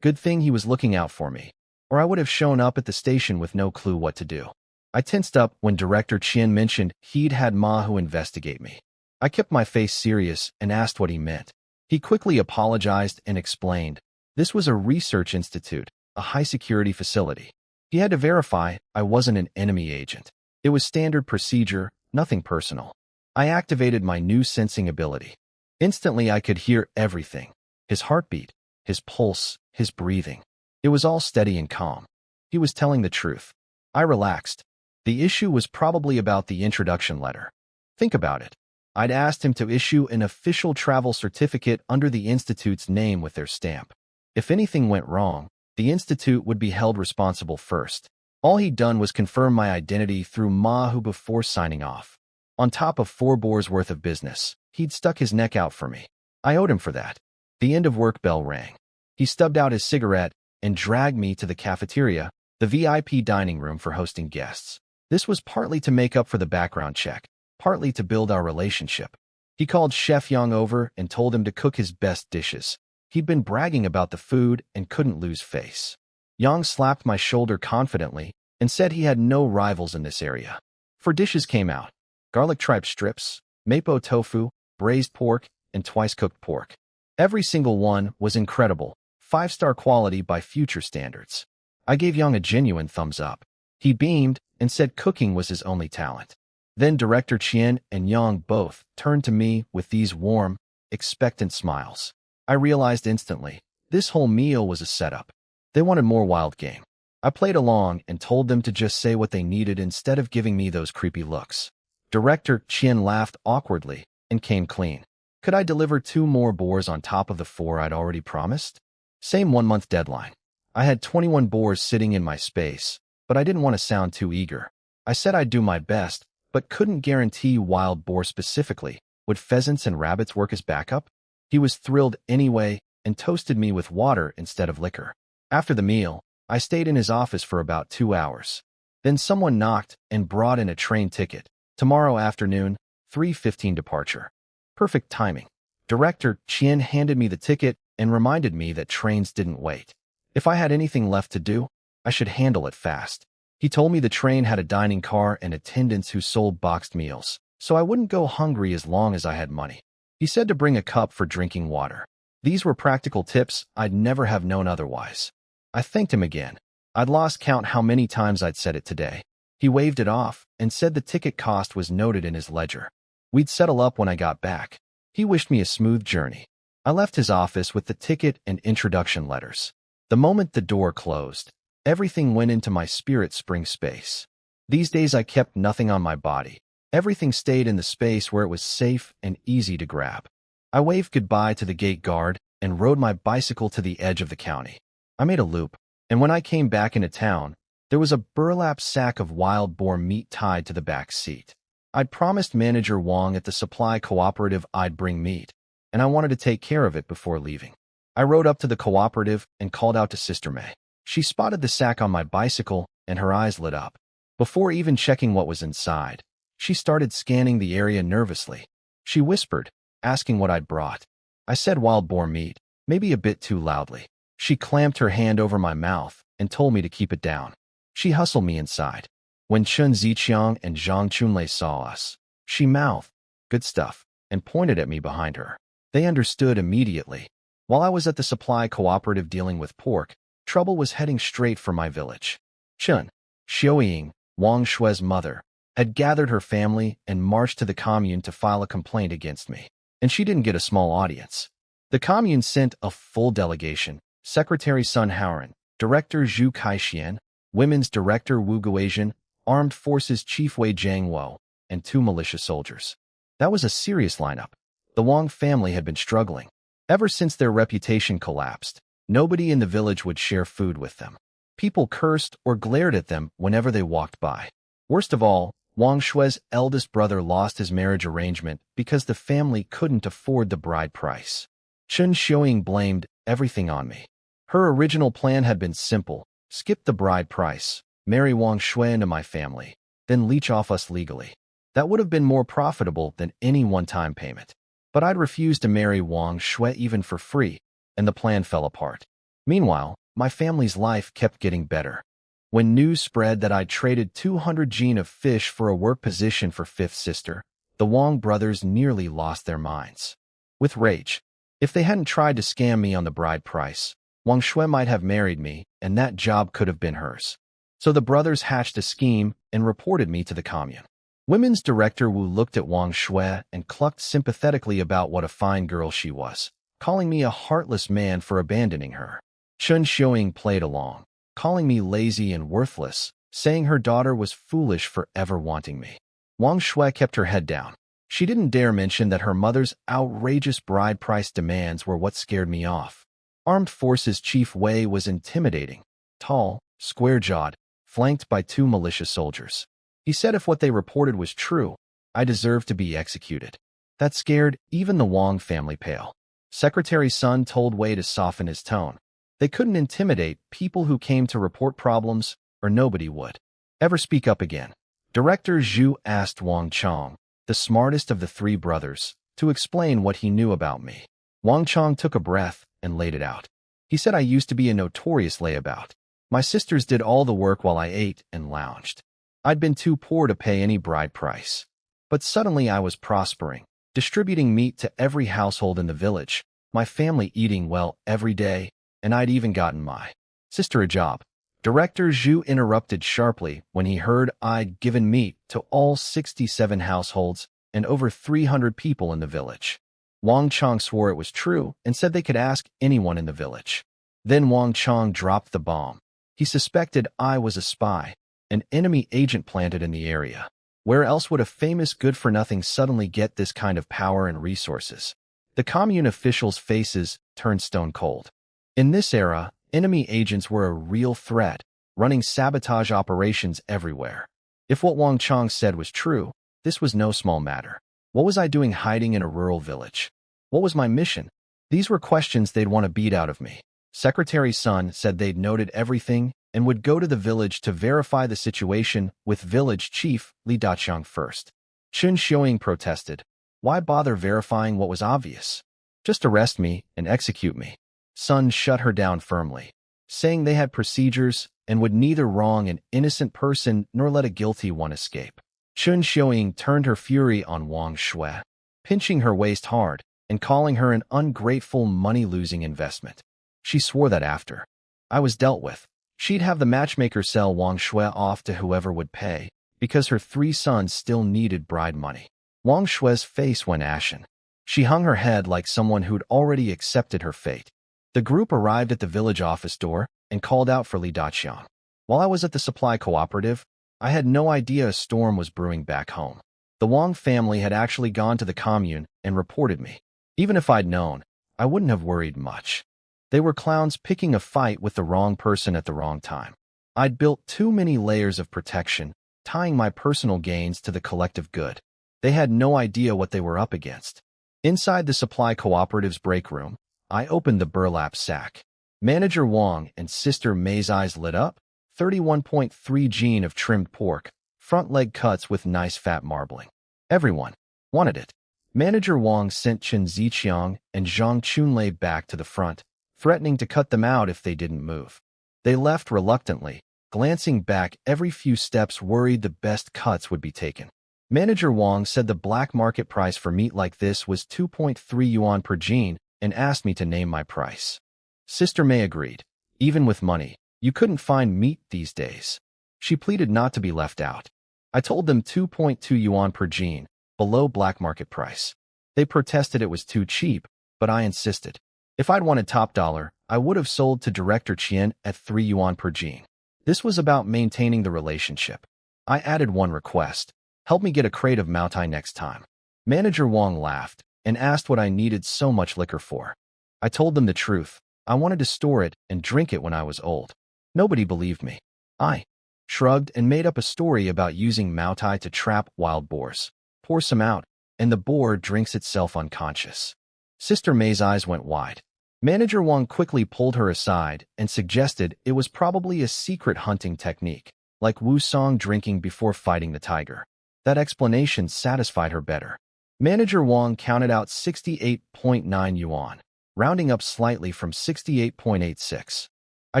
Good thing he was looking out for me, or I would have shown up at the station with no clue what to do. I tensed up when Director Qian mentioned he'd had Mahu investigate me. I kept my face serious and asked what he meant. He quickly apologized and explained. This was a research institute, a high-security facility. He had to verify I wasn't an enemy agent. It was standard procedure, nothing personal. I activated my new sensing ability. Instantly, I could hear everything. His heartbeat, his pulse, his breathing. It was all steady and calm. He was telling the truth. I relaxed. The issue was probably about the introduction letter. Think about it. I'd asked him to issue an official travel certificate under the institute's name with their stamp. If anything went wrong, the institute would be held responsible first. All he'd done was confirm my identity through Mahu before signing off. On top of 4 boars worth of business, he'd stuck his neck out for me. I owed him for that. The end of work bell rang. He stubbed out his cigarette and dragged me to the cafeteria, the VIP dining room for hosting guests. This was partly to make up for the background check, partly to build our relationship. He called Chef Yang over and told him to cook his best dishes. He'd been bragging about the food and couldn't lose face. Yang slapped my shoulder confidently and said he had no rivals in this area. 4 dishes came out: garlic tripe strips, mapo tofu, braised pork, and twice-cooked pork. Every single one was incredible, 5-star quality by future standards. I gave Yang a genuine thumbs up. He beamed and said cooking was his only talent. Then Director Qian and Yang both turned to me with these warm, expectant smiles. I realized instantly, this whole meal was a setup. They wanted more wild game. I played along and told them to just say what they needed instead of giving me those creepy looks. Director Qian laughed awkwardly and came clean. Could I deliver 2 more boars on top of the 4 I'd already promised? Same 1-month deadline. I had 21 boars sitting in my space, but I didn't want to sound too eager. I said I'd do my best, but couldn't guarantee wild boar specifically. Would pheasants and rabbits work as backup? He was thrilled anyway and toasted me with water instead of liquor. After the meal, I stayed in his office for about 2 hours. Then someone knocked and brought in a train ticket. Tomorrow afternoon, 3:15 departure. Perfect timing. Director Qian handed me the ticket and reminded me that trains didn't wait. If I had anything left to do, I should handle it fast. He told me the train had a dining car and attendants who sold boxed meals, so I wouldn't go hungry as long as I had money. He said to bring a cup for drinking water. These were practical tips I'd never have known otherwise. I thanked him again. I'd lost count how many times I'd said it today. He waved it off and said the ticket cost was noted in his ledger. We'd settle up when I got back. He wished me a smooth journey. I left his office with the ticket and introduction letters. The moment the door closed, everything went into my spirit spring space. These days I kept nothing on my body. Everything stayed in the space where it was safe and easy to grab. I waved goodbye to the gate guard and rode my bicycle to the edge of the county. I made a loop, and when I came back into town, there was a burlap sack of wild boar meat tied to the back seat. I'd promised Manager Wang at the supply cooperative I'd bring meat, and I wanted to take care of it before leaving. I rode up to the cooperative and called out to Sister May. She spotted the sack on my bicycle, and her eyes lit up. Before even checking what was inside, she started scanning the area nervously. She whispered, asking what I'd brought. I said wild boar meat, maybe a bit too loudly. She clamped her hand over my mouth and told me to keep it down. She hustled me inside. When Chun Ziqiang and Zhang Chunlei saw us, she mouthed, "Good stuff," and pointed at me behind her. They understood immediately. While I was at the supply cooperative dealing with pork, trouble was heading straight for my village. Chun Xiaoying, Wang Shui's mother, had gathered her family and marched to the commune to file a complaint against me. And she didn't get a small audience. The commune sent a full delegation: Secretary Sun Haoran, Director Zhu Kaixian, Women's Director Wu Guozian, Armed Forces Chief Wei Jiangwo, and 2 militia soldiers. That was a serious lineup. The Wang family had been struggling. Ever since their reputation collapsed, nobody in the village would share food with them. People cursed or glared at them whenever they walked by. Worst of all, Wang Shui's eldest brother lost his marriage arrangement because the family couldn't afford the bride price. Chun Xiaoying blamed everything on me. Her original plan had been simple: skip the bride price, marry Wang Shui into my family, then leech off us legally. That would have been more profitable than any one-time payment. But I'd refused to marry Wang Shui even for free, and the plan fell apart. Meanwhile, my family's life kept getting better. When news spread that I'd traded 200 jin of fish for a work position for fifth sister, the Wang brothers nearly lost their minds. With rage, if they hadn't tried to scam me on the bride price, Wang Shui might have married me, and that job could have been hers. So the brothers hatched a scheme and reported me to the commune. Women's Director Wu looked at Wang Shui and clucked sympathetically about what a fine girl she was, calling me a heartless man for abandoning her. Chun Xiaoying played along, calling me lazy and worthless, saying her daughter was foolish for ever wanting me. Wang Shui kept her head down. She didn't dare mention that her mother's outrageous bride price demands were what scared me off. Armed Forces Chief Wei was intimidating, tall, square-jawed, flanked by 2 militia soldiers. He said if what they reported was true, I deserved to be executed. That scared even the Wang family pale. Secretary Sun told Wei to soften his tone. They couldn't intimidate people who came to report problems, or nobody would ever speak up again. Director Zhu asked Wang Chong, the smartest of the 3 brothers, to explain what he knew about me. Wang Chong took a breath and laid it out. He said I used to be a notorious layabout. My sisters did all the work while I ate and lounged. I'd been too poor to pay any bride price. But suddenly I was prospering, distributing meat to every household in the village, my family eating well every day, and I'd even gotten my sister a job. Director Zhu interrupted sharply when he heard I'd given meat to all 67 households and over 300 people in the village. Wang Chong swore it was true and said they could ask anyone in the village. Then Wang Chong dropped the bomb. He suspected I was a spy, an enemy agent planted in the area. Where else would a famous good-for-nothing suddenly get this kind of power and resources? The commune officials' faces turned stone cold. In this era, enemy agents were a real threat, running sabotage operations everywhere. If what Wang Chong said was true, this was no small matter. What was I doing hiding in a rural village? What was my mission? These were questions they'd want to beat out of me. Secretary Sun said they'd noted everything and would go to the village to verify the situation with village chief Li Daqiang first. Chun Xiaoying protested. Why bother verifying what was obvious? Just arrest me and execute me. Sun shut her down firmly, saying they had procedures and would neither wrong an innocent person nor let a guilty one escape. Chun Xiaoying turned her fury on Wang Shui, pinching her waist hard and calling her an ungrateful money-losing investment. She swore that after I was dealt with, she'd have the matchmaker sell Wang Shui off to whoever would pay, because her 3 sons still needed bride money. Wang Shui's face went ashen. She hung her head like someone who'd already accepted her fate. The group arrived at the village office door and called out for Li Daqiang. While I was at the supply cooperative, I had no idea a storm was brewing back home. The Wang family had actually gone to the commune and reported me. Even if I'd known, I wouldn't have worried much. They were clowns picking a fight with the wrong person at the wrong time. I'd built too many layers of protection, tying my personal gains to the collective good. They had no idea what they were up against. Inside the supply cooperative's break room, I opened the burlap sack. Manager Wang and Sister May's eyes lit up. 31.3 gene of trimmed pork, front leg cuts with nice fat marbling. Everyone wanted it. Manager Wang sent Chen Ziqiang and Zhang Chunlei back to the front, threatening to cut them out if they didn't move. They left reluctantly, glancing back every few steps worried the best cuts would be taken. Manager Wang said the black market price for meat like this was 2.3 yuan per gene and asked me to name my price. Sister May agreed. Even with money, you couldn't find meat these days. She pleaded not to be left out. I told them 2.2 yuan per gene, below black market price. They protested it was too cheap, but I insisted. If I'd wanted top dollar, I would have sold to Director Qian at 3 yuan per gene. This was about maintaining the relationship. I added one request. Help me get a crate of Maotai next time. Manager Wang laughed and asked what I needed so much liquor for. I told them the truth. I wanted to store it and drink it when I was old. Nobody believed me. I shrugged and made up a story about using Maotai to trap wild boars. Pour some out, and the boar drinks itself unconscious. Sister May's eyes went wide. Manager Wang quickly pulled her aside and suggested it was probably a secret hunting technique, like Wu Song drinking before fighting the tiger. That explanation satisfied her better. Manager Wang counted out 68.9 yuan, rounding up slightly from 68.86. I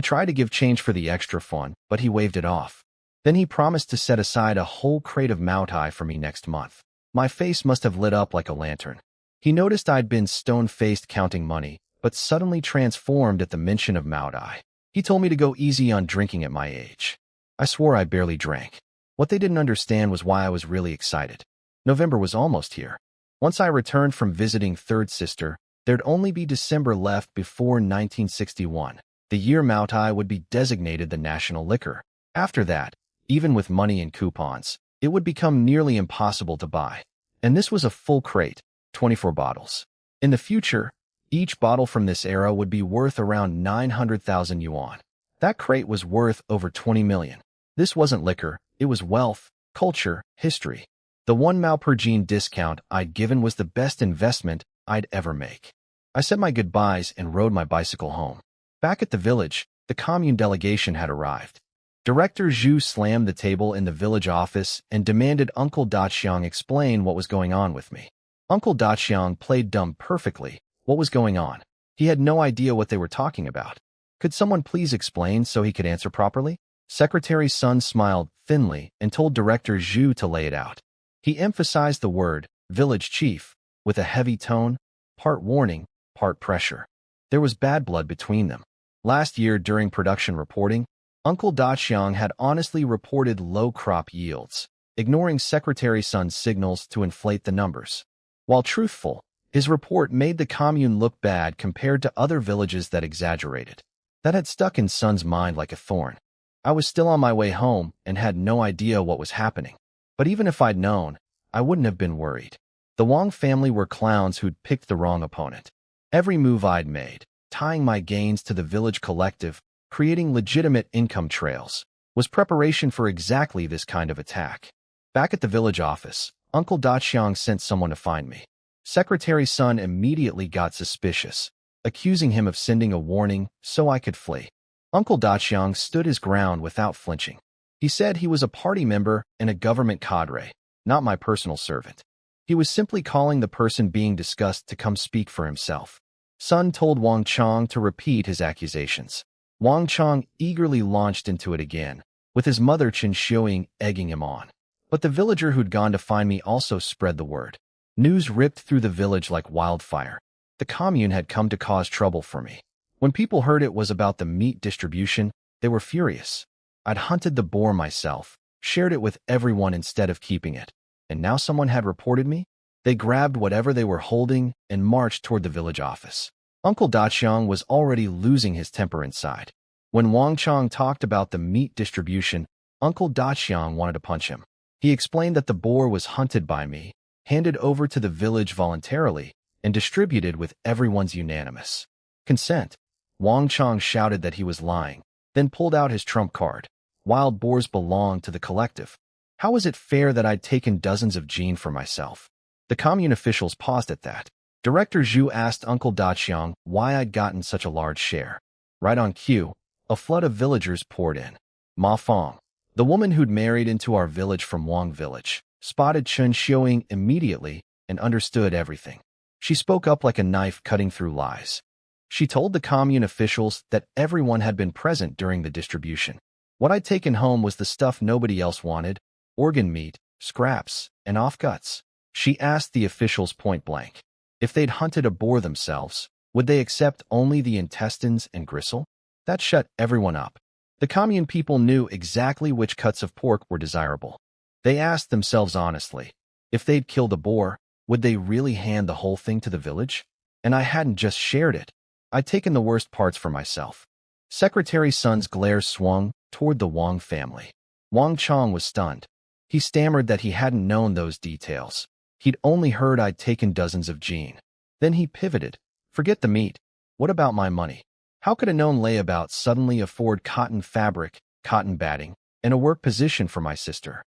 tried to give change for the extra fun, but he waved it off. Then he promised to set aside a whole crate of Maotai for me next month. My face must have lit up like a lantern. He noticed I'd been stone-faced counting money, but suddenly transformed at the mention of Maotai. He told me to go easy on drinking at my age. I swore I barely drank. What they didn't understand was why I was really excited. November was almost here. Once I returned from visiting third sister, there'd only be December left before 1961. The year Maotai would be designated the national liquor. After that, even with money and coupons, it would become nearly impossible to buy. And this was a full crate, 24 bottles. In the future, each bottle from this era would be worth around 900,000 yuan. That crate was worth over 20 million. This wasn't liquor, it was wealth, culture, history. The 1 mao per gene discount I'd given was the best investment I'd ever make. I said my goodbyes and rode my bicycle home. Back at the village, the commune delegation had arrived. Director Zhu slammed the table in the village office and demanded Uncle Daqiang explain what was going on with me. Uncle Daqiang played dumb perfectly. What was going on? He had no idea what they were talking about. Could someone please explain so he could answer properly? Secretary Sun smiled thinly and told Director Zhu to lay it out. He emphasized the word, village chief, with a heavy tone, part warning, part pressure. There was bad blood between them. Last year during production reporting, Uncle Daqiang had honestly reported low crop yields, ignoring Secretary Sun's signals to inflate the numbers. While truthful, His report made the commune look bad compared to other villages that exaggerated. That had stuck in Sun's mind like a thorn. I was still on my way home and had no idea what was happening. But even if I'd known, I wouldn't have been worried. The Wong family were clowns who'd picked the wrong opponent. Every move I'd made, tying my gains to the village collective, creating legitimate income trails, was preparation for exactly this kind of attack. Back at the village office, Uncle Daqiang sent someone to find me. Secretary Sun immediately got suspicious, accusing him of sending a warning so I could flee. Uncle Daqiang stood his ground without flinching. He said he was a party member and a government cadre, not my personal servant. He was simply calling the person being discussed to come speak for himself. Sun told Wang Chong to repeat his accusations. Wang Chong eagerly launched into it again, with his mother Chen Xiuing egging him on. But the villager who'd gone to find me also spread the word. News ripped through the village like wildfire. The commune had come to cause trouble for me. When people heard it was about the meat distribution, they were furious. I'd hunted the boar myself, shared it with everyone instead of keeping it. And now someone had reported me? They grabbed whatever they were holding and marched toward the village office. Uncle Daqiang was already losing his temper inside. When Wang Chong talked about the meat distribution, Uncle Daqiang wanted to punch him. He explained that the boar was hunted by me, handed over to the village voluntarily, and distributed with everyone's unanimous consent. Wang Chong shouted that he was lying, then pulled out his trump card. Wild boars belonged to the collective. How was it fair that I'd taken dozens of gene for myself? The commune officials paused at that. Director Zhu asked Uncle Daqiang why I'd gotten such a large share. Right on cue, a flood of villagers poured in. Ma Fong, the woman who'd married into our village from Wang Village, spotted Chen Xiuing immediately and understood everything. She spoke up like a knife cutting through lies. She told the commune officials that everyone had been present during the distribution. What I'd taken home was the stuff nobody else wanted, organ meat, scraps, and offcuts. She asked the officials point blank. If they'd hunted a boar themselves, would they accept only the intestines and gristle? That shut everyone up. The commune people knew exactly which cuts of pork were desirable. They asked themselves honestly, if they'd killed a boar, would they really hand the whole thing to the village? And I hadn't just shared it. I'd taken the worst parts for myself. Secretary Sun's glare swung toward the Wang family. Wang Chong was stunned. He stammered that he hadn't known those details. He'd only heard I'd taken dozens of gene. Then he pivoted. Forget the meat. What about my money? How could a known layabout suddenly afford cotton fabric, cotton batting, and a work position for my sister?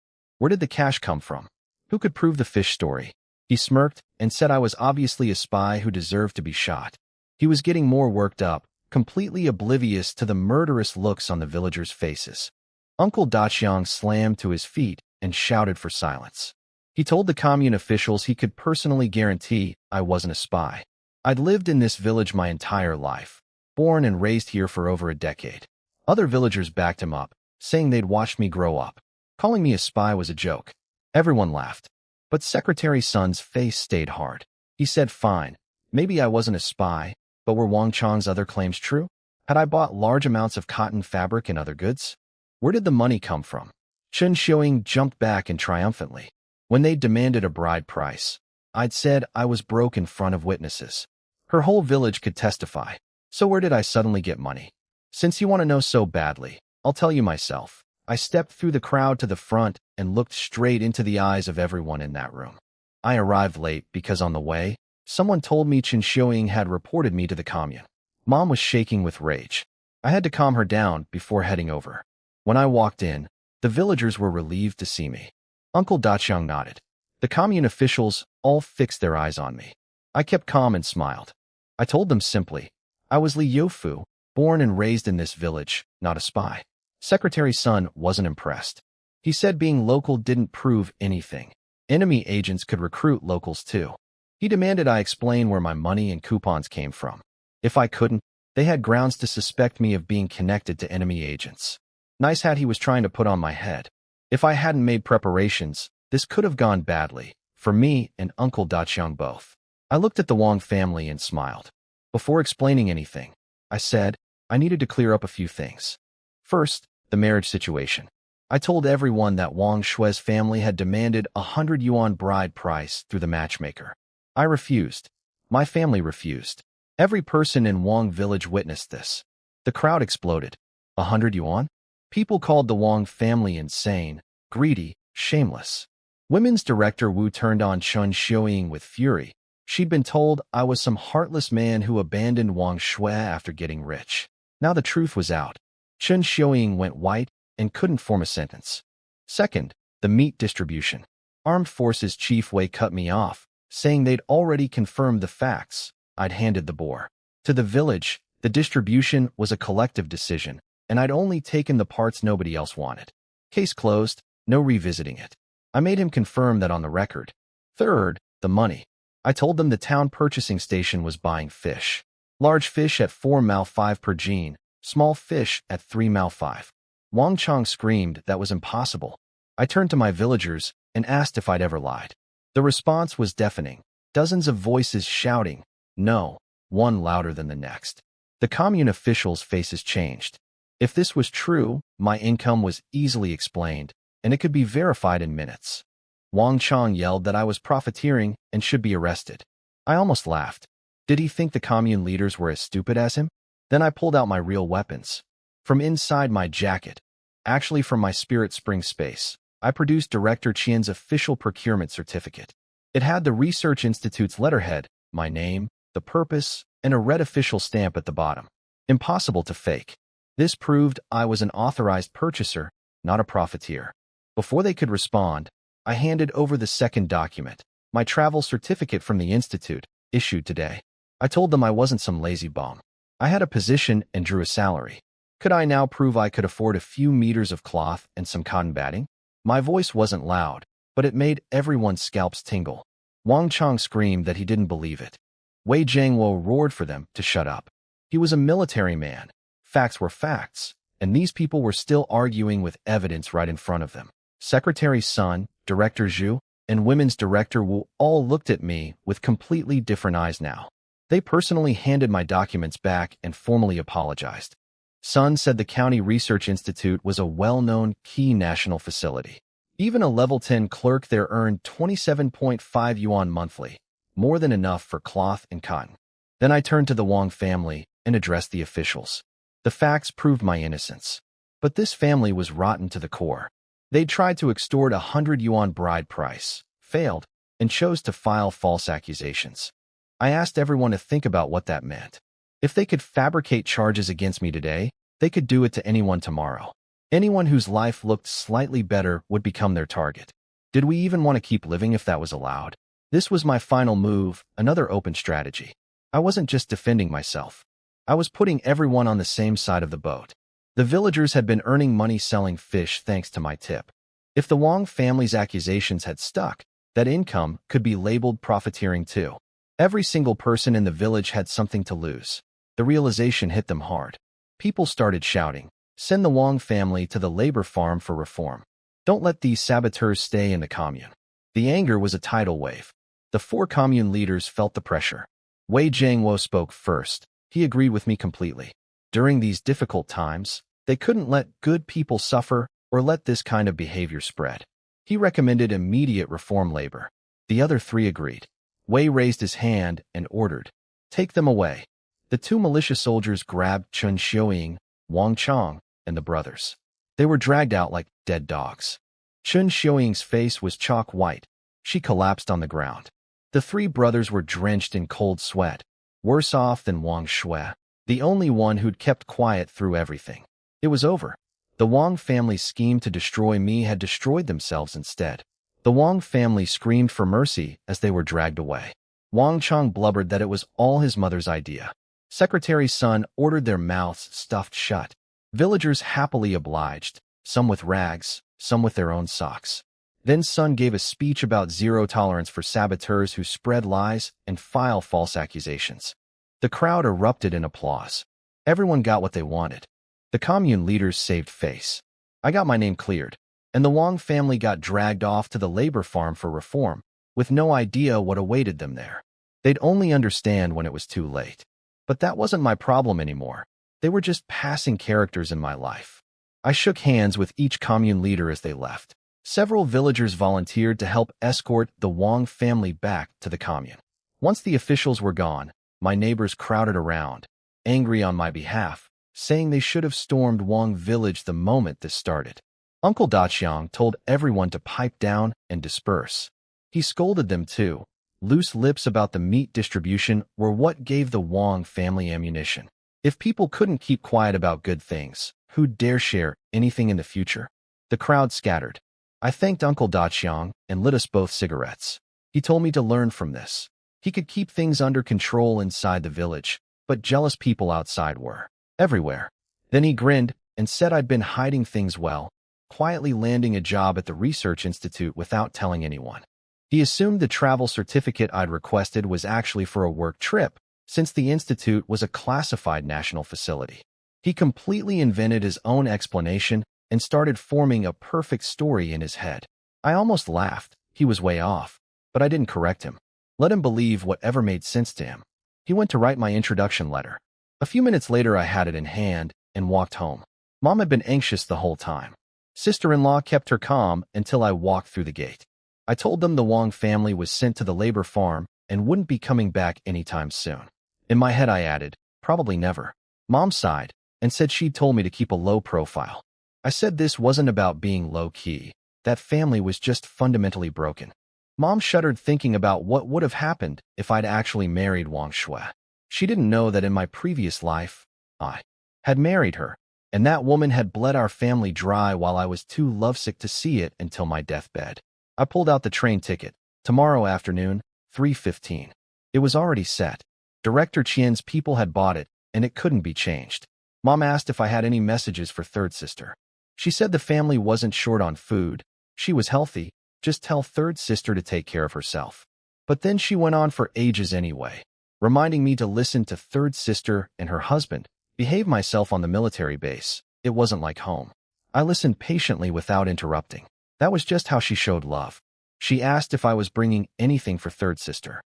Where did the cash come from? Who could prove the fish story? He smirked and said I was obviously a spy who deserved to be shot. He was getting more worked up, completely oblivious to the murderous looks on the villagers' faces. Uncle Daqiang slammed to his feet and shouted for silence. He told the commune officials he could personally guarantee I wasn't a spy. I'd lived in this village my entire life, born and raised here for over a decade. Other villagers backed him up, saying they'd watched me grow up. Calling me a spy was a joke. Everyone laughed. But Secretary Sun's face stayed hard. He said, fine, maybe I wasn't a spy, but were Wang Chong's other claims true? Had I bought large amounts of cotton fabric and other goods? Where did the money come from? Chen Xiuing jumped back in triumphantly. When they demanded a bride price, I'd said I was broke in front of witnesses. Her whole village could testify. So where did I suddenly get money? Since you want to know so badly, I'll tell you myself. I stepped through the crowd to the front and looked straight into the eyes of everyone in that room. I arrived late because on the way, someone told me Chen Xiuing had reported me to the commune. Mom was shaking with rage. I had to calm her down before heading over. When I walked in, the villagers were relieved to see me. Uncle Daqiang nodded. The commune officials all fixed their eyes on me. I kept calm and smiled. I told them simply, I was Li Youfu, born and raised in this village, not a spy. Secretary Sun wasn't impressed. He said being local didn't prove anything. Enemy agents could recruit locals too. He demanded I explain where my money and coupons came from. If I couldn't, they had grounds to suspect me of being connected to enemy agents. Nice hat he was trying to put on my head. If I hadn't made preparations, this could have gone badly, for me and Uncle Daqiang both. I looked at the Wang family and smiled. Before explaining anything, I said I needed to clear up a few things. First, the marriage situation. I told everyone that Wang Shui's family had demanded 100 yuan bride price through the matchmaker. I refused. My family refused. Every person in Wang village witnessed this. The crowd exploded. 100 yuan? People called the Wang family insane, greedy, shameless. Women's director Wu turned on Chen Xiuying with fury. She'd been told I was some heartless man who abandoned Wang Shui after getting rich. Now the truth was out. Chen Xiuying went white and couldn't form a sentence. Second, the meat distribution. Armed Forces Chief Wei cut me off, saying they'd already confirmed the facts. I'd handed the boar. To the village, the distribution was a collective decision, and I'd only taken the parts nobody else wanted. Case closed, no revisiting it. I made him confirm that on the record. Third, the money. I told them the town purchasing station was buying fish. Large fish at 4 mao 5 per gene, small fish at 3 mao 5. Wang Chong screamed that was impossible. I turned to my villagers and asked if I'd ever lied. The response was deafening. Dozens of voices shouting, no, one louder than the next. The commune officials' faces changed. If this was true, my income was easily explained, and it could be verified in minutes. Wang Chong yelled that I was profiteering and should be arrested. I almost laughed. Did he think the commune leaders were as stupid as him? Then I pulled out my real weapons. From inside my jacket, actually from my spirit spring space, I produced Director Qian's official procurement certificate. It had the Research Institute's letterhead, my name, the purpose, and a red official stamp at the bottom. Impossible to fake. This proved I was an authorized purchaser, not a profiteer. Before they could respond, I handed over the second document, my travel certificate from the Institute, issued today. I told them I wasn't some lazy bum. I had a position and drew a salary. Could I now prove I could afford a few meters of cloth and some cotton batting? My voice wasn't loud, but it made everyone's scalps tingle. Wang Chong screamed that he didn't believe it. Wei Jiangwo roared for them to shut up. He was a military man. Facts were facts, and these people were still arguing with evidence right in front of them. Secretary Sun, Director Zhu, and Women's Director Wu all looked at me with completely different eyes now. They personally handed my documents back and formally apologized. Sun said the County Research Institute was a well-known key national facility. Even a level 10 clerk there earned 27.5 yuan monthly, more than enough for cloth and cotton. Then I turned to the Wang family and addressed the officials. The facts proved my innocence. But this family was rotten to the core. They tried to extort 100 yuan bride price, failed, and chose to file false accusations. I asked everyone to think about what that meant. If they could fabricate charges against me today, they could do it to anyone tomorrow. Anyone whose life looked slightly better would become their target. Did we even want to keep living if that was allowed? This was my final move, another open strategy. I wasn't just defending myself. I was putting everyone on the same side of the boat. The villagers had been earning money selling fish thanks to my tip. If the Wang family's accusations had stuck, that income could be labeled profiteering too. Every single person in the village had something to lose. The realization hit them hard. People started shouting, "Send the Wang family to the labor farm for reform. Don't let these saboteurs stay in the commune." The anger was a tidal wave. The 4 commune leaders felt the pressure. Wei Jiangwo spoke first. He agreed with me completely. During these difficult times, they couldn't let good people suffer or let this kind of behavior spread. He recommended immediate reform labor. The other 3 agreed. Wei raised his hand and ordered, "Take them away." The 2 militia soldiers grabbed Chen Xiuying, Wang Chong, and the brothers. They were dragged out like dead dogs. Chen Xiuying's face was chalk white. She collapsed on the ground. The 3 brothers were drenched in cold sweat, worse off than Wang Shui, the only one who'd kept quiet through everything. It was over. The Wang family's scheme to destroy me had destroyed themselves instead. The Wang family screamed for mercy as they were dragged away. Wang Chong blubbered that it was all his mother's idea. Secretary Sun ordered their mouths stuffed shut. Villagers happily obliged, some with rags, some with their own socks. Then Sun gave a speech about zero tolerance for saboteurs who spread lies and file false accusations. The crowd erupted in applause. Everyone got what they wanted. The commune leaders saved face. I got my name cleared, and the Wang family got dragged off to the labor farm for reform, with no idea what awaited them there. They'd only understand when it was too late. But that wasn't my problem anymore. They were just passing characters in my life. I shook hands with each commune leader as they left. Several villagers volunteered to help escort the Wang family back to the commune. Once the officials were gone, my neighbors crowded around, angry on my behalf, saying they should have stormed Wang village the moment this started. Uncle Daqiang told everyone to pipe down and disperse. He scolded them too. Loose lips about the meat distribution were what gave the Wang family ammunition. If people couldn't keep quiet about good things, who'd dare share anything in the future? The crowd scattered. I thanked Uncle Daqiang and lit us both cigarettes. He told me to learn from this. He could keep things under control inside the village, but jealous people outside were everywhere. Then he grinned and said I'd been hiding things well, quietly landing a job at the research institute without telling anyone. He assumed the travel certificate I'd requested was actually for a work trip, since the institute was a classified national facility. He completely invented his own explanation and started forming a perfect story in his head. I almost laughed. He was way off, but I didn't correct him. Let him believe whatever made sense to him. He went to write my introduction letter. A few minutes later, I had it in hand and walked home. Mom had been anxious the whole time. Sister-in-law kept her calm until I walked through the gate. I told them the Wang family was sent to the labor farm and wouldn't be coming back anytime soon. In my head, I added, probably never. Mom sighed and said she'd told me to keep a low profile. I said this wasn't about being low-key. That family was just fundamentally broken. Mom shuddered thinking about what would have happened if I'd actually married Wang Shui. She didn't know that in my previous life, I had married her, and that woman had bled our family dry while I was too lovesick to see it until my deathbed. I pulled out the train ticket. Tomorrow afternoon, 3:15. It was already set. Director Qian's people had bought it, and it couldn't be changed. Mom asked if I had any messages for third sister. She said the family wasn't short on food. She was healthy. Just tell third sister to take care of herself. But then she went on for ages anyway, reminding me to listen to third sister and her husband, behave myself on the military base. It wasn't like home. I listened patiently without interrupting. That was just how she showed love. She asked if I was bringing anything for third sister.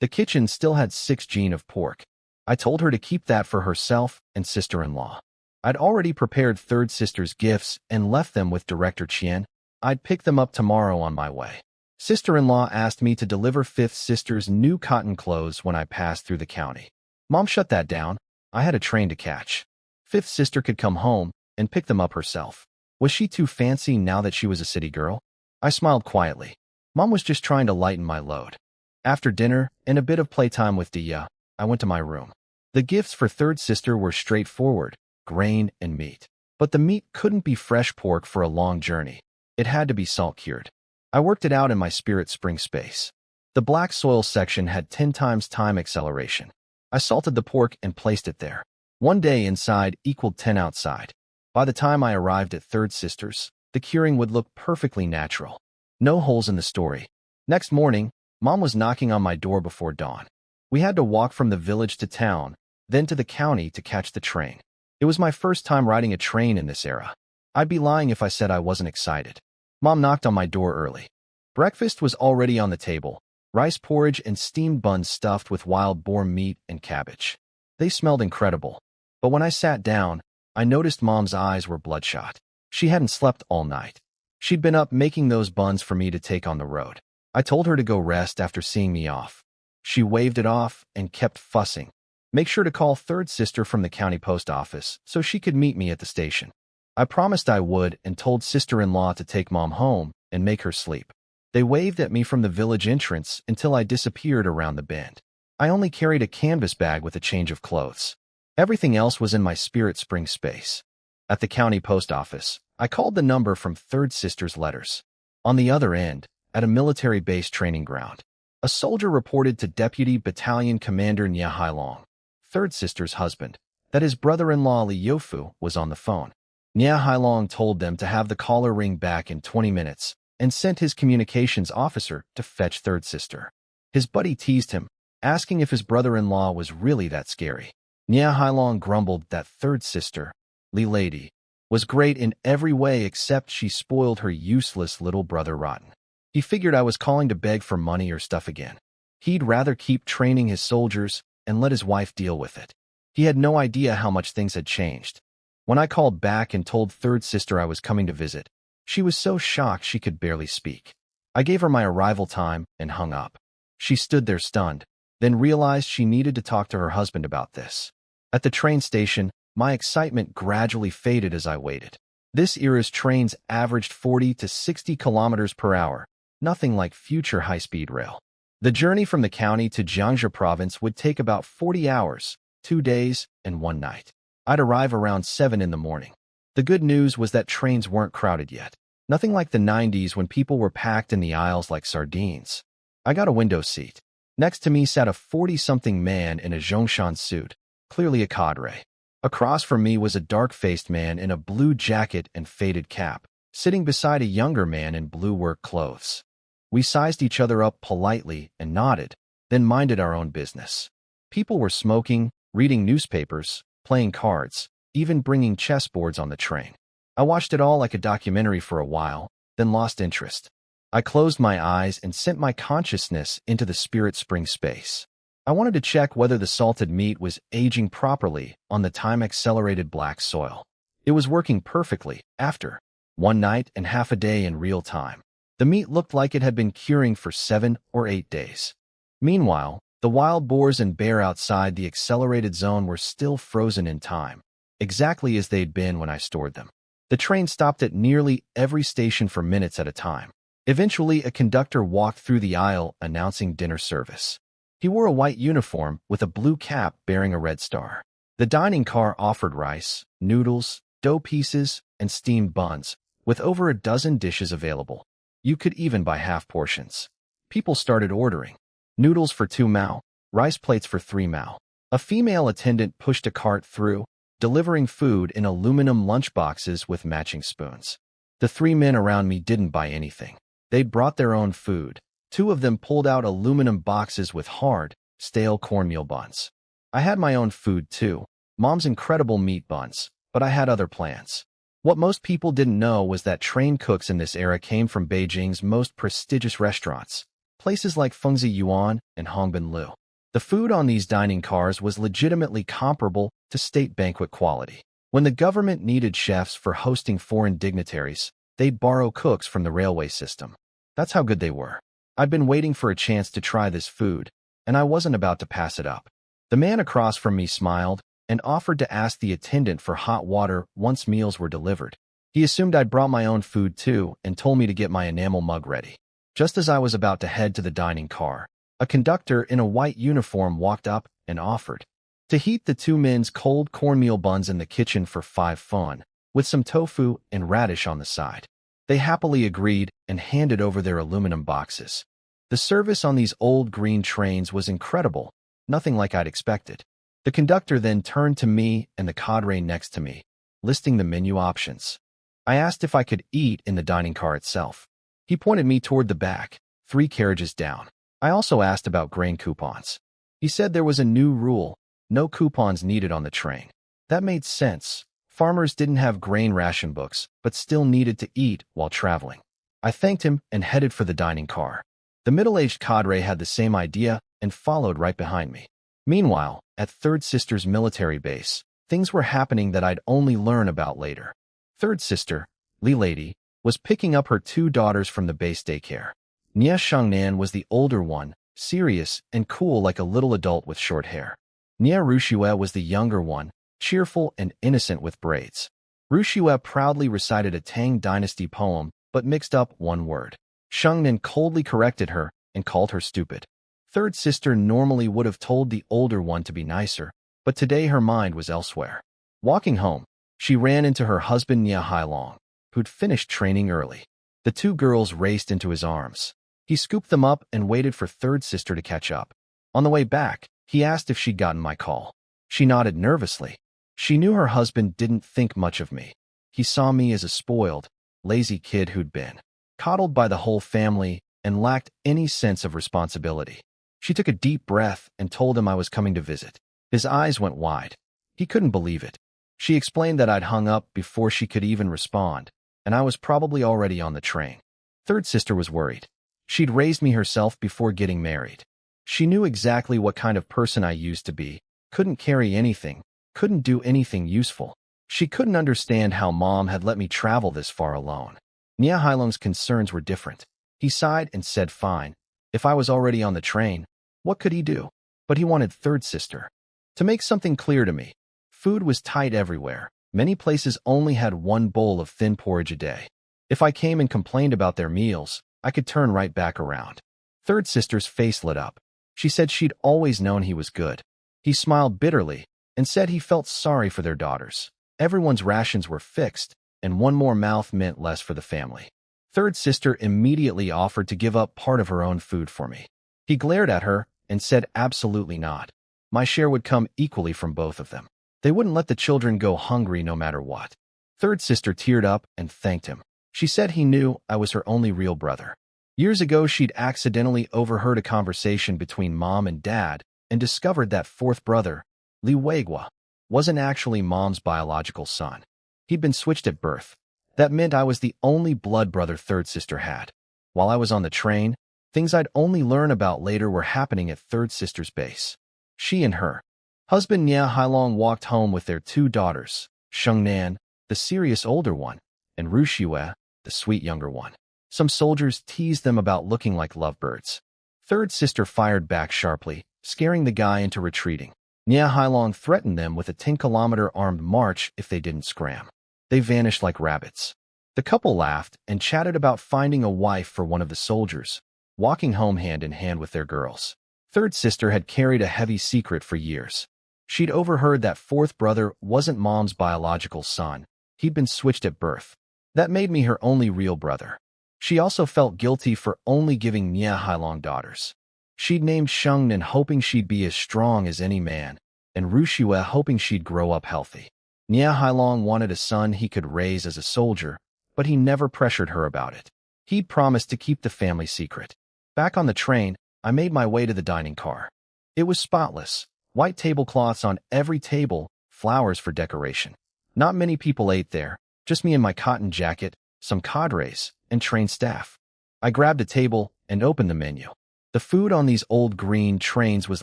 The kitchen still had 6 gene of pork. I told her to keep that for herself and sister-in-law. I'd already prepared third sister's gifts and left them with Director Qian. I'd pick them up tomorrow on my way. Sister-in-law asked me to deliver fifth sister's new cotton clothes when I passed through the county. Mom shut that down. I had a train to catch. Fifth sister could come home and pick them up herself. Was she too fancy now that she was a city girl? I smiled quietly. Mom was just trying to lighten my load. After dinner and a bit of playtime with Dia, I went to my room. The gifts for third sister were straightforward, grain and meat. But the meat couldn't be fresh pork for a long journey. It had to be salt-cured. I worked it out in my spirit spring space. The black soil section had 10 times time acceleration. I salted the pork and placed it there. 1 day inside equaled 10 outside. By the time I arrived at third sister's, the curing would look perfectly natural. No holes in the story. Next morning, Mom was knocking on my door before dawn. We had to walk from the village to town, then to the county to catch the train. It was my first time riding a train in this era. I'd be lying if I said I wasn't excited. Mom knocked on my door early. Breakfast was already on the table, rice porridge and steamed buns stuffed with wild boar meat and cabbage. They smelled incredible. But when I sat down, I noticed Mom's eyes were bloodshot. She hadn't slept all night. She'd been up making those buns for me to take on the road. I told her to go rest after seeing me off. She waved it off and kept fussing. Make sure to call third sister from the county post office so she could meet me at the station. I promised I would and told sister-in-law to take Mom home and make her sleep. They waved at me from the village entrance until I disappeared around the bend. I only carried a canvas bag with a change of clothes. Everything else was in my spirit spring space. At the county post office, I called the number from third sister's letters. On the other end, at a military base training ground, a soldier reported to Deputy Battalion Commander Nia Hailong, third sister's husband, that his brother-in-law Li Youfu was on the phone. Nia Hailong told them to have the caller ring back in 20 minutes and sent his communications officer to fetch third sister. His buddy teased him, asking if his brother-in-law was really that scary. Nia Hailong grumbled that third sister, Li Lady, was great in every way except she spoiled her useless little brother rotten. He figured I was calling to beg for money or stuff again. He'd rather keep training his soldiers and let his wife deal with it. He had no idea how much things had changed. When I called back and told third sister I was coming to visit, she was so shocked she could barely speak. I gave her my arrival time and hung up. She stood there stunned. then realized she needed to talk to her husband about this. At the train station, my excitement gradually faded as I waited. This era's trains averaged 40 to 60 kilometers per hour, nothing like future high-speed rail. The journey from the county to Jiangxi province would take about 40 hours, 2 days, and 1 night. I'd arrive around 7 in the morning. The good news was that trains weren't crowded yet. Nothing like the 90s when people were packed in the aisles like sardines. I got a window seat. Next to me sat a 40-something man in a Zhongshan suit, clearly a cadre. Across from me was a dark-faced man in a blue jacket and faded cap, sitting beside a younger man in blue work clothes. We sized each other up politely and nodded, then minded our own business. People were smoking, reading newspapers, playing cards, even bringing chessboards on the train. I watched it all like a documentary for a while, then lost interest. I closed my eyes and sent my consciousness into the spirit spring space. I wanted to check whether the salted meat was aging properly on the time-accelerated black soil. It was working perfectly after 1 night and half a day in real time. The meat looked like it had been curing for 7 or 8 days. Meanwhile, the wild boars and bear outside the accelerated zone were still frozen in time, exactly as they'd been when I stored them. The train stopped at nearly every station for minutes at a time. Eventually, a conductor walked through the aisle announcing dinner service. He wore a white uniform with a blue cap bearing a red star. The dining car offered rice, noodles, dough pieces, and steamed buns, with over a dozen dishes available. You could even buy half portions. People started ordering. Noodles for 2 mao, rice plates for 3 mao. A female attendant pushed a cart through, delivering food in aluminum lunchboxes with matching spoons. The 3 men around me didn't buy anything. They brought their own food. 2 of them pulled out aluminum boxes with hard, stale cornmeal buns. I had my own food too, Mom's incredible meat buns, but I had other plans. What most people didn't know was that trained cooks in this era came from Beijing's most prestigious restaurants, places like Fengzi Yuan and Hongbin Lu. The food on these dining cars was legitimately comparable to state banquet quality. When the government needed chefs for hosting foreign dignitaries, they'd borrow cooks from the railway system. That's how good they were. I'd been waiting for a chance to try this food, and I wasn't about to pass it up. The man across from me smiled and offered to ask the attendant for hot water once meals were delivered. He assumed I'd brought my own food too and told me to get my enamel mug ready. Just as I was about to head to the dining car, a conductor in a white uniform walked up and offered to heat the 2 men's cold cornmeal buns in the kitchen for 5 fun, with some tofu and radish on the side. They happily agreed and handed over their aluminum boxes. The service on these old green trains was incredible, nothing like I'd expected. The conductor then turned to me and the cadre next to me, listing the menu options. I asked if I could eat in the dining car itself. He pointed me toward the back, 3 carriages down. I also asked about grain coupons. He said there was a new rule, no coupons needed on the train. That made sense. Farmers didn't have grain ration books, but still needed to eat while traveling. I thanked him and headed for the dining car. The middle-aged cadre had the same idea and followed right behind me. Meanwhile, at Third Sister's military base, things were happening that I'd only learn about later. Third Sister, Li Lady, was picking up her 2 daughters from the base daycare. Nia Shangnan was the older one, serious and cool like a little adult with short hair. Nia Rushue was the younger one, cheerful and innocent with braids. Rushue proudly recited a Tang Dynasty poem, but mixed up 1 word. Shangnan coldly corrected her and called her stupid. Third Sister normally would have told the older one to be nicer, but today her mind was elsewhere. Walking home, she ran into her husband Nia Hailong, who'd finished training early. The 2 girls raced into his arms. He scooped them up and waited for Third Sister to catch up. On the way back, he asked if she'd gotten my call. She nodded nervously. She knew her husband didn't think much of me. He saw me as a spoiled, lazy kid who'd been coddled by the whole family and lacked any sense of responsibility. She took a deep breath and told him I was coming to visit. His eyes went wide. He couldn't believe it. She explained that I'd hung up before she could even respond, and I was probably already on the train. Third Sister was worried. She'd raised me herself before getting married. She knew exactly what kind of person I used to be, couldn't carry anything, couldn't do anything useful. She couldn't understand how Mom had let me travel this far alone. Nia Hailong's concerns were different. He sighed and said fine. If I was already on the train, what could he do? but he wanted third sister. To make something clear to me, food was tight everywhere. Many places only had one bowl of thin porridge a day. If I came and complained about their meals, I could turn right back around. Third sister's face lit up. She said she'd always known he was good. He smiled bitterly and said he felt sorry for their daughters. Everyone's rations were fixed, and one more mouth meant less for the family. Third sister immediately offered to give up part of her own food for me. He glared at her and said absolutely not. My share would come equally from both of them. They wouldn't let the children go hungry no matter what. Third sister teared up and thanked him. She said he knew I was her only real brother. Years ago, she'd accidentally overheard a conversation between mom and dad and discovered that fourth brother, Li Weigua, wasn't actually mom's biological son. He'd been switched at birth. That meant I was the only blood brother third sister had. While I was on the train, things I'd only learn about later were happening at third sister's base. She and her husband Nia Hailong walked home with their two daughters, Shengnan, the serious older one, and Rushue, the sweet younger one. Some soldiers teased them about looking like lovebirds. Third sister fired back sharply, scaring the guy into retreating. Nia Hailong threatened them with a 10-kilometer armed march if they didn't scram. They vanished like rabbits. The couple laughed and chatted about finding a wife for one of the soldiers, walking home hand in hand with their girls. Third sister had carried a heavy secret for years. She'd overheard that fourth brother wasn't mom's biological son. He'd been switched at birth. That made me her only real brother. She also felt guilty for only giving Nia Hailong daughters. She'd named Shengnan hoping she'd be as strong as any man, and Rushue hoping she'd grow up healthy. Nia Hailong wanted a son he could raise as a soldier, but he never pressured her about it. He'd promised to keep the family secret. Back on the train, I made my way to the dining car. It was spotless. White tablecloths on every table, flowers for decoration. Not many people ate there, just me in my cotton jacket, some cadres, and train staff. I grabbed a table and opened the menu. The food on these old green trains was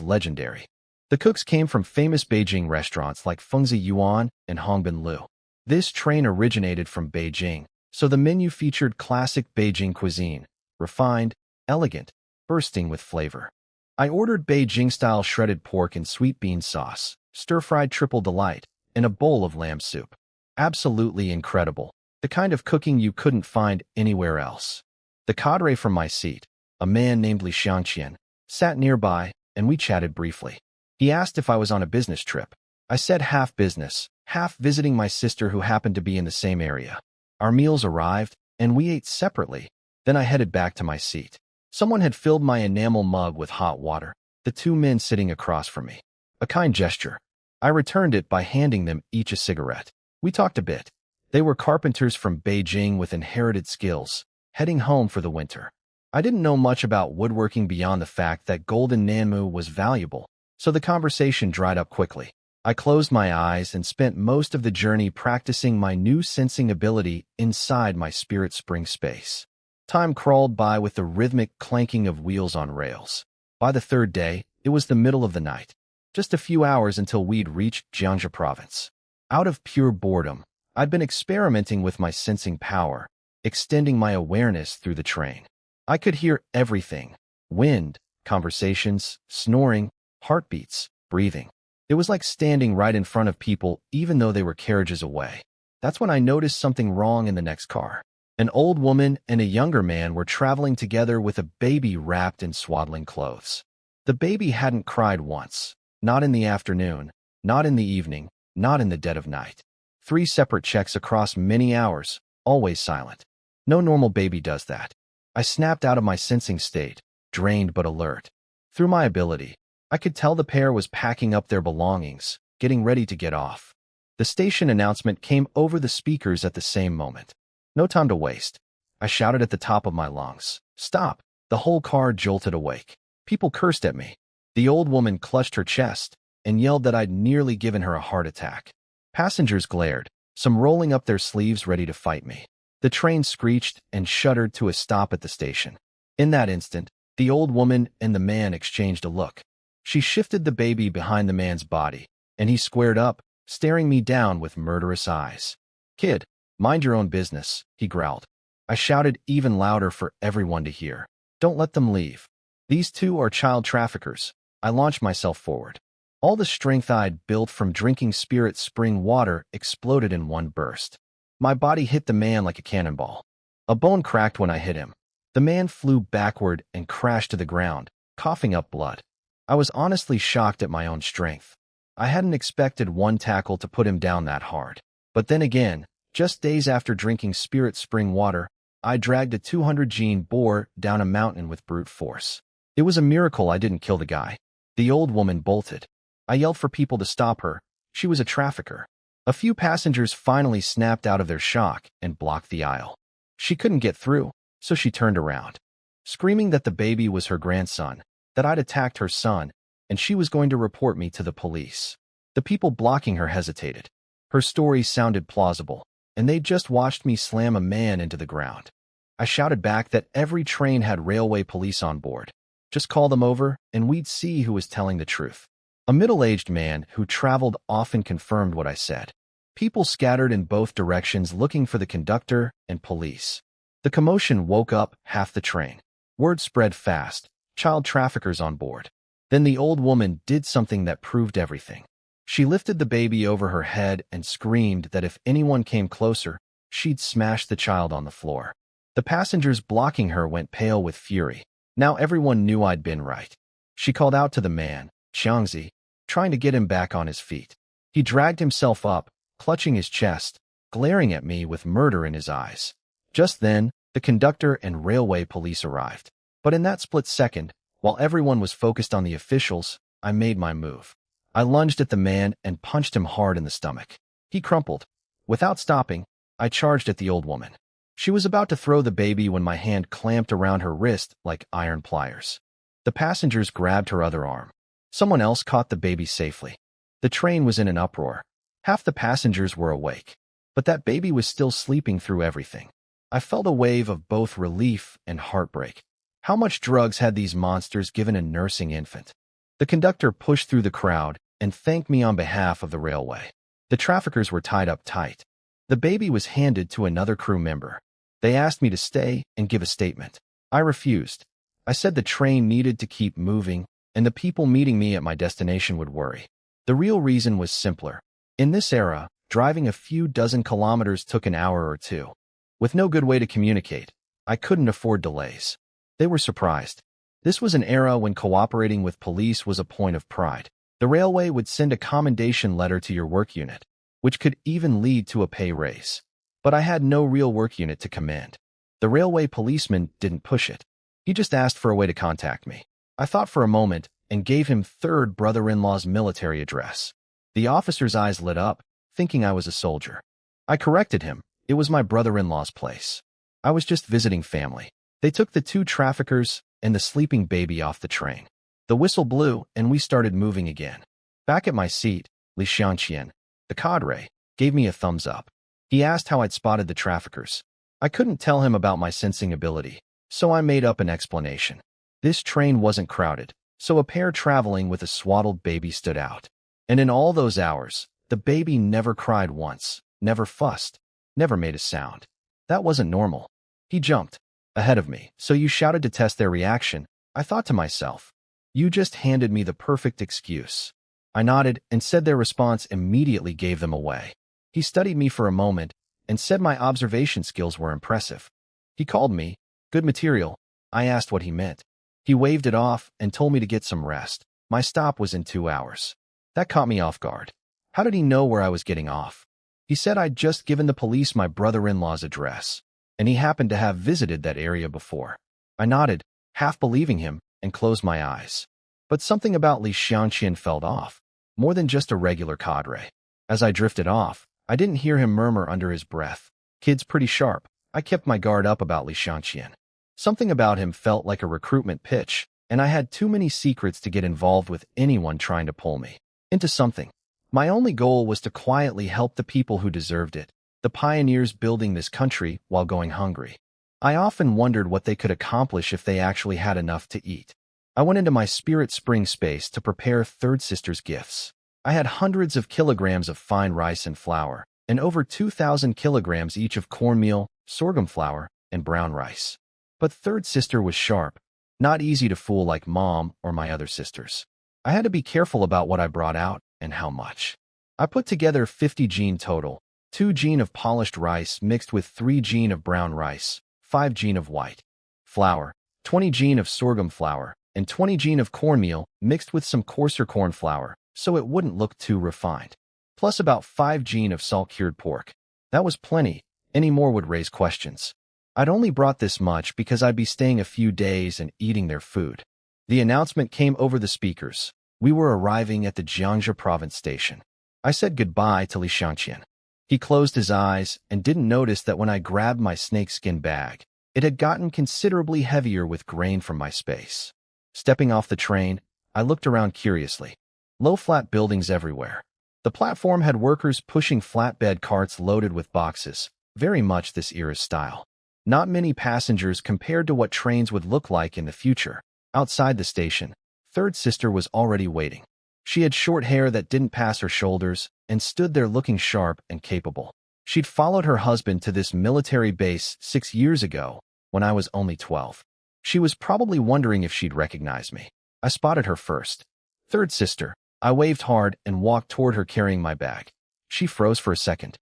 legendary. The cooks came from famous Beijing restaurants like Fengzi Yuan and Hongbin Lu. This train originated from Beijing, so the menu featured classic Beijing cuisine, refined, elegant, bursting with flavor. I ordered Beijing-style shredded pork and sweet bean sauce, stir-fried triple delight, and a bowl of lamb soup. Absolutely incredible. The kind of cooking you couldn't find anywhere else. The cadre from my seat, a man named Li Xiangqian, sat nearby, and we chatted briefly. He asked if I was on a business trip. I said half business, half visiting my sister who happened to be in the same area. Our meals arrived, and we ate separately. Then I headed back to my seat. Someone had filled my enamel mug with hot water, the two men sitting across from me. A kind gesture. I returned it by handing them each a cigarette. We talked a bit. They were carpenters from Beijing with inherited skills, heading home for the winter. I didn't know much about woodworking beyond the fact that golden nanmu was valuable, so the conversation dried up quickly. I closed my eyes and spent most of the journey practicing my new sensing ability inside my spirit spring space. Time crawled by with the rhythmic clanking of wheels on rails. By the third day, it was the middle of the night. Just a few hours until we'd reached Jiangxi province. Out of pure boredom, I'd been experimenting with my sensing power, extending my awareness through the train. I could hear everything: wind, conversations, snoring, heartbeats, breathing. It was like standing right in front of people even though they were carriages away. That's when I noticed something wrong in the next car. An old woman and a younger man were traveling together with a baby wrapped in swaddling clothes. The baby hadn't cried once. Not in the afternoon, not in the evening, not in the dead of night. 3 separate checks across many hours, always silent. No normal baby does that. I snapped out of my sensing state, drained but alert. Through my ability, I could tell the pair was packing up their belongings, getting ready to get off. The station announcement came over the speakers at the same moment. No time to waste. I shouted at the top of my lungs. Stop! The whole car jolted awake. People cursed at me. The old woman clutched her chest and yelled that I'd nearly given her a heart attack. Passengers glared, some rolling up their sleeves ready to fight me. The train screeched and shuddered to a stop at the station. In that instant, the old woman and the man exchanged a look. She shifted the baby behind the man's body, and he squared up, staring me down with murderous eyes. Kid, mind your own business, he growled. I shouted even louder for everyone to hear. Don't let them leave. These two are child traffickers. I launched myself forward. All the strength I'd built from drinking spirit spring water exploded in one burst. My body hit the man like a cannonball. A bone cracked when I hit him. The man flew backward and crashed to the ground, coughing up blood. I was honestly shocked at my own strength. I hadn't expected one tackle to put him down that hard. But then again, just days after drinking spirit spring water, I dragged a 200-gene boar down a mountain with brute force. It was a miracle I didn't kill the guy. The old woman bolted. I yelled for people to stop her. She was a trafficker. A few passengers finally snapped out of their shock and blocked the aisle. She couldn't get through, so she turned around, screaming that the baby was her grandson, that I'd attacked her son, and she was going to report me to the police. The people blocking her hesitated. Her story sounded plausible, and they'd just watched me slam a man into the ground. I shouted back that every train had railway police on board. Just call them over, and we'd see who was telling the truth. A middle-aged man who traveled often confirmed what I said. People scattered in both directions looking for the conductor and police. The commotion woke up half the train. Word spread fast. Child traffickers on board. Then the old woman did something that proved everything. She lifted the baby over her head and screamed that if anyone came closer, she'd smash the child on the floor. The passengers blocking her went pale with fury. Now everyone knew I'd been right. She called out to the man, Xiangzi, trying to get him back on his feet. He dragged himself up, clutching his chest, glaring at me with murder in his eyes. Just then, the conductor and railway police arrived. But in that split second, while everyone was focused on the officials, I made my move. I lunged at the man and punched him hard in the stomach. He crumpled. Without stopping, I charged at the old woman. She was about to throw the baby when my hand clamped around her wrist like iron pliers. The passengers grabbed her other arm. Someone else caught the baby safely. The train was in an uproar. Half the passengers were awake. But that baby was still sleeping through everything. I felt a wave of both relief and heartbreak. How much drugs had these monsters given a nursing infant? The conductor pushed through the crowd and thanked me on behalf of the railway. The traffickers were tied up tight. The baby was handed to another crew member. They asked me to stay and give a statement. I refused. I said the train needed to keep moving, and the people meeting me at my destination would worry. The real reason was simpler. In this era, driving a few dozen kilometers took an hour or two. With no good way to communicate, I couldn't afford delays. They were surprised. This was an era when cooperating with police was a point of pride. The railway would send a commendation letter to your work unit, which could even lead to a pay raise. But I had no real work unit to command. The railway policeman didn't push it. He just asked for a way to contact me. I thought for a moment and gave him third brother-in-law's military address. The officer's eyes lit up, thinking I was a soldier. I corrected him. It was my brother-in-law's place. I was just visiting family. They took the two traffickers and the sleeping baby off the train. The whistle blew, and we started moving again. Back at my seat, Li Xianqian, the cadre, gave me a thumbs up. He asked how I'd spotted the traffickers. I couldn't tell him about my sensing ability, so I made up an explanation. This train wasn't crowded, so a pair traveling with a swaddled baby stood out. And in all those hours, the baby never cried once, never fussed, never made a sound. That wasn't normal. He jumped ahead of me, so you shouted to test their reaction. I thought to myself, you just handed me the perfect excuse. I nodded and said their response immediately gave them away. He studied me for a moment and said my observation skills were impressive. He called me good material. I asked what he meant. He waved it off and told me to get some rest. My stop was in 2 hours. That caught me off guard. How did he know where I was getting off? He said I'd just given the police my brother-in-law's address, and he happened to have visited that area before. I nodded, half believing him, and closed my eyes. But something about Li Xianqian felt off, more than just a regular cadre. As I drifted off, I didn't hear him murmur under his breath, "Kid's pretty sharp." I kept my guard up about Li Xianqian. Something about him felt like a recruitment pitch, and I had too many secrets to get involved with anyone trying to pull me into something. My only goal was to quietly help the people who deserved it, the pioneers building this country while going hungry. I often wondered what they could accomplish if they actually had enough to eat. I went into my spirit spring space to prepare Third Sister's gifts. I had hundreds of kilograms of fine rice and flour, and over 2,000 kilograms each of cornmeal, sorghum flour, and brown rice. But Third Sister was sharp, not easy to fool like Mom or my other sisters. I had to be careful about what I brought out and how much. I put together 50 jin total, 2 jin of polished rice mixed with 3 jin of brown rice, 5 jin of white flour, 20 jin of sorghum flour, and 20 jin of cornmeal mixed with some coarser corn flour so it wouldn't look too refined, plus about 5 jin of salt-cured pork. That was plenty. Any more would raise questions. I'd only brought this much because I'd be staying a few days and eating their food. The announcement came over the speakers. We were arriving at the Jiangxia province station. I said goodbye to Li Xiangqian. He closed his eyes and didn't notice that when I grabbed my snakeskin bag, it had gotten considerably heavier with grain from my space. Stepping off the train, I looked around curiously. Low flat buildings everywhere. The platform had workers pushing flatbed carts loaded with boxes, very much this era's style. Not many passengers compared to what trains would look like in the future. Outside the station, third sister was already waiting. She had short hair that didn't pass her shoulders and stood there looking sharp and capable. She'd followed her husband to this military base 6 years ago when I was only 12. She was probably wondering if she'd recognize me. I spotted her first. Third sister. I waved hard and walked toward her carrying my bag. She froze for a second.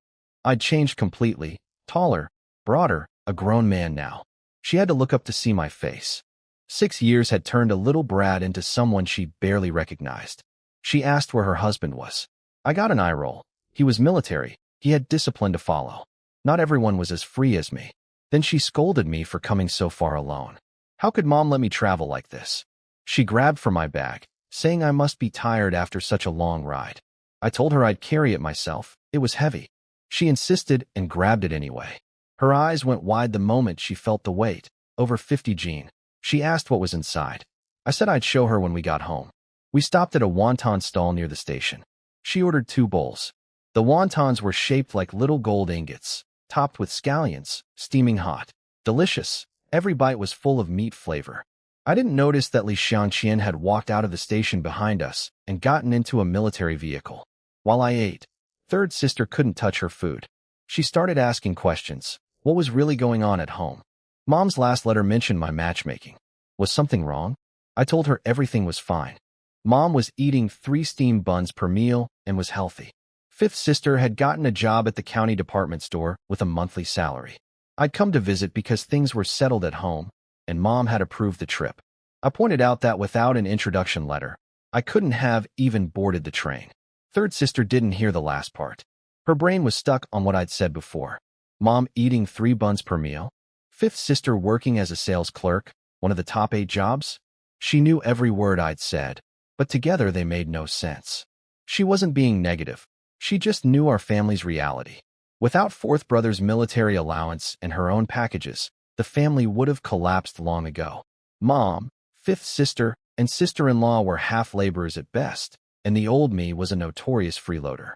I'd changed completely, taller, broader, a grown man now. She had to look up to see my face. 6 years had turned a little brat into someone she barely recognized. She asked where her husband was. I got an eye roll. He was military. He had discipline to follow. Not everyone was as free as me. Then she scolded me for coming so far alone. How could Mom let me travel like this? She grabbed for my bag, saying I must be tired after such a long ride. I told her I'd carry it myself. It was heavy. She insisted and grabbed it anyway. Her eyes went wide the moment she felt the weight, over 50 jin. She asked what was inside. I said I'd show her when we got home. We stopped at a wonton stall near the station. She ordered 2 bowls. The wontons were shaped like little gold ingots, topped with scallions, steaming hot. Delicious. Every bite was full of meat flavor. I didn't notice that Li Xiangqian had walked out of the station behind us and gotten into a military vehicle. While I ate, third sister couldn't touch her food. She started asking questions. What was really going on at home? Mom's last letter mentioned my matchmaking. Was something wrong? I told her everything was fine. Mom was eating 3 steamed buns per meal and was healthy. Fifth sister had gotten a job at the county department store with a monthly salary. I'd come to visit because things were settled at home, and Mom had approved the trip. I pointed out that without an introduction letter, I couldn't have even boarded the train. Third sister didn't hear the last part. Her brain was stuck on what I'd said before. Mom eating 3 buns per meal? Fifth sister working as a sales clerk, one of the top 8 jobs? She knew every word I'd said, but together they made no sense. She wasn't being negative. She just knew our family's reality. Without fourth brother's military allowance and her own packages, the family would have collapsed long ago. Mom, fifth sister, and sister-in-law were half laborers at best, and the old me was a notorious freeloader.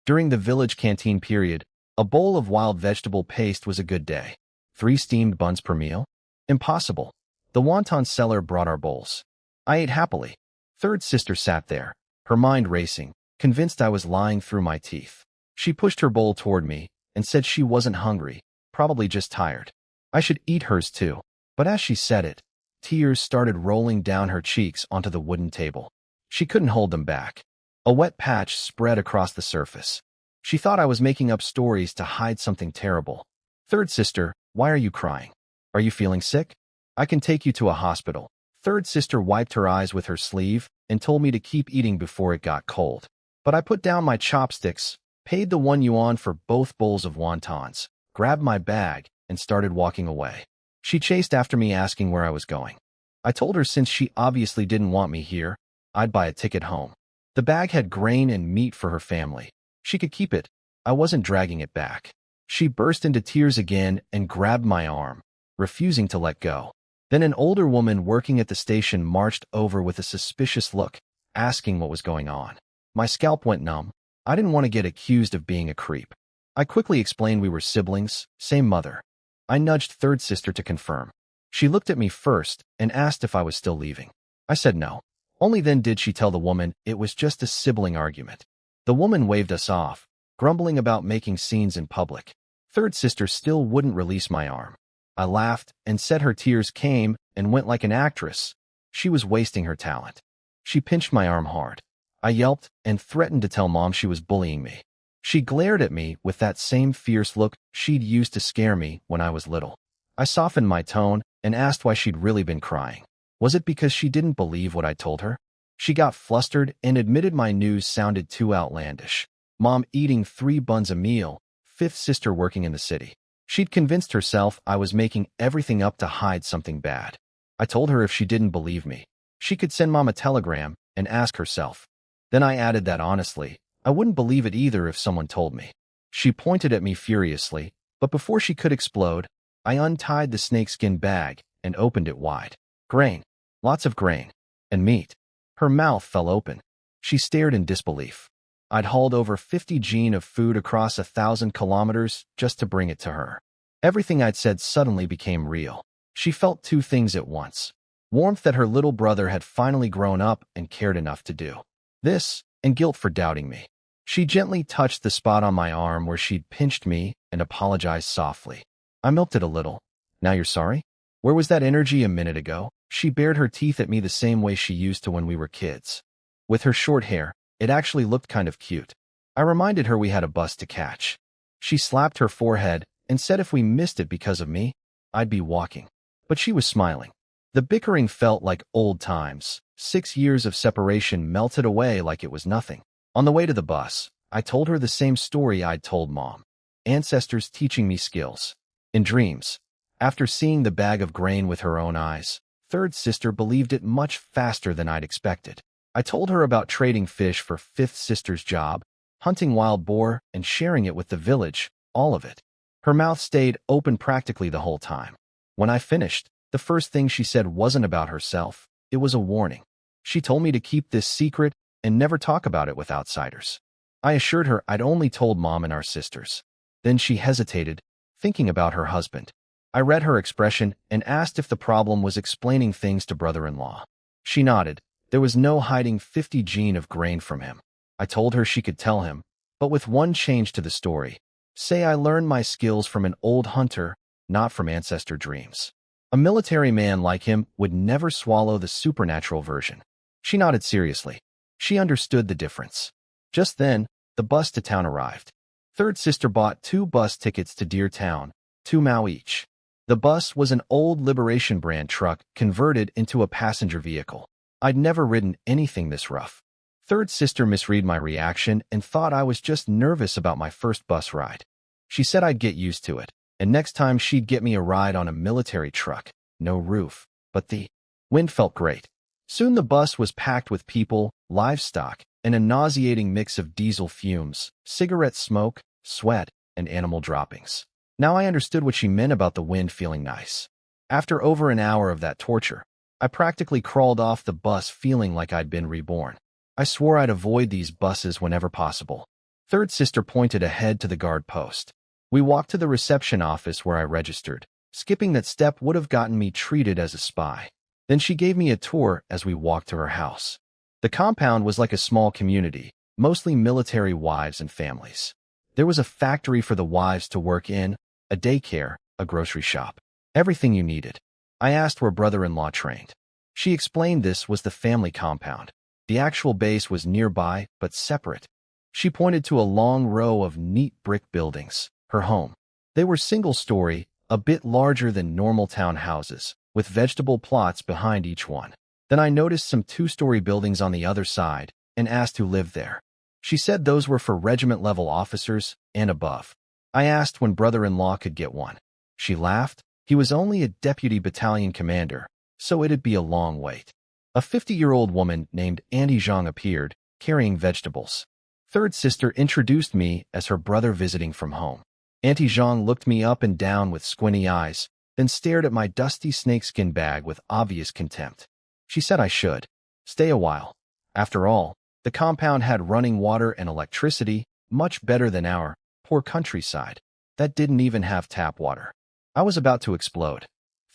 During the village canteen period, a bowl of wild vegetable paste was a good day. 3 steamed buns per meal? Impossible. The wonton seller brought our bowls. I ate happily. Third sister sat there, her mind racing, convinced I was lying through my teeth. She pushed her bowl toward me and said she wasn't hungry, probably just tired. I should eat hers too, but as she said it, tears started rolling down her cheeks onto the wooden table. She couldn't hold them back. A wet patch spread across the surface. She thought I was making up stories to hide something terrible. Third sister, why are you crying? Are you feeling sick? I can take you to a hospital. Third sister wiped her eyes with her sleeve and told me to keep eating before it got cold. But I put down my chopsticks, paid the 1 yuan for both bowls of wontons, grabbed my bag, and started walking away. She chased after me asking where I was going. I told her since she obviously didn't want me here, I'd buy a ticket home. The bag had grain and meat for her family. She could keep it. I wasn't dragging it back. She burst into tears again and grabbed my arm, refusing to let go. Then an older woman working at the station marched over with a suspicious look, asking what was going on. My scalp went numb. I didn't want to get accused of being a creep. I quickly explained we were siblings, same mother. I nudged third sister to confirm. She looked at me first and asked if I was still leaving. I said no. Only then did she tell the woman it was just a sibling argument. The woman waved us off, grumbling about making scenes in public. Third sister still wouldn't release my arm. I laughed and said her tears came and went like an actress. She was wasting her talent. She pinched my arm hard. I yelped and threatened to tell Mom she was bullying me. She glared at me with that same fierce look she'd used to scare me when I was little. I softened my tone and asked why she'd really been crying. Was it because she didn't believe what I told her? She got flustered and admitted my news sounded too outlandish. Mom eating 3 buns a meal, 5th sister working in the city. She'd convinced herself I was making everything up to hide something bad. I told her if she didn't believe me, she could send Mom a telegram and ask herself. Then I added that honestly, I wouldn't believe it either if someone told me. She pointed at me furiously, but before she could explode, I untied the snakeskin bag and opened it wide. Grain. Lots of grain. And meat. Her mouth fell open. She stared in disbelief. I'd hauled over 50 gene of food across 1,000 kilometers just to bring it to her. Everything I'd said suddenly became real. She felt 2 things at once. Warmth that her little brother had finally grown up and cared enough to do this, and guilt for doubting me. She gently touched the spot on my arm where she'd pinched me and apologized softly. I milked it a little. Now you're sorry? Where was that energy a minute ago? She bared her teeth at me the same way she used to when we were kids. With her short hair, it actually looked kind of cute. I reminded her we had a bus to catch. She slapped her forehead and said if we missed it because of me, I'd be walking. But she was smiling. The bickering felt like old times. 6 years of separation melted away like it was nothing. On the way to the bus, I told her the same story I'd told Mom. Ancestors teaching me skills. In dreams. After seeing the bag of grain with her own eyes, 3rd sister believed it much faster than I'd expected. I told her about trading fish for 5th sister's job, hunting wild boar, and sharing it with the village, all of it. Her mouth stayed open practically the whole time. When I finished, the first thing she said wasn't about herself, it was a warning. She told me to keep this secret and never talk about it with outsiders. I assured her I'd only told Mom and our sisters. Then she hesitated, thinking about her husband. I read her expression and asked if the problem was explaining things to brother-in-law. She nodded. There was no hiding 50 gene of grain from him. I told her she could tell him, but with one change to the story. Say I learned my skills from an old hunter, not from ancestor dreams. A military man like him would never swallow the supernatural version. She nodded seriously. She understood the difference. Just then, the bus to town arrived. 3rd sister bought 2 bus tickets to Deer Town, 2 Mao each. The bus was an old Liberation brand truck converted into a passenger vehicle. I'd never ridden anything this rough. 3rd sister misread my reaction and thought I was just nervous about my first bus ride. She said I'd get used to it, and next time she'd get me a ride on a military truck. No roof, but the wind felt great. Soon the bus was packed with people, livestock, and a nauseating mix of diesel fumes, cigarette smoke, sweat, and animal droppings. Now I understood what she meant about the wind feeling nice. After over an hour of that torture, I practically crawled off the bus feeling like I'd been reborn. I swore I'd avoid these buses whenever possible. 3rd sister pointed ahead to the guard post. We walked to the reception office where I registered. Skipping that step would have gotten me treated as a spy. Then she gave me a tour as we walked to her house. The compound was like a small community, mostly military wives and families. There was a factory for the wives to work in, a daycare, a grocery shop. Everything you needed. I asked where brother-in-law trained. She explained this was the family compound. The actual base was nearby, but separate. She pointed to a long row of neat brick buildings, her home. They were single-story, a bit larger than normal townhouses, with vegetable plots behind each one. Then I noticed some 2-story buildings on the other side and asked who lived there. She said those were for regiment-level officers and above. I asked when brother-in-law could get one. She laughed. He was only a deputy battalion commander, so it'd be a long wait. A 50-year-old woman named Auntie Zhang appeared, carrying vegetables. 3rd sister introduced me as her brother visiting from home. Auntie Zhang looked me up and down with squinty eyes, then stared at my dusty snakeskin bag with obvious contempt. She said I should stay a while. After all, the compound had running water and electricity, much better than our poor countryside that didn't even have tap water. I was about to explode.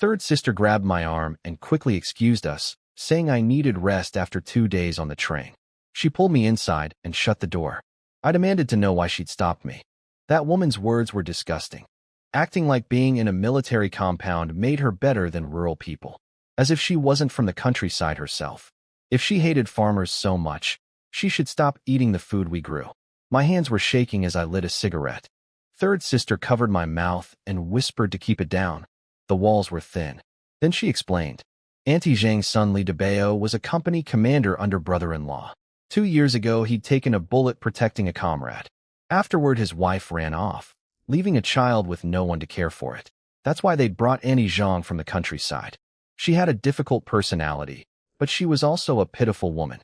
3rd sister grabbed my arm and quickly excused us, saying I needed rest after 2 days on the train. She pulled me inside and shut the door. I demanded to know why she'd stopped me. That woman's words were disgusting. Acting like being in a military compound made her better than rural people. As if she wasn't from the countryside herself. If she hated farmers so much, she should stop eating the food we grew. My hands were shaking as I lit a cigarette. Third sister covered my mouth and whispered to keep it down. The walls were thin. Then she explained. Auntie Zhang's son Li Debao was a company commander under brother-in-law. 2 years ago, he'd taken a bullet protecting a comrade. Afterward, his wife ran off, leaving a child with no one to care for it. That's why they'd brought Auntie Zhang from the countryside. She had a difficult personality, but she was also a pitiful woman.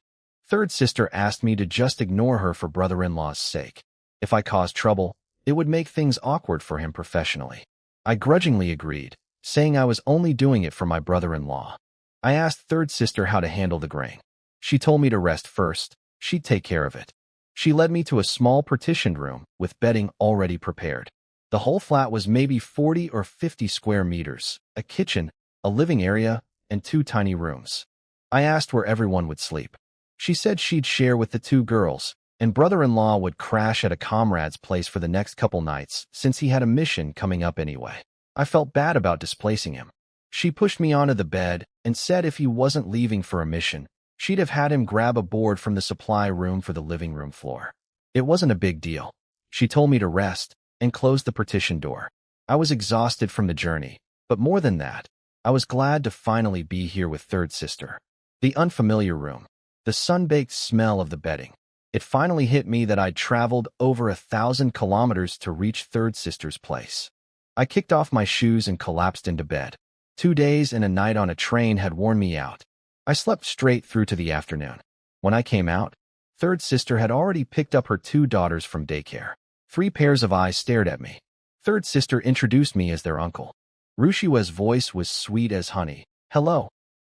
Third sister asked me to just ignore her for brother-in-law's sake. If I caused trouble, it would make things awkward for him professionally. I grudgingly agreed, saying I was only doing it for my brother-in-law. I asked third sister how to handle the grain. She told me to rest first. She'd take care of it. She led me to a small partitioned room with bedding already prepared. The whole flat was maybe 40 or 50 square meters, a kitchen, a living area, and 2 tiny rooms. I asked where everyone would sleep. She said she'd share with the 2 girls, and brother-in-law would crash at a comrade's place for the next couple nights since he had a mission coming up anyway. I felt bad about displacing him. She pushed me onto the bed and said if he wasn't leaving for a mission, she'd have had him grab a board from the supply room for the living room floor. It wasn't a big deal. She told me to rest and closed the partition door. I was exhausted from the journey, but more than that, I was glad to finally be here with third sister. The unfamiliar room, the sun-baked smell of the bedding. It finally hit me that I'd traveled over 1,000 kilometers to reach third sister's place. I kicked off my shoes and collapsed into bed. 2 days and a night on a train had worn me out. I slept straight through to the afternoon. When I came out, third sister had already picked up her 2 daughters from daycare. 3 pairs of eyes stared at me. Third sister introduced me as their uncle. Rushiwa's voice was sweet as honey. Hello,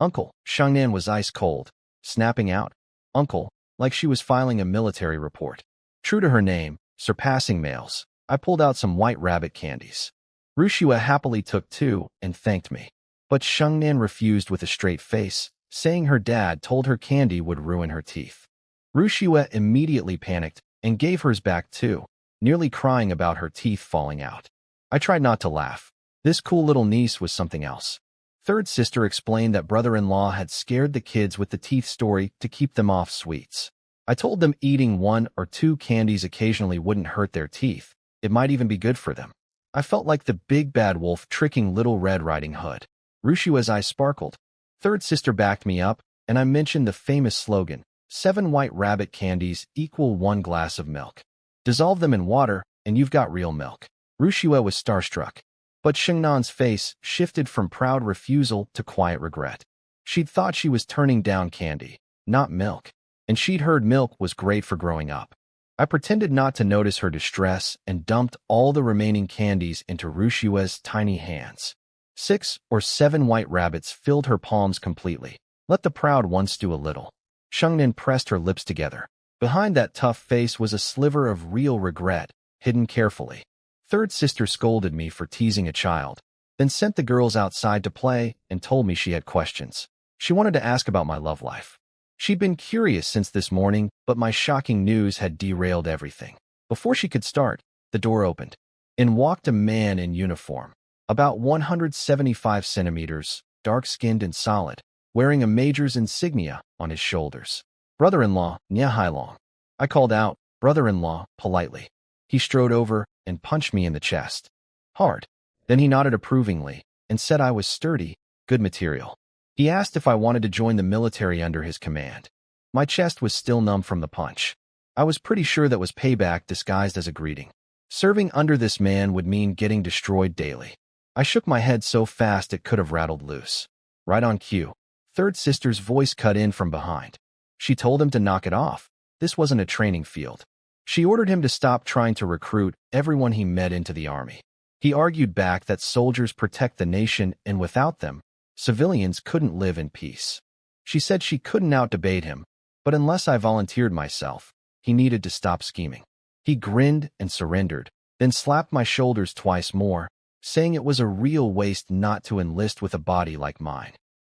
uncle. Shangnan was ice cold, snapping out, uncle, like she was filing a military report. True to her name, surpassing males, I pulled out some white rabbit candies. Rushiwa happily took 2 and thanked me. But Shangnan refused with a straight face, saying her dad told her candy would ruin her teeth. Rushiwa immediately panicked and gave hers back too, nearly crying about her teeth falling out. I tried not to laugh. This cool little niece was something else. Third sister explained that brother-in-law had scared the kids with the teeth story to keep them off sweets. I told them eating 1 or 2 candies occasionally wouldn't hurt their teeth. It might even be good for them. I felt like the big bad wolf tricking Little Red Riding Hood. Rushiwa's eyes sparkled. Third sister backed me up, and I mentioned the famous slogan, 7 white rabbit candies equal 1 glass of milk. Dissolve them in water, and you've got real milk. Rushiwa was starstruck. But Shingnan's face shifted from proud refusal to quiet regret. She'd thought she was turning down candy, not milk, and she'd heard milk was great for growing up. I pretended not to notice her distress and dumped all the remaining candies into Rushiwa's tiny hands. 6 or 7 white rabbits filled her palms completely. Let the proud ones do a little. Shangnan pressed her lips together. Behind that tough face was a sliver of real regret, hidden carefully. Third sister scolded me for teasing a child, then sent the girls outside to play and told me she had questions. She wanted to ask about my love life. She'd been curious since this morning, but my shocking news had derailed everything. Before she could start, the door opened. In walked a man in uniform, about 175 centimeters, dark-skinned and solid, wearing a major's insignia on his shoulders. Brother-in-law, Nya Hailong. I called out, brother-in-law, politely. He strode over and punched me in the chest. Hard. Then he nodded approvingly and said I was sturdy, good material. He asked if I wanted to join the military under his command. My chest was still numb from the punch. I was pretty sure that was payback disguised as a greeting. Serving under this man would mean getting destroyed daily. I shook my head so fast it could have rattled loose. Right on cue, third sister's voice cut in from behind. She told him to knock it off. This wasn't a training field. She ordered him to stop trying to recruit everyone he met into the army. He argued back that soldiers protect the nation and without them, civilians couldn't live in peace. She said she couldn't out-debate him, but unless I volunteered myself, he needed to stop scheming. He grinned and surrendered, then slapped my shoulders twice more, saying it was a real waste not to enlist with a body like mine.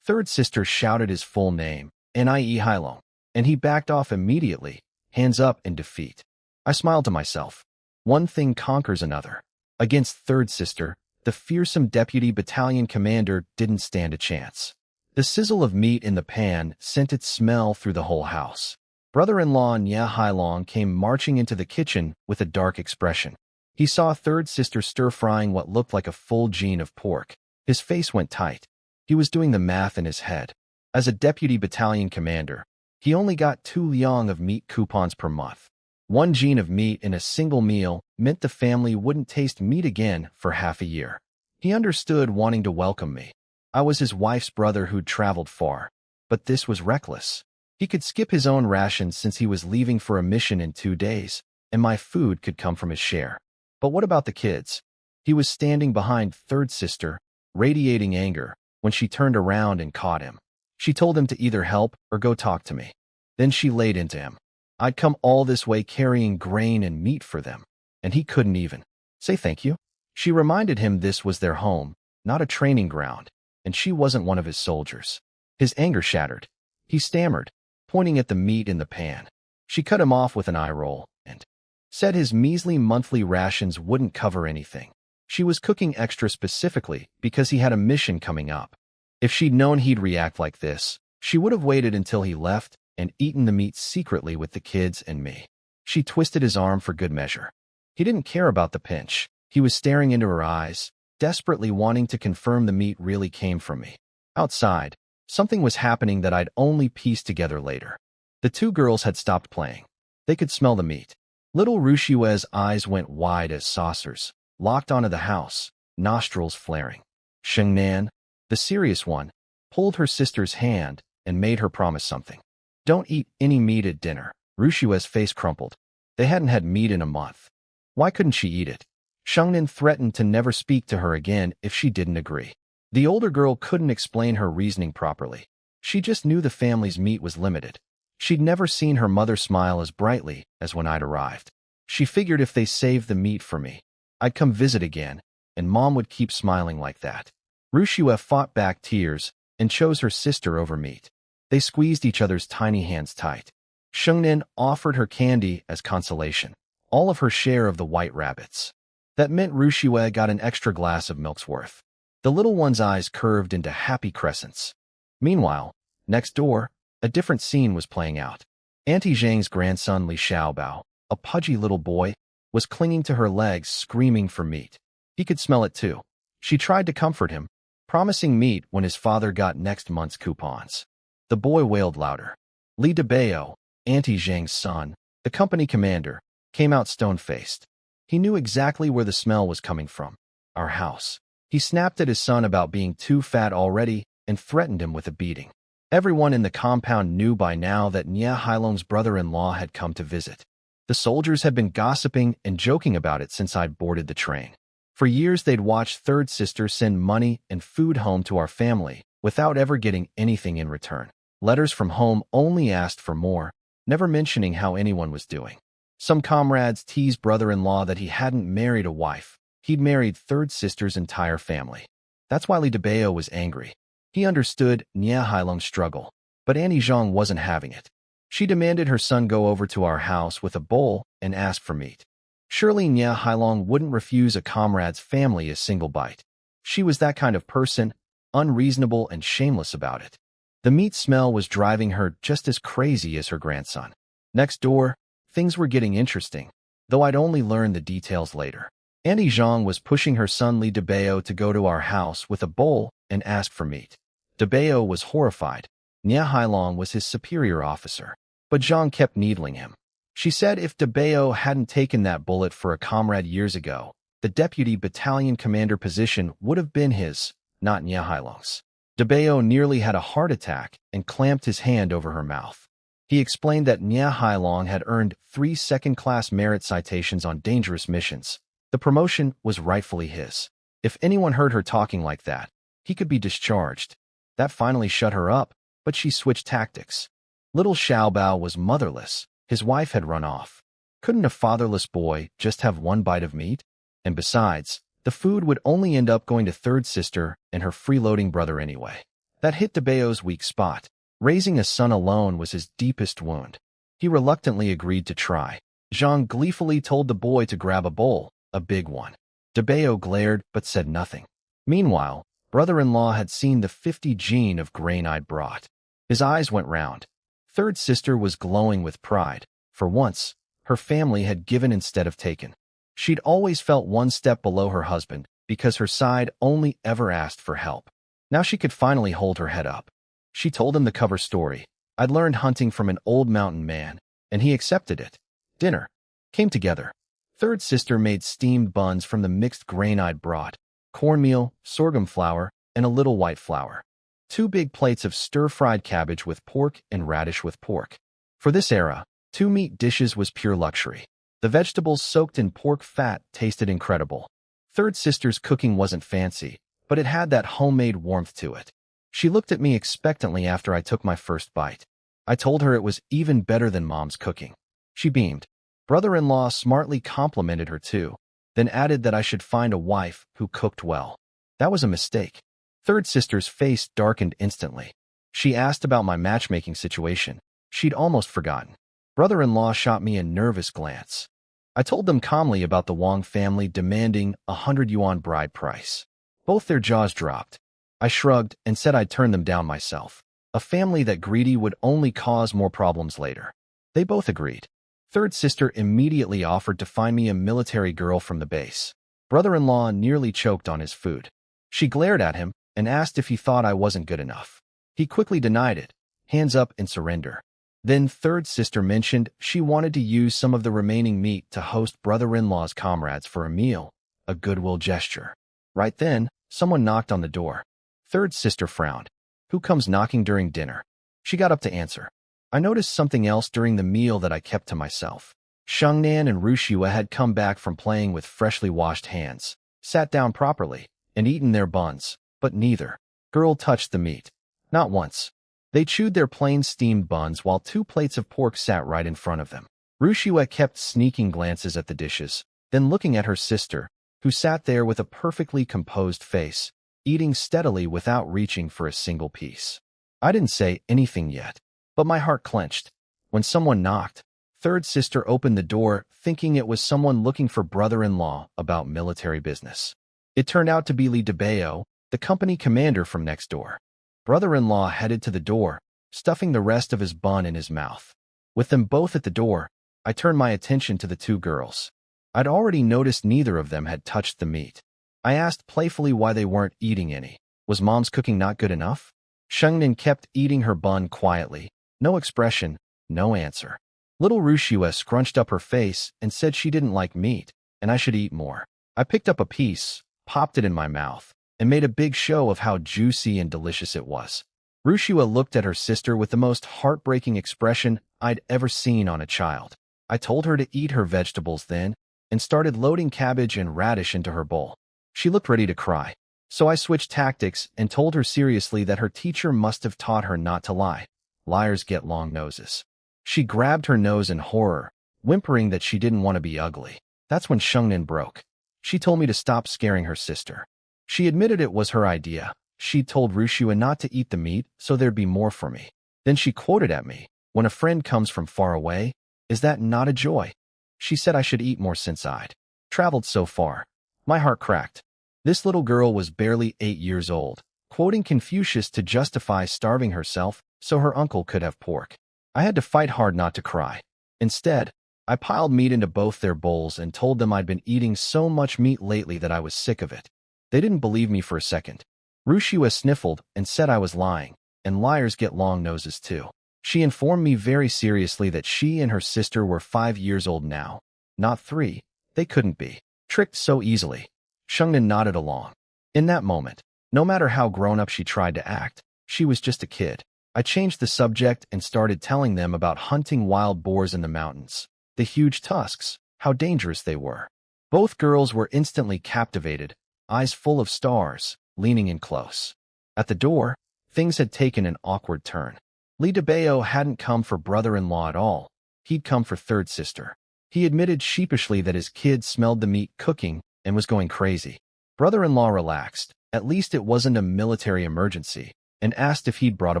Third sister shouted his full name, Nie Hailong, and he backed off immediately, hands up in defeat. I smiled to myself. One thing conquers another. Against third sister, the fearsome deputy battalion commander didn't stand a chance. The sizzle of meat in the pan sent its smell through the whole house. Brother-in-law Nya Hailong came marching into the kitchen with a dark expression. He saw third sister stir-frying what looked like a full gene of pork. His face went tight. He was doing the math in his head. As a deputy battalion commander, he only got 2 liang of meat coupons per month. 1 gene of meat in a single meal meant the family wouldn't taste meat again for half a year. He understood wanting to welcome me. I was his wife's brother who'd traveled far, but this was reckless. He could skip his own rations since he was leaving for a mission in 2 days, and my food could come from his share. But what about the kids? He was standing behind third sister, radiating anger, when she turned around and caught him. She told him to either help or go talk to me. Then she laid into him. I'd come all this way carrying grain and meat for them, and he couldn't even say thank you. She reminded him this was their home, not a training ground, and she wasn't one of his soldiers. His anger shattered. He stammered, pointing at the meat in the pan. She cut him off with an eye roll and said his measly monthly rations wouldn't cover anything. She was cooking extra specifically because he had a mission coming up. If she'd known he'd react like this, she would have waited until he left and eaten the meat secretly with the kids and me. She twisted his arm for good measure. He didn't care about the pinch. He was staring into her eyes, desperately wanting to confirm the meat really came from me. Outside, something was happening that I'd only piece together later. The 2 girls had stopped playing. They could smell the meat. Little Rushiwe's eyes went wide as saucers, locked onto the house, nostrils flaring. Shengnan, the serious one, pulled her sister's hand and made her promise something. Don't eat any meat at dinner. Rushiwe's face crumpled. They hadn't had meat in a month. Why couldn't she eat it? Shengnan threatened to never speak to her again if she didn't agree. The older girl couldn't explain her reasoning properly. She just knew the family's meat was limited. She'd never seen her mother smile as brightly as when I'd arrived. She figured if they saved the meat for me, I'd come visit again, and Mom would keep smiling like that. Rushiwe fought back tears and chose her sister over meat. They squeezed each other's tiny hands tight. Shengnan offered her candy as consolation, all of her share of the white rabbits. That meant Rushiwe got an extra glass of milk's worth. The little one's eyes curved into happy crescents. Meanwhile, next door, a different scene was playing out. Auntie Zhang's grandson Li Xiaobao, a pudgy little boy, was clinging to her legs screaming for meat. He could smell it too. She tried to comfort him, promising meat when his father got next month's coupons. The boy wailed louder. Li Debao, Auntie Zhang's son, the company commander, came out stone-faced. He knew exactly where the smell was coming from. Our house. He snapped at his son about being too fat already and threatened him with a beating. Everyone in the compound knew by now that Nya Hailong's brother-in-law had come to visit. The soldiers had been gossiping and joking about it since I'd boarded the train. For years they'd watched third sister send money and food home to our family without ever getting anything in return. Letters from home only asked for more, never mentioning how anyone was doing. Some comrades teased brother-in-law that he hadn't married a wife. He'd married third sister's entire family. That's why Li Debao was angry. He understood Nya Hailong's struggle, but Annie Zhang wasn't having it. She demanded her son go over to our house with a bowl and ask for meat. Surely Nya Hailong wouldn't refuse a comrade's family a single bite. She was that kind of person, unreasonable and shameless about it. The meat smell was driving her just as crazy as her grandson. Next door, things were getting interesting, though I'd only learn the details later. Annie Zhang was pushing her son Li Debao to go to our house with a bowl and ask for meat. Debao was horrified. Nya Hailong was his superior officer, but Zhang kept needling him. She said if Debao hadn't taken that bullet for a comrade years ago, the deputy battalion commander position would have been his, not Nya Hailong's. Debao nearly had a heart attack and clamped his hand over her mouth. He explained that Nya Hailong had earned 3 second-class merit citations on dangerous missions. The promotion was rightfully his. If anyone heard her talking like that, he could be discharged. That finally shut her up, but she switched tactics. Little Xiaobao was motherless. His wife had run off. Couldn't a fatherless boy just have 1 bite of meat? And besides, the food would only end up going to third sister and her freeloading brother anyway. That hit Debao's weak spot. Raising a son alone was his deepest wound. He reluctantly agreed to try. Zhang gleefully told the boy to grab a bowl, a big one. Debao glared but said nothing. Meanwhile, Brother-in-law had seen the 50 gene of grain I'd brought. His eyes went round. Third sister was glowing with pride. For once, her family had given instead of taken. She'd always felt one step below her husband because her side only ever asked for help. Now she could finally hold her head up. She told him the cover story. I'd learned hunting from an old mountain man, and he accepted it. Dinner came together. Third sister made steamed buns from the mixed grain I'd brought, cornmeal, sorghum flour, and a little white flour. 2 big plates of stir-fried cabbage with pork and radish with pork. For this era, 2 meat dishes was pure luxury. The vegetables soaked in pork fat tasted incredible. Third sister's cooking wasn't fancy, but it had that homemade warmth to it. She looked at me expectantly after I took my first bite. I told her it was even better than Mom's cooking. She beamed. Brother-in-law smartly complimented her too, then added that I should find a wife who cooked well. That was a mistake. Third sister's face darkened instantly. She asked about my matchmaking situation. She'd almost forgotten. Brother-in-law shot me a nervous glance. I told them calmly about the Wang family demanding 100 yuan bride price. Both their jaws dropped. I shrugged and said I'd turn them down myself. A family that greedy would only cause more problems later. They both agreed. Third sister immediately offered to find me a military girl from the base. Brother-in-law nearly choked on his food. She glared at him and asked if he thought I wasn't good enough. He quickly denied it, hands up in surrender. Then third sister mentioned she wanted to use some of the remaining meat to host brother-in-law's comrades for a meal, a goodwill gesture. Right then, someone knocked on the door. Third sister frowned. Who comes knocking during dinner? She got up to answer. I noticed something else during the meal that I kept to myself. Shengnan and Rushua had come back from playing with freshly washed hands, sat down properly, and eaten their buns, but neither girl touched the meat. Not once. They chewed their plain steamed buns while 2 plates of pork sat right in front of them. Rushua kept sneaking glances at the dishes, then looking at her sister, who sat there with a perfectly composed face, eating steadily without reaching for a single piece. I didn't say anything yet, but my heart clenched. When someone knocked, third sister opened the door, thinking it was someone looking for brother-in-law about military business. It turned out to be Li Debao, the company commander from next door. Brother-in-law headed to the door, stuffing the rest of his bun in his mouth. With them both at the door, I turned my attention to the 2 girls. I'd already noticed neither of them had touched the meat. I asked playfully why they weren't eating any. Was Mom's cooking not good enough? Shengnan kept eating her bun quietly. No expression, no answer. Little Rushua scrunched up her face and said she didn't like meat, and I should eat more. I picked up a piece, popped it in my mouth, and made a big show of how juicy and delicious it was. Rushua looked at her sister with the most heartbreaking expression I'd ever seen on a child. I told her to eat her vegetables then, and started loading cabbage and radish into her bowl. She looked ready to cry. So I switched tactics and told her seriously that her teacher must have taught her not to lie. Liars get long noses. She grabbed her nose in horror, whimpering that she didn't want to be ugly. That's when Shengnan broke. She told me to stop scaring her sister. She admitted it was her idea. She'd told Rushua not to eat the meat so there'd be more for me. Then she quoted at me, "When a friend comes from far away, is that not a joy?" She said I should eat more since I'd traveled so far. My heart cracked. This little girl was barely 8 years old, quoting Confucius to justify starving herself so her uncle could have pork. I had to fight hard not to cry. Instead, I piled meat into both their bowls and told them I'd been eating so much meat lately that I was sick of it. They didn't believe me for a second. Rushua sniffled and said I was lying, and liars get long noses too. She informed me very seriously that she and her sister were 5 years old now, not 3. They couldn't be tricked so easily. Shengnan nodded along. In that moment, no matter how grown-up she tried to act, she was just a kid. I changed the subject and started telling them about hunting wild boars in the mountains. The huge tusks, how dangerous they were. Both girls were instantly captivated, eyes full of stars, leaning in close. At the door, things had taken an awkward turn. Li Debao hadn't come for brother-in-law at all. He'd come for third sister. He admitted sheepishly that his kid smelled the meat cooking and was going crazy. Brother-in-law relaxed, at least it wasn't a military emergency, and asked if he'd brought a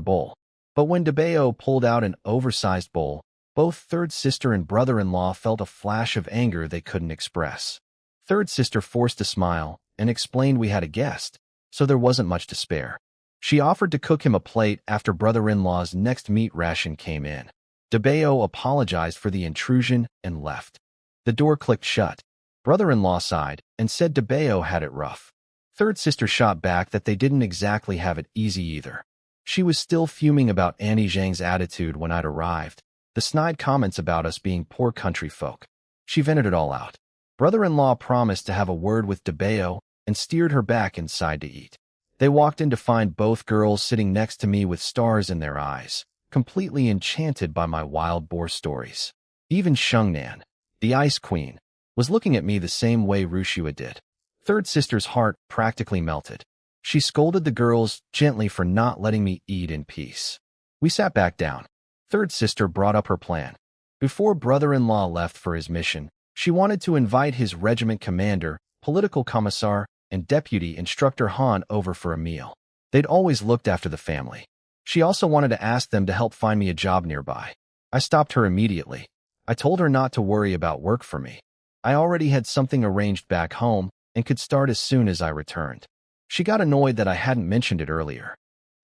bowl. But when Debao pulled out an oversized bowl, both third sister and brother-in-law felt a flash of anger they couldn't express. Third sister forced a smile and explained we had a guest, so there wasn't much to spare. She offered to cook him a plate after brother-in-law's next meat ration came in. DeBeo apologized for the intrusion and left. The door clicked shut. Brother-in-law sighed and said DeBeo had it rough. Third sister shot back that they didn't exactly have it easy either. She was still fuming about Annie Zhang's attitude when I'd arrived, the snide comments about us being poor country folk. She vented it all out. Brother-in-law promised to have a word with DeBeo and steered her back inside to eat. They walked in to find both girls sitting next to me with stars in their eyes, completely enchanted by my wild boar stories. Even Shengnan, the Ice Queen, was looking at me the same way Rushua did. Third sister's heart practically melted. She scolded the girls gently for not letting me eat in peace. We sat back down. Third sister brought up her plan. Before brother-in-law left for his mission, she wanted to invite his regiment commander, political commissar, and deputy instructor Han over for a meal. They'd always looked after the family. She also wanted to ask them to help find me a job nearby. I stopped her immediately. I told her not to worry about work for me. I already had something arranged back home and could start as soon as I returned. She got annoyed that I hadn't mentioned it earlier.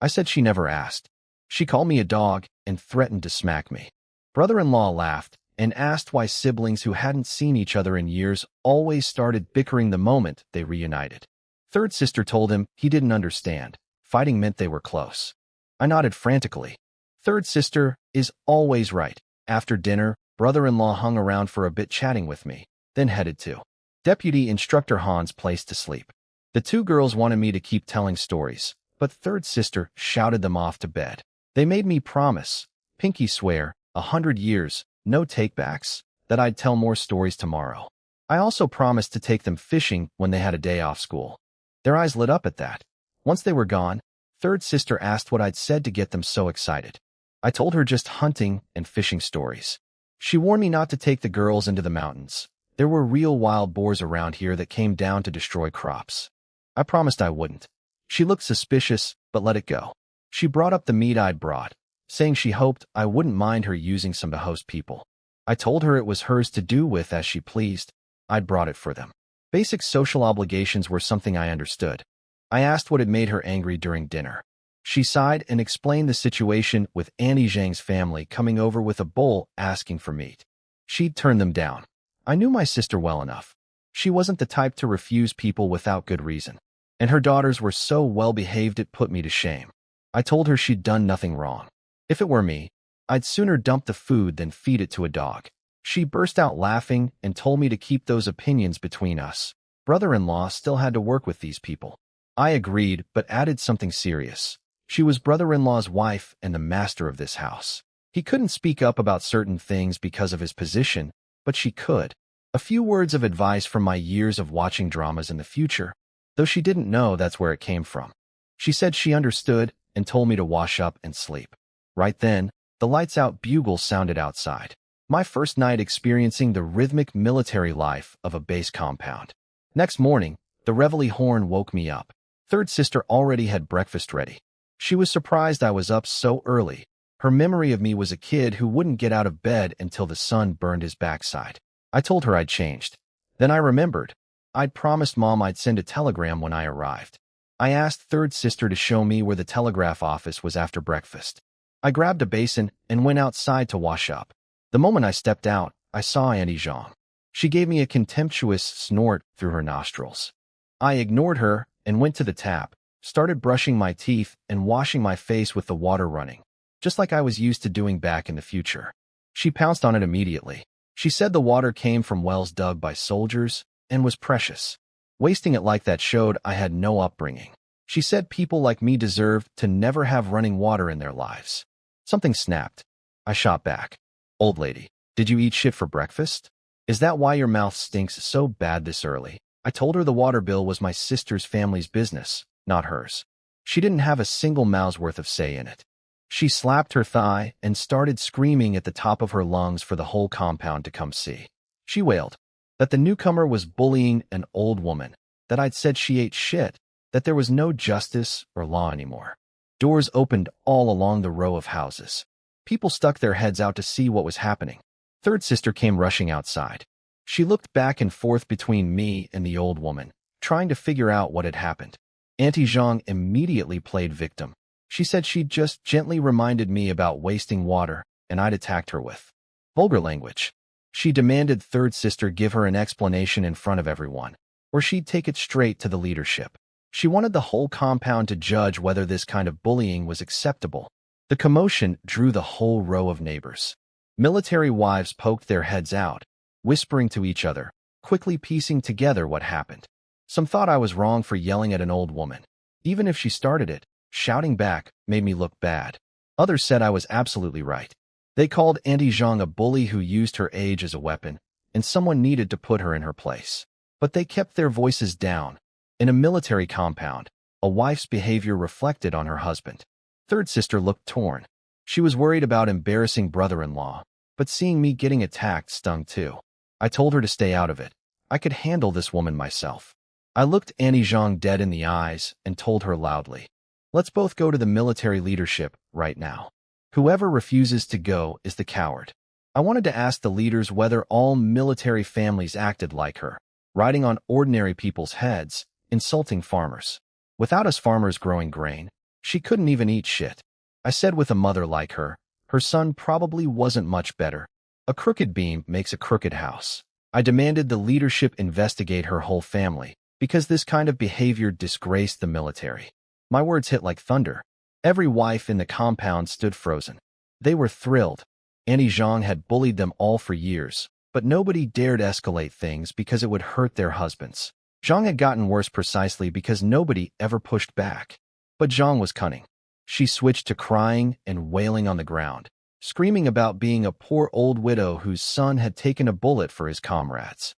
I said she never asked. She called me a dog and threatened to smack me. Brother-in-law laughed and asked why siblings who hadn't seen each other in years always started bickering the moment they reunited. Third sister told him he didn't understand. Fighting meant they were close. I nodded frantically. Third sister is always right. After dinner, brother-in-law hung around for a bit chatting with me, then headed to Deputy Instructor Han's place to sleep. The two girls wanted me to keep telling stories, but third sister shouted them off to bed. They made me promise, pinky swear, 100 years, no takebacks, that I'd tell more stories tomorrow. I also promised to take them fishing when they had a day off school. Their eyes lit up at that. Once they were gone, third sister asked what I'd said to get them so excited. I told her just hunting and fishing stories. She warned me not to take the girls into the mountains. There were real wild boars around here that came down to destroy crops. I promised I wouldn't. She looked suspicious, but let it go. She brought up the meat I'd brought, saying she hoped I wouldn't mind her using some to host people. I told her it was hers to do with as she pleased. I'd brought it for them. Basic social obligations were something I understood. I asked what had made her angry during dinner. She sighed and explained the situation with Annie Zhang's family coming over with a bowl asking for meat. She'd turned them down. I knew my sister well enough. She wasn't the type to refuse people without good reason. And her daughters were so well-behaved it put me to shame. I told her she'd done nothing wrong. If it were me, I'd sooner dump the food than feed it to a dog. She burst out laughing and told me to keep those opinions between us. Brother-in-law still had to work with these people. I agreed, but added something serious. She was brother-in-law's wife and the master of this house. He couldn't speak up about certain things because of his position, but she could. A few words of advice from my years of watching dramas in the future, though she didn't know that's where it came from. She said she understood and told me to wash up and sleep. Right then, the lights-out bugle sounded outside. My first night experiencing the rhythmic military life of a base compound. Next morning, the reveille horn woke me up. Third sister already had breakfast ready. She was surprised I was up so early. Her memory of me was a kid who wouldn't get out of bed until the sun burned his backside. I told her I'd changed. Then I remembered. I'd promised Mom I'd send a telegram when I arrived. I asked third sister to show me where the telegraph office was after breakfast. I grabbed a basin and went outside to wash up. The moment I stepped out, I saw Annie Zhang. She gave me a contemptuous snort through her nostrils. I ignored her and went to the tap, started brushing my teeth and washing my face with the water running, just like I was used to doing back in the future. She pounced on it immediately. She said the water came from wells dug by soldiers and was precious. Wasting it like that showed I had no upbringing. She said people like me deserved to never have running water in their lives. Something snapped. I shot back. Old lady, did you eat shit for breakfast? Is that why your mouth stinks so bad this early? I told her the water bill was my sister's family's business, not hers. She didn't have a single mouth's worth of say in it. She slapped her thigh and started screaming at the top of her lungs for the whole compound to come see. She wailed that the newcomer was bullying an old woman, that I'd said she ate shit, that there was no justice or law anymore. Doors opened all along the row of houses. People stuck their heads out to see what was happening. Third sister came rushing outside. She looked back and forth between me and the old woman, trying to figure out what had happened. Auntie Zhang immediately played victim. She said she'd just gently reminded me about wasting water, and I'd attacked her with vulgar language. She demanded third sister give her an explanation in front of everyone, or she'd take it straight to the leadership. She wanted the whole compound to judge whether this kind of bullying was acceptable. The commotion drew the whole row of neighbors. Military wives poked their heads out, whispering to each other, quickly piecing together what happened. Some thought I was wrong for yelling at an old woman. Even if she started it, shouting back made me look bad. Others said I was absolutely right. They called Auntie Zhang a bully who used her age as a weapon, and someone needed to put her in her place. But they kept their voices down. In a military compound, a wife's behavior reflected on her husband. Third sister looked torn. She was worried about embarrassing brother-in-law, but seeing me getting attacked stung too. I told her to stay out of it. I could handle this woman myself. I looked Auntie Zhang dead in the eyes and told her loudly, "Let's both go to the military leadership right now. Whoever refuses to go is the coward." I wanted to ask the leaders whether all military families acted like her, riding on ordinary people's heads, insulting farmers. Without us farmers growing grain, she couldn't even eat shit. I said with a mother like her son probably wasn't much better. A crooked beam makes a crooked house. I demanded the leadership investigate her whole family, because this kind of behavior disgraced the military. My words hit like thunder. Every wife in the compound stood frozen. They were thrilled. Auntie Zhang had bullied them all for years, but nobody dared escalate things because it would hurt their husbands. Zhang had gotten worse precisely because nobody ever pushed back. But Zhang was cunning. She switched to crying and wailing on the ground, screaming about being a poor old widow whose son had taken a bullet for his comrades.